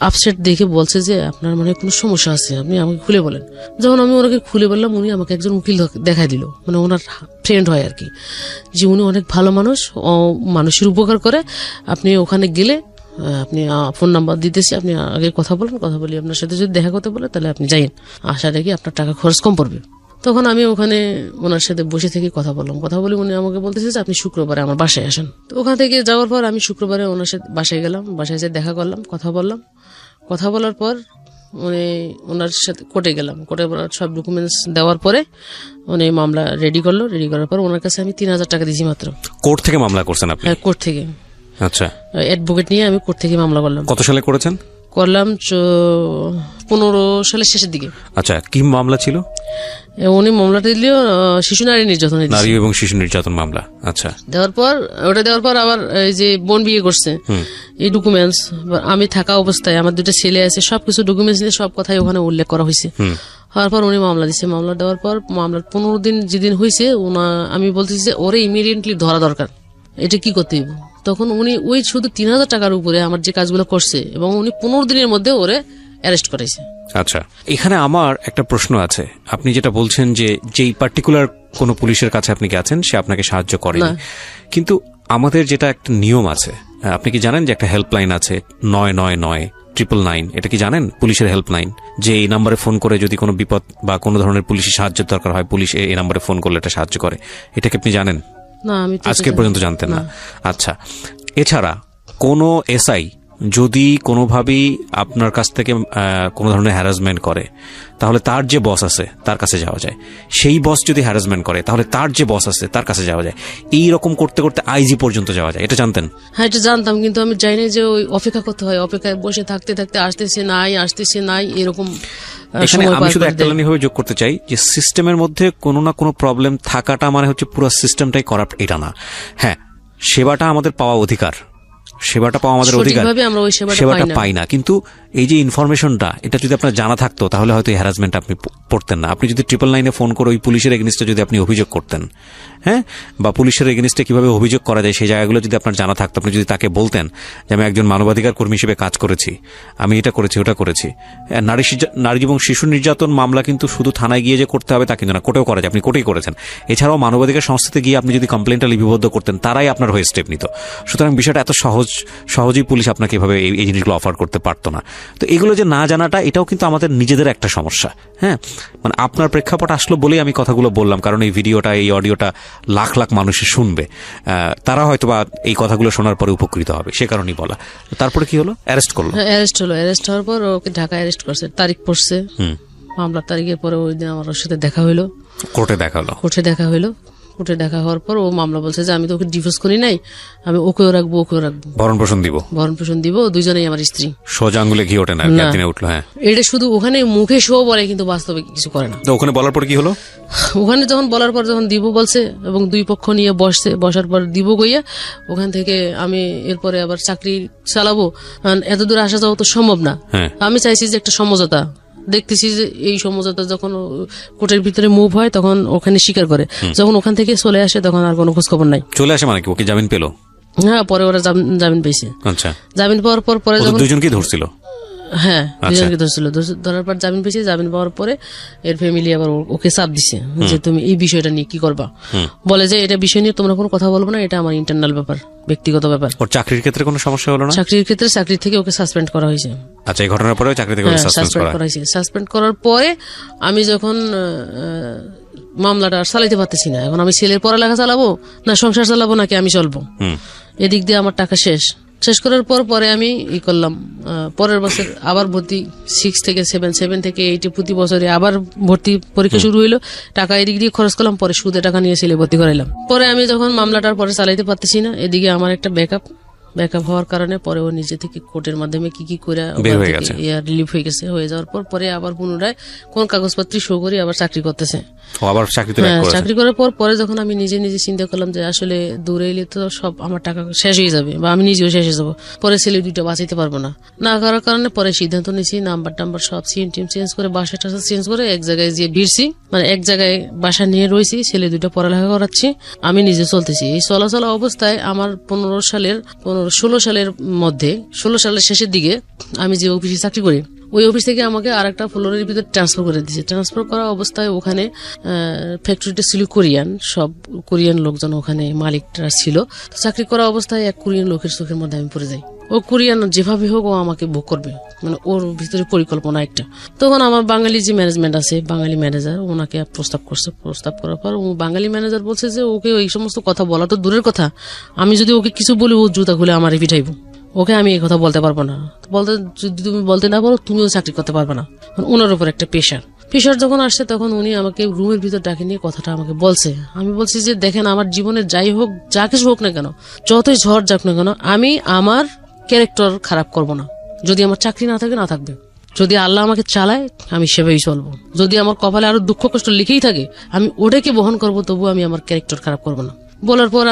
আপসেট দেখে বলছে যে আপনার মানে কোনো সমস্যা আছে, আপনি আমাকে খুলে বলেন। যখন আমি ওনাকে খুলে বললাম, উনি আমাকে একজন উকিল দেখাই দিল, মানে ওনার ফ্রেন্ড হয় আর কি, যে উনি অনেক ভালো মানুষ, মানুষের উপকার করে। আপনি ওখানে গেলে আপনি ফোন নাম্বার দিতেছি, আপনি আগে কথা বলেন, কথা বলি আপনার সাথে যদি দেখা করতে বলে তাহলে আপনি যাইন, আশা রাখি আপনার টাকা খরচ কম পড়বে। তখন আমি ওখানে ওনার সাথে বসে থেকে কথা বললাম। কথা বলে উনি আমাকে বলতেছে যে আপনি শুক্রবারে আমার বাসায় আসেন। তো ওখান থেকে যাওয়ার পর আমি শুক্রবারে ওনার সাথে বাসায় গেলাম। বাসায় যেয়ে দেখা করলাম, কথা বললাম। কথা বলার পর ওনার সাথে কোর্টে গেলাম। কোর্টে সব ডকুমেন্টস দেওয়ার পরে উনি মামলা রেডি করলো। রেডি করার পর ওনার কাছে আমি 3,000 টাকা দিয়েছি মাত্র। কোর্ট থেকে মামলা করছেন আপনি? হ্যাঁ, কোর্ট থেকে। আচ্ছা, অ্যাডভোকেট নিয়ে আমি কোর্ট থেকে মামলা করলাম। কত সালে করেছেন? করলাম 15 সালের শেষের দিকে। আচ্ছা, কি মামলা ছিল? উনি মামলাটা দিল শিশু নারী নির্যাতন, নারী এবং শিশু নির্যাতন মামলা। আচ্ছা, দেওয়ার পর আবার এই যে বোন বিয়ে করছে, এই ডকুমেন্টস আমি থাকা অবস্থায়, আমার 2টা ছেলে আছে, সবকিছু ডকুমেন্টস নিয়ে সব কথাই ওখানে উল্লেখ করা হয়েছে। হওয়ার পর উনি মামলা দিচ্ছে। মামলা দেওয়ার পর মামলার 15 দিন যেদিন হয়েছে, আমি বলতেছি যে ওরে ইমিডিয়েটলি ধরা দরকার, এটা কি করতে হইব। তখন উনি ওই শুধু 3,000 টাকার উপরে আমার যে কাজগুলো করছে, এবং উনি 15 দিনের মধ্যে ওরে অ্যারেস্ট করাইছে। আচ্ছা, এখানে আমার একটা প্রশ্ন আছে। আপনি যেটা বলছেন যে যেই পার্টিকুলার কোন পুলিশের কাছে আপনি গেছেন, সে আপনাকে সাহায্য করেনি, কিন্তু আমাদের যেটা একটা নিয়ম আছে, আপনি কি জানেন যে একটা হেল্পলাইন আছে 999-999, এটা কি জানেন? পুলিশের হেল্পলাইন, যে এই নাম্বারে ফোন করে যদি কোনো বিপদ বা কোনো ধরনের পুলিশের সাহায্যের দরকার হয়, পুলিশ এই নাম্বারে ফোন করলে এটা সাহায্য করে। এটা কি আপনি জানেন? না, আমি আজকে পর্যন্ত জানতেন না। আচ্ছা, এছাড়া কোনো এসআই যদি কোনোভাবেই আপনার কাছ থেকে কোনো ধরনের হ্যারাসমেন্ট করে, তাহলে তার যে বস আছে তার কাছে যাওয়া যায়। সেই বস যদি হ্যারাসমেন্ট করে, তাহলে তার যে বস আছে তার কাছে যাওয়া যায়। এই রকম করতে করতে আইজি পর্যন্ত যাওয়া যায়। এটা জানতেন? হ্যাঁ, এটা জানতাম, কিন্তু আমি জানি না যে ওই অপেক্ষা করতে হয়, অপেক্ষায় বসে থাকতে থাকতে আসতেছে নাই এরকম। এখানে আমি শুধু একটা লাইন যোগ করতে চাই যে সিস্টেমের মধ্যে কোনো না কোনো প্রবলেম থাকাটা মানে হচ্ছে পুরো সিস্টেমটাই করাপ্ট, এটা না। হ্যাঁ, সেবাটা আমাদের পাওয়া অধিকার, সেবাটা পাওয়া আমাদের অধিকার, সেবাটা পাই না। কিন্তু এই যে ইনফরমেশনটা, এটা যদি আপনার জানা থাকতো, তাহলে হয়তো এই হ্যারাসমেন্ট আপনি পড়তেন না। আপনি যদি 999 ফোন করে ওই পুলিশের এগেনিস্টে যদি আপনি অভিযোগ করতেন, হ্যাঁ, বা পুলিশের এগেনিস্টে কিভাবে অভিযোগ করা যায় সেই জায়গাগুলো যদি আপনার জানা থাকতো, আপনি যদি তাকে বলতেন যে আমি একজন মানবাধিকার কর্মী হিসেবে কাজ করেছি, আমি এটা করেছি, ওটা করেছি। নারী এবং শিশু নির্যাতন মামলা কিন্তু শুধু থানায় গিয়ে যে করতে হবে তা কিন্তু না, কোর্টেও করা যায়। আপনি কোর্টেই করেছেন। এছাড়াও মানবাধিকার সংস্থাতে গিয়ে আপনি যদি কমপ্লেনটা লিপিবদ্ধ করতেন, তারাই আপনার হয়ে স্টেপ নিত। সুতরাং বিষয়টা এত সহজেই পুলিশ আপনাকে এভাবে এই জিনিসগুলো অফার করতে পারতো না। তো এগুলো যে না জানাটা, এটাও কিন্তু আমাদের নিজেদের একটা সমস্যা। হ্যাঁ, মানে আপনার প্রেক্ষাপট আসলো বলেই আমি কথাগুলো বললাম, কারণ এই ভিডিওটা, এই অডিওটা লাখ লাখ মানুষে শুনবে, তারা হয়তো বা এই কথাগুলো শোনার পরে উপকৃত হবে, সে কারণেই বলা। তারপরে কি হলো? অ্যারেস্ট করলো। অ্যারেস্ট হওয়ার পর ওকে ঢাকা অ্যারেস্ট করছে, তারিখ পড়ছে, মামলার তারিখের পরে ওই দিন আমার ওর সাথে দেখা হইলো, কোর্টে দেখা হইলো। কোর্টে দেখা হওয়ার পর ও মামলা বলছে যে আমি তো ওকে ডিভোর্স করি নাই, আমি ওকেও রাখবো, ভরণ পোষণ দিব, দুইজনেই আমার স্ত্রী। সোজা আঙ্গুলে ঘি ওঠে না, উঠলো। হ্যাঁ, এটা শুধু ওখানে মুখে শো বলে, কিন্তু বাস্তবে কিছু করে না। ওখানে বলার পর কি হলো? ওখানে যখন বলার পর যখন দিব বলছে, এবং দুই পক্ষ নিয়ে বসার পর দিব গইয়া, ওখান থেকে আমি এরপরে আবার চাকরি চালাবো, এত দূর আসা যাওয়া তো সম্ভব না। আমি চাইছি যে একটা সমঝোতা, দেখতেছি যে এই সমঝোতা যখন কোর্টের ভিতরে মুভ হয় তখন ওখানে স্বীকার করে, যখন ওখান থেকে চলে আসে তখন আর কোনো খোঁজ খবর নাই। চলে আসে মানে কি? ওকে জামিন পেলো? হ্যাঁ, পরে ওরা জামিন পেয়েছে। আচ্ছা, জামিন পাওয়ার পর পরে যখন দুজনকে ধরছিল, হ্যাঁ, দুজনকে ধরছিল। ধরার পর জামিন পেয়েছি, জামিন পাওয়ার পরে এর ফ্যামিলি আবার ওকে চাপ দিছে যে তুমি এই বিষয়টা নিয়ে কি করবা। বলে যে এটা বিষয় নিয়ে তোমরা কোনো কথা বলবো না, এটা আমার ইন্টারনাল ব্যাপার, ব্যক্তিগত ব্যাপার। ওর চাকরির ক্ষেত্রে কোনো সমস্যা হলো না? চাকরির ক্ষেত্রে চাকরি থেকে ওকে সাসপেন্ড করা হয়েছে। আচ্ছা, এই ঘটনার পরে চাকরি থেকে সাসপেন্ড করা হয়েছে। সাসপেন্ড করার পরে আমি যখন মামলাটা চালাইতে পারতেছি না, এখন আমি ছেলের পড়ালেখা চালাবো না সংসার চালাবো নাকি আমি চলবো, এদিক দিয়ে আমার টাকা শেষ করার পরে আমি ই করলাম, পরের বছর আবার ভর্তি 6 থেকে 7 থেকে 8 প্রতি বছরে আবার ভর্তি পরীক্ষা শুরু হইলো। টাকা এদিক দিয়ে খরচ করলাম, পরে সুদে টাকা নিয়ে ছেলে ভর্তি করাইলাম। পরে আমি যখন মামলাটার পরে চালাইতে পারতেছি না, এদিকে আমার একটা ব্যাকআপ হওয়ার কারণে পরে ও নিজে থেকে কোর্টের মাধ্যমে কি কি করে রিলিফ হয়ে গেছে। হয়ে যাওয়ার পরে আবার পুনরায় কোন কাগজপত্র শো করে আবার চাকরি করতেছে। চাকরি করার পরে যখন আমি নিজে চিন্তা করলাম যে আসলে দূরে এলে তো সব আমার টাকা শেষ হয়ে যাবে বা আমি নিজেও শেষ হয়ে যাবো, পরে ছেলে দুইটা বাঁচাইতে পারবো না করার কারণে পরে সিদ্ধান্ত নিয়েছি নাম্বার সব সিম টিম চেঞ্জ করে বাসা টাসা চেঞ্জ করে এক জায়গায় যে ভিড়ছি, মানে এক জায়গায় বাসা নিয়ে রয়েছি, ছেলে দুইটা পড়ালেখা করাচ্ছি, আমি নিজে চলতেছি। এই চলাচলা অবস্থায় আমার 16 সালের মধ্যে 16 সালের শেষের দিকে আমি যে অফিসে চাকরি করি, ওই অফিস থেকে আমাকে আরেকটা ফ্লোরের ভিতরে ট্রান্সফার করে দিয়েছে। ট্রান্সফার করা অবস্থায় ওখানে ফ্যাক্টরিটা ছিল সব কোরিয়ান লোকজন ওখানে মালিকরা ছিল। চাকরি করা অবস্থায় এক কোরিয়ান লোকের চোখের মধ্যে আমি পড়ে যাই। ও কোরিয়ান যেভাবে হোক ও আমাকে ভোগ করবে, মানে ওর ভিতরে পরিকল্পনা একটা। তখন আমার বাঙালি যে ম্যানেজমেন্ট আছে, বাঙালি ম্যানেজার ওনাকে প্রস্তাব করছে। প্রস্তাব করার পর ও বাঙালি ম্যানেজার বলছে যে ওকে ওই সমস্ত কথা বলা তো দূরের কথা, আমি যদি ওকে কিছু বলি ও জুতা খুলে আমারই পিঠাইব, ওকে আমি এই কথা বলতে পারবো না। যদি তুমি বলতে না পারো তুমিও চাকরি করতে পারবে না। ওনার উপর একটা প্রেশার যখন আসছে তখন উনি আমাকে রুমের ভিতর ডাকে নিয়ে কথাটা আমাকে বলছে। আমি বলছি যে দেখেন, আমার জীবনে যাই হোক, যা কিছু হোক না কেন, যতই ঝড় যাক না কেন, আমি আমার ক্যারেক্টার খারাপ করব না। যদি আমার চাকরি না থাকে না থাকবে, যদি আল্লাহ আমাকে চালায় আমি সেভাবেই চলবো, যদি আমার কপালে আরো দুঃখ কষ্ট লিখেই থাকে আমি ওটাকে বহন করবো, তবু আমি আমার ক্যারেক্টার খারাপ করবো না। বলার পর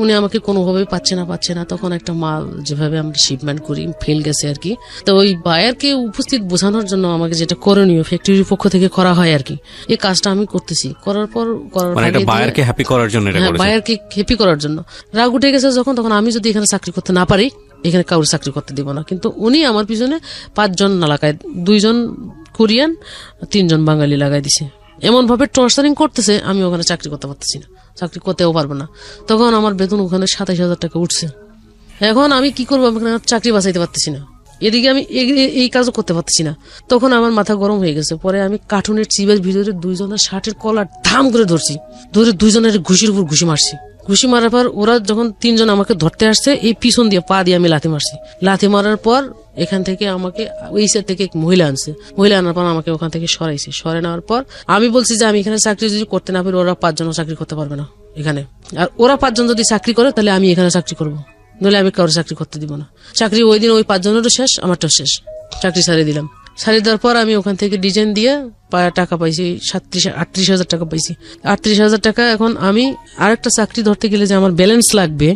উনি আমাকে কোনোভাবেই পাচ্ছে না। তখন একটা মাল যেভাবে আমরা শিপমেন্ট করি ফেল গেছে আর কি। তো ওই বায়ারকে উপস্থিত বোঝানোর জন্য আমাকে যেটা করণীয় ফ্যাক্টরির পক্ষ থেকে করা হয় আর কি, এই কাজটা আমি করতেছি। বায়ারকে হ্যাপি করার জন্য রাগ উঠে গেছে যখন, তখন আমি যদি এখানে চাকরি করতে না পারি, এখানে কারোর চাকরি করতে দিব না। কিন্তু উনি আমার পিছনে 5 জন না লাগায়, 2 জন কোরিয়ান 3 জন বাঙালি লাগাই দিছে। এমন ভাবে টর্চারিং করতেছে, আমি ওখানে চাকরি করতে পারতেছি না, চাকরি করতেও পারবো না। তখন আমার বেতন ওখানে 27,000 টাকা উঠছে। এখন আমি কি করবো, আমি চাকরি বাঁচাইতে পারতেছি না, এদিকে আমি এই কাজও করতে পারতেছি না। তখন আমার মাথা গরম হয়ে গেছে। পরে আমি কার্টুনের চিপের ভিতরে 2 জনের শার্টের কলার ধাম করে ধরে 2 জনের ঘুষির উপর ঘুষি মারছি। ঘুষি মারার পর ওরা যখন 3 জন আমাকে ধরতে আসছে, এই পিছন দিয়ে পা দিয়ে আমি লাথি মারছি। লাথি মারার পর এখান থেকে আমাকে ওই সাইড থেকে এক মহিলা আনার পর আমাকে ওখান থেকে সরে নেওয়ার পর আমি বলছি যে আমি এখানে চাকরি যদি করতে না পারি, ওরা 5 জন চাকরি করতে পারবে না এখানে, আর ওরা 5 জন যদি চাকরি করে তাহলে আমি এখানে চাকরি করবো, নইলে আমি কারোর চাকরি করতে দিব না। চাকরি ওই দিন ওই 5 জনেরও শেষ, আমারটাও শেষ। চাকরি ছাড়িয়ে দিলাম। ছাড়িয়ে দেওয়ার পর আমি ওখান থেকে ডিজাইন দিয়ে টাকা পাইছি 38,000 টাকা পাইছি। 38,000 টাকা। এখন আমি আরেকটা চাকরি ধরতে গেলে যে আমার ব্যালেন্স লাগবে,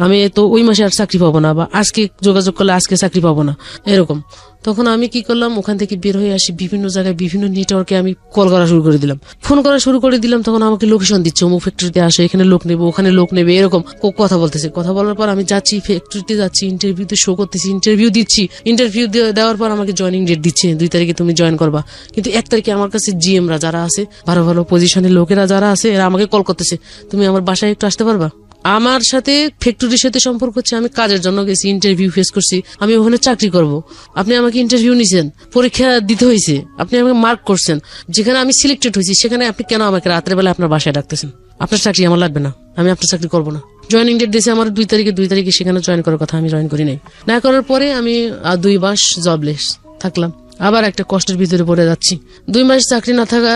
আমি তো ওই মাসে আর চাকরি পাবো না, বা আজকে যোগাযোগ করলে আজকে চাকরি পাবো না, এরকম। তখন আমি কি করলাম, ওখান থেকে বের হয়ে আসি, বিভিন্ন জায়গায় বিভিন্ন নেটওয়ার্কে আমি কল করা শুরু করে দিলাম, ফোন করা শুরু করে দিলাম। তখন আমাকে লোকেশন দিচ্ছে, অমুক ফ্যাক্টরিতে আসে, এখানে লোক নেবে, ওখানে লোক নেবে, এরকম কথা বলতেছে। কথা বলার পর আমি যাচ্ছি ফ্যাক্টরিতে, যাচ্ছি, ইন্টারভিউতে শো করতেছি, ইন্টারভিউ দিচ্ছি। ইন্টারভিউ দেওয়ার পর আমাকে জয়নিং ডেট দিচ্ছে, 2 তারিখে তুমি জয়েন করবা। কিন্তু 1 তারিখে আমার কাছে জিএমরা যারা আছে, ভালো ভালো পজিশনের লোকেরা যারা আছে, এরা আমাকে কল করতেছে, তুমি আমার বাসায় একটু আসতে পারবা? আমার সাথে ফ্যাক্টরির সাথে সম্পর্ক হচ্ছে, আমি কাজের জন্য গেছি, ইন্টারভিউ ফেস করছি, আমি ওখানে চাকরি করব। আপনি আমাকে ইন্টারভিউ নিছেন, পরীক্ষা দিতে হয়েছে, আপনি আমাকে মার্ক করছেন, যেখানে আমি সিলেক্টেড হয়েছি সেখানে আপনি কেন আমাকে রাত্রে বেলা আপনার বাসায় ডাকতেছেন? আপনার চাকরি আমার লাগবে না, আমি আপনার চাকরি করবো না। জয়নিং ডেট দিয়েছে আমার 2 তারিখে সেখানে জয়েন করার কথা, আমি জয়েন করি নাই। না করার পরে আমি 2 মাস জবলেস থাকলাম, আবার একটা কষ্টের ভিতরে পড়ে যাচ্ছি। 2 মাস চাকরি না থাকা,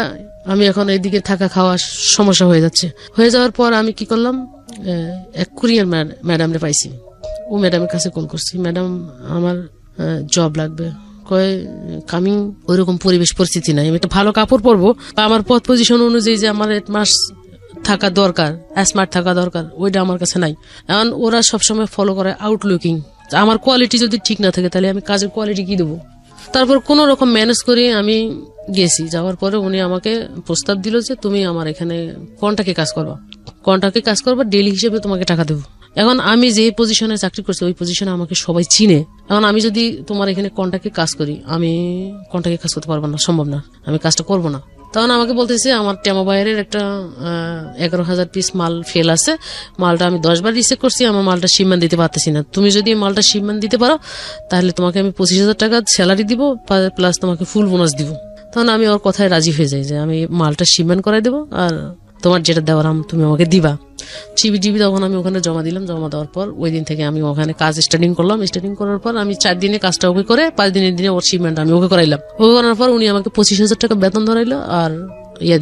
আমি এখন এইদিকে থাকা খাওয়া সমস্যা হয়ে যাওয়ার পর আমি কি করলাম, এক কোরিয়ান ম্যাডামরে পাইছি। ও ম্যাডামের কাছে কল করছি, ম্যাডাম আমার জব লাগবে। কয় কামিং ওইরকম পরিবেশ পরিস্থিতি নাই, আমি একটা ভালো কাপড় পরবো, আমার পদ পজিশন অনুযায়ী যে আমার 1 মাস থাকা দরকার, স্মার্ট থাকা দরকার, ওইটা আমার কাছে নাই। এখন ওরা সবসময় ফলো করে আউটলুকিং, আমার কোয়ালিটি যদি ঠিক না থাকে তাহলে আমি কাজের কোয়ালিটি কি দেবো? তারপর কোন রকম ম্যানেজ করে আমি গেছি। যাওয়ার পরে উনি আমাকে প্রস্তাব দিল যে তুমি আমার এখানে কন্ট্রাক্টে কাজ করবা, ডেইলি হিসেবে তোমাকে টাকা দেবো। এখন আমি যে পজিশনে চাকরি করছি ওই পজিশনে আমাকে সবাই চিনে। এখন আমি যদি তোমার এখানে কন্ট্রাক্টে কাজ করি, আমি কন্ট্রাক্টে কাজ করতে পারবো না, সম্ভব না, আমি কাজটা করবো না। তখন আমাকে বলতেছে আমার টেমা বাইরের একটা 11,000 পিস মাল ফেল আছে, মালটা আমি 10 বার রিচেক করছি, আমার মালটা শিপমেন্ট দিতে পারতেছি না, তুমি যদি মালটা শিপমেন্ট দিতে পারো তাহলে তোমাকে আমি 25,000 টাকা স্যালারি দিব, প্লাস তোমাকে ফুল বোনাস দিব। তখন আমি ওর কথায় রাজি হয়ে যাই যে আমি মালটা শিপমেন্ট করাই দেবো, আর তোমার যেটা দেওয়ার তুমি আমাকে দিবা। চিবি তখন আমি ওখানে জমা দিলাম। জমা দেওয়ার পর ওই দিন থেকে আমি ওখানে কাজ স্টার্টিং করলাম। স্টার্টিং করার পর আমি 4 দিনে কাজটা ওকে করে 5 দিনের দিনে ওর শিপমেন্ট আমি ওকে করাইলাম। ওকে করার পর উনি আমাকে 25,000 টাকা বেতন ধরাইলো আর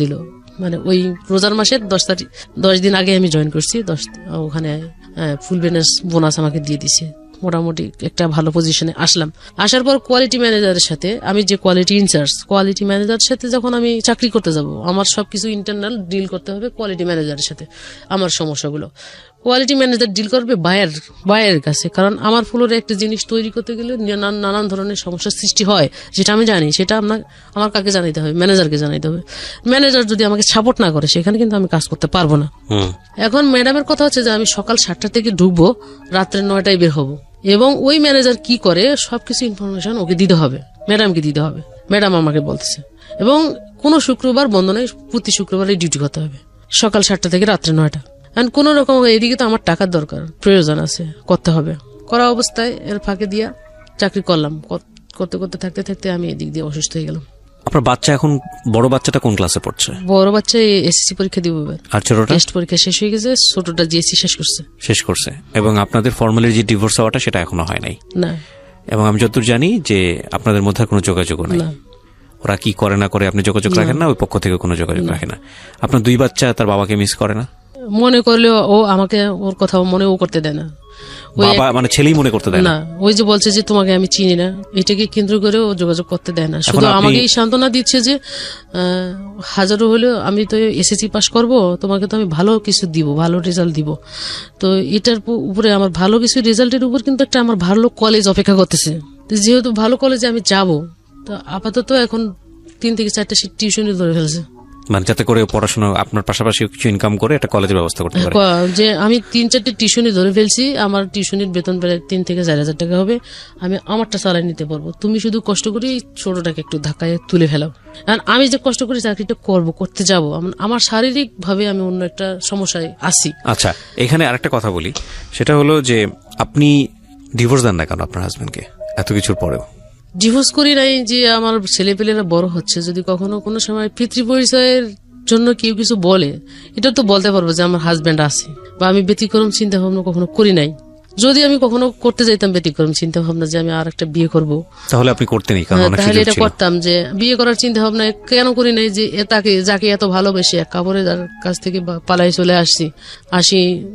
দিল, মানে ওই রোজার মাসের 10 দিন আগে আমি জয়েন করছি। ওখানে ফুল বোনাস আমাকে দিয়ে দিছে। মোটামুটি একটা ভালো পজিশনে আসলাম। আসার পর কোয়ালিটি ম্যানেজারের সাথে, আমি যে কোয়ালিটি ইনচার্জ, কোয়ালিটি ম্যানেজারের সাথে যখন আমি চাকরি করতে যাব, আমার সবকিছু ইন্টারনাল ডিল করতে হবে কোয়ালিটি ম্যানেজারের সাথে। আমার সমস্যাগুলো কোয়ালিটি ম্যানেজার ডিল করবে বায়ের কাছে, কারণ আমার ফ্লোরে একটা জিনিস তৈরি করতে গেলে নানান ধরনের সমস্যার সৃষ্টি হয়, যেটা আমি জানি। সেটা আমার কাকে জানাইতে হবে? ম্যানেজারকে জানাইতে হবে। ম্যানেজার যদি আমাকে সাপোর্ট না করে সেখানে কিন্তু আমি কাজ করতে পারবো না। এখন ম্যাডামের কথা হচ্ছে যে আমি সকাল 7টা থেকে ঢুকবো, রাত্রে 9টায় বের হবো, এবং ওই ম্যানেজার কি করে সবকিছু ইনফরমেশন ওকে দিতে হবে, ম্যাডামকে দিতে হবে। ম্যাডাম আমাকে বলতেছে, এবং কোনো শুক্রবার বন্ধ নেই, প্রতি শুক্রবারই ডিউটি করতে হবে, সকাল 7টা থেকে রাত্রে 9টা। আর কোন রকম এদিকে তো আমার টাকার দরকার, প্রয়োজন আছে, করতে হবে। করা অবস্থায় এর ফাঁকে দিয়া চাকরি করলাম। করতে করতে থাকতে থাকতে আমি এদিক দিয়ে অসুস্থ হয়ে গেলাম। আপনার বাচ্চা এখন, বড় বাচ্চাটা কোন ক্লাসে পড়ছে? বড় বাচ্চা এসএসসি পরীক্ষা দিব এবার, আর ছোটটা টেস্ট পরীক্ষা শেষ হয়ে গেছে, ছোটটা জিএসসি শেষ করছে। এবং আপনাদের ফর্মালি যে ডিভোর্স হওয়াটা সেটা এখনো হয় নাই? না। এবং আমি যতদূর জানি যে আপনাদের মধ্যে কোনো যোগাযোগ নেই। ওরা কি করে না করে আপনি যোগাযোগ রাখেন না, ওই পক্ষ থেকে কোনো যোগাযোগ রাখে না। আপনার 2 বাচ্চা তার বাবাকে মিস করে না? মনে করলেও ও আমাকে ওর কথা মনে করতে দেয় না। বাবা মানে ছেলেই মনে করতে দেয় না? ওই যে বলছে যে তোমাকে আমি চিনি না, এটাকে কেন্দ্র করে ও যোগাযোগ করতে দেয় না। শুধু আমাকে এই সান্ত্বনা দিচ্ছে যে হাজারো হলেও আমি তো এসএসসি পাস করব, তোমাকে তো আমি ভালো কিছু দিব, ভালো রেজাল্ট দিব। তো এটার উপরে আমার ভালো কিছু রেজাল্টের উপর কিন্তু একটা আমার ভালো কলেজ অপেক্ষা করতেছে। যেহেতু ভালো কলেজে আমি যাব, তো আপাতত এখন 3 থেকে 4টা টিউশনই ধরে ফেলছে, মানে যাতে করে পড়াশোনা আপনার পাশাপাশি কিছু ইনকাম করে একটা কলেজের ব্যবস্থা করতে পারে। যে আমি 3-4টে টিউশনি ধরে ফেলছি, আমার টিউশনির বেতন প্রায় 3 থেকে 4,000 টাকা হবে, আমি আমারটা চালাই নিতে পারবো। তুমি শুধু কষ্ট করে ছোটটাকে একটু ধাক্কায় তুলে ফেলাও। কারণ আমি যে কষ্ট করে চাকরিটা করতে যাব, আমার শারীরিক ভাবে আমি অন্য একটা সমস্যায় আছি। আচ্ছা, এখানে আরেকটা কথা বলি, সেটা হলো যে আপনি ডিভোর্স দেন না কেন আপনার হাজবেন্ডকে এত কিছুর পরেও? ডিভোর্স করি নাই যে আমার ছেলেপেলেরা বড় হচ্ছে, যদি কখনো কোনো সময় পিতৃ পরিচয়ের জন্য কেউ কিছু বলে, এটা তো বলতে পারবো যে আমার হাজবেন্ড আছে, বা আমি ব্যতিক্রম চিন্তা ভাবনা কখনো করি নাই। যদি আমি কখনো করতে যাইতাম ব্যতিক্রম চিন্তা ভাবনা যে আমি আর একটা বিয়ে করবো, তাহলে আপনি করতেনই, তাহলে এটা করতাম। যে বিয়ে করার চিন্তা ভাবনা কেন করি নাই, যে যাকে এত ভালোবেসে এক কাপড়ে যার কাছ থেকে পালাই চলে আসি,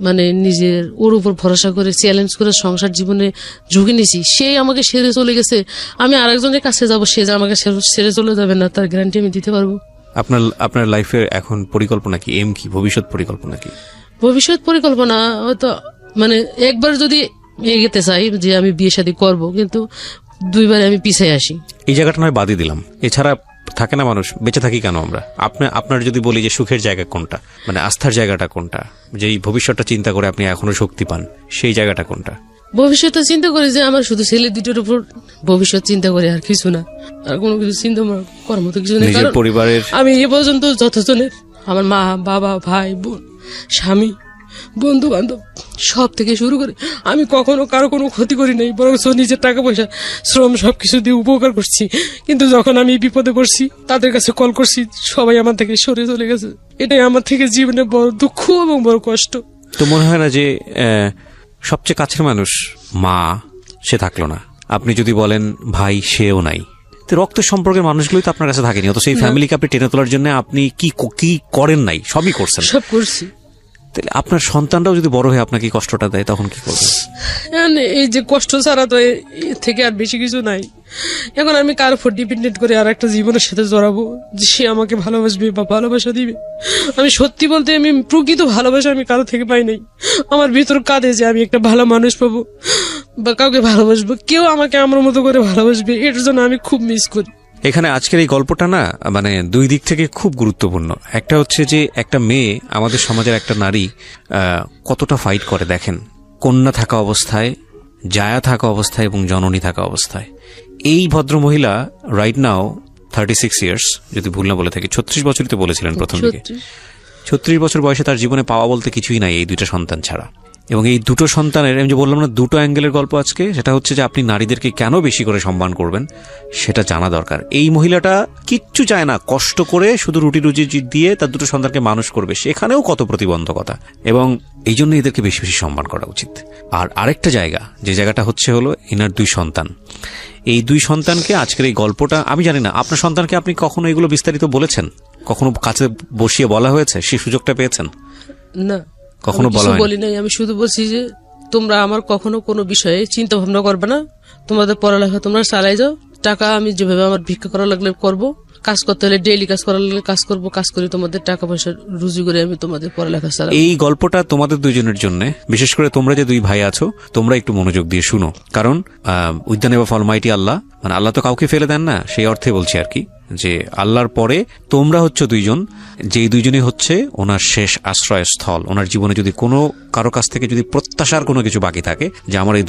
মানে নিজের ওর উপর ভরসা করে চ্যালেঞ্জ করে সংসার জীবনে ঝুঁকি নিছি, সেই আমাকে সেরে চলে গেছে। আমি আরেকজনের কাছে যাব, সে যে আমাকে সেরে চলে যাবে না তার গ্যারান্টি আমি দিতে পারবো? আপনার লাইফের এখন পরিকল্পনা কি, এম কি, ভবিষ্যৎ পরিকল্পনা কি? ভবিষ্যৎ পরিকল্পনা হয়তো মানে একবার যদি এগোতে চাই যে আমি বিয়ে শাদী করবো, কিন্তু 2বার আমি পিছিয়ে আসি। এই জায়গাটা নয় বাদই দিলাম, এছাড়া থাকে না মানুষ, বেঁচে থাকি কেন আমরা? আপনার যদি বলি যে সুখের জায়গা কোনটা, মানে আস্থার জায়গাটা কোনটা, যে এই ভবিষ্যৎটা চিন্তা করে আপনি এখনো শক্তি পান, সেই জায়গাটা কোনটা? ভবিষ্যৎটা চিন্তা করি যে আমার শুধু ছেলে 2টোর উপর ভবিষ্যৎ চিন্তা করি, আর কিছু না, আর কোনো কিছু চিন্তা করার মতো কিছু নেই। নিজের পরিবারের, আমি এ পর্যন্ত যতজনের, আমার মা বাবা ভাই বোন স্বামী বন্ধু বান্ধব সব থেকে শুরু করে আমি কখনো কারো কোনো ক্ষতি করি নাই, বরং নিজের টাকা পয়সা শ্রম সবকিছু দিয়ে উপকার করছি। কিন্তু যখন আমি বিপদে পড়ছি, তাদের কাছে কল করছি, সবাই আমার থেকে সরে চলে গেছে। এটাই আমার থেকে জীবনে বড় দুঃখ এবং বড় কষ্ট। তো মনে হয় না যে সবচেয়ে কাছের মানুষ মা, সে থাকলো না, আপনি যদি বলেন ভাই, সেও নাই, তো রক্তের সম্পর্কের মানুষগুলোই তো আপনার কাছে থাকেনি, অত সেই ফ্যামিলিকে আপনি টেনে তোলার জন্য আপনি কি করেন নাই? সবই করছেন। সব করছি। তাহলে আপনার সন্তানরাও যদি বড় হয়ে আপনাকে কষ্টটা দেয়, তখন কি করবেন? এই যে কষ্ট ছাড়া তো এর থেকে আর বেশি কিছু নাই। এখন আমি কার উপর ডিপেন্ডেন্ট করে আর একটা জীবনের সাথে জড়াবো যে সে আমাকে ভালোবাসবে বা ভালোবাসা দিবে? আমি সত্যি বলতে আমি প্রকৃত ভালোবাসা আমি কারো থেকে পাই নাই। আমার ভিতর কাঁদে যে আমি একটা ভালো মানুষ পাবো বা কাউকে ভালোবাসবো, কেউ আমাকে আমার মতো করে ভালোবাসবে, এটার জন্য আমি খুব মিস করি। এখানে আজকের এই গল্পটা না, মানে 2 দিক থেকে খুব গুরুত্বপূর্ণ। একটা হচ্ছে যে একটা মেয়ে, আমাদের সমাজের একটা নারী কতটা ফাইট করে দেখেন, কন্যা থাকা অবস্থায়, জায়া থাকা অবস্থায় এবং জননী থাকা অবস্থায়। এই ভদ্রমহিলা রাইট নাও 36 ইয়ার্স, যদি ভুল না বলে থাকি, 36 বছরই তো বলেছিলেন প্রথম দিকে। 36 বছর বয়সে তার জীবনে পাওয়া বলতে কিছুই নাই এই দুইটা সন্তান ছাড়া। এবং এই দুটো সন্তানের, আমি যে বললাম না দুটো অ্যাঙ্গেলের গল্প আজকে, সেটা হচ্ছে যে আপনি নারীদেরকে কেন বেশি করে সম্মান করবেন সেটা জানা দরকার। এই মহিলাটা কিচ্ছু চায় না, কষ্ট করে শুধু রুটি রুজি দিয়ে তার দুটো সন্তানকে মানুষ করবে, সেখানেও কত প্রতিবন্ধকতা, এবং এই জন্য এদেরকে বেশি বেশি সম্মান করা উচিত। আর আরেকটা জায়গা, যে জায়গাটা হচ্ছে হলো এনার দুই সন্তান। এই দুই সন্তানকে আজকের এই গল্পটা, আমি জানি না আপনার সন্তানকে আপনি কখনো এগুলো বিস্তারিত বলেছেন, কখনো কাছে বসিয়ে বলা হয়েছে, সেই সুযোগটা পেয়েছেন? না, কখনো বলি নাই। আমি শুধু বলছি যে তোমরা আমার কখনো কোনো বিষয়ে চিন্তা ভাবনা করবে না, তোমাদের পড়ালেখা তোমরা চালাই যাও, টাকা আমি যেভাবে আমার ভিক্ষা করা লাগলে করব, কাজ করতে হলে ডেইলি কাজ করা লাগলে কাজ করব, কাজ করে তোমাদের টাকা পয়সা রুজি করে আমি তোমাদের পড়ালেখা চালাবো। এই গল্পটা তোমাদের দুইজনের জন্য, বিশেষ করে তোমরা যে দুই ভাই আছো, তোমরা একটু মনোযোগ দিয়ে শুনো, কারণ with the name of almighty Allah, মানে আল্লাহ তো কাউকে ফেলে দেন না, সেই অর্থে বলছি আর কি, যে আল্লাহর পরে তোমরা হচ্ছে দুইজন, যে দুইজনই হচ্ছে ওনার শেষ আশ্রয়স্থল। ওনার জীবনে যদি কোনো কারো কাছ থেকে যদি প্রত্যাশার কোনো কিছু বাকি থাকে, যে আমার এই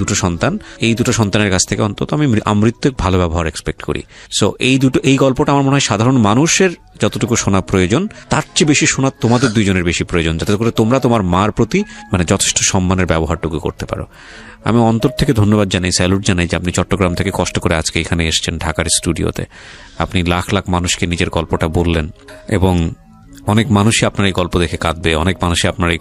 দুটো সন্তানের কাছ থেকে অন্তত আমি আমৃত্যু ভালো ব্যবহার এক্সপেক্ট করি। সো এই গল্পটা আমার মনে হয় সাধারণ মানুষের যতটুকু শোনা প্রয়োজন, তার চেয়ে বেশি শোনা তোমাদের দুইজনের বেশি প্রয়োজন, যাতে করে তোমরা তোমার মার প্রতি মানে যথেষ্ট সম্মানের ব্যবহারটুকু করতে পারো। আমি অন্তর থেকে ধন্যবাদ জানাই, স্যালুট জানাই যে আপনি চট্টগ্রাম থেকে কষ্ট করে আজকে এখানে এসেছেন ঢাকার স্টুডিওতে। আপনি লাখ লাখ মানুষকে নিজের গল্পটা বললেন, এবং অনেক মানুষই আপনার এই গল্প দেখে কাঁদবে, অনেক মানুষই আপনার এই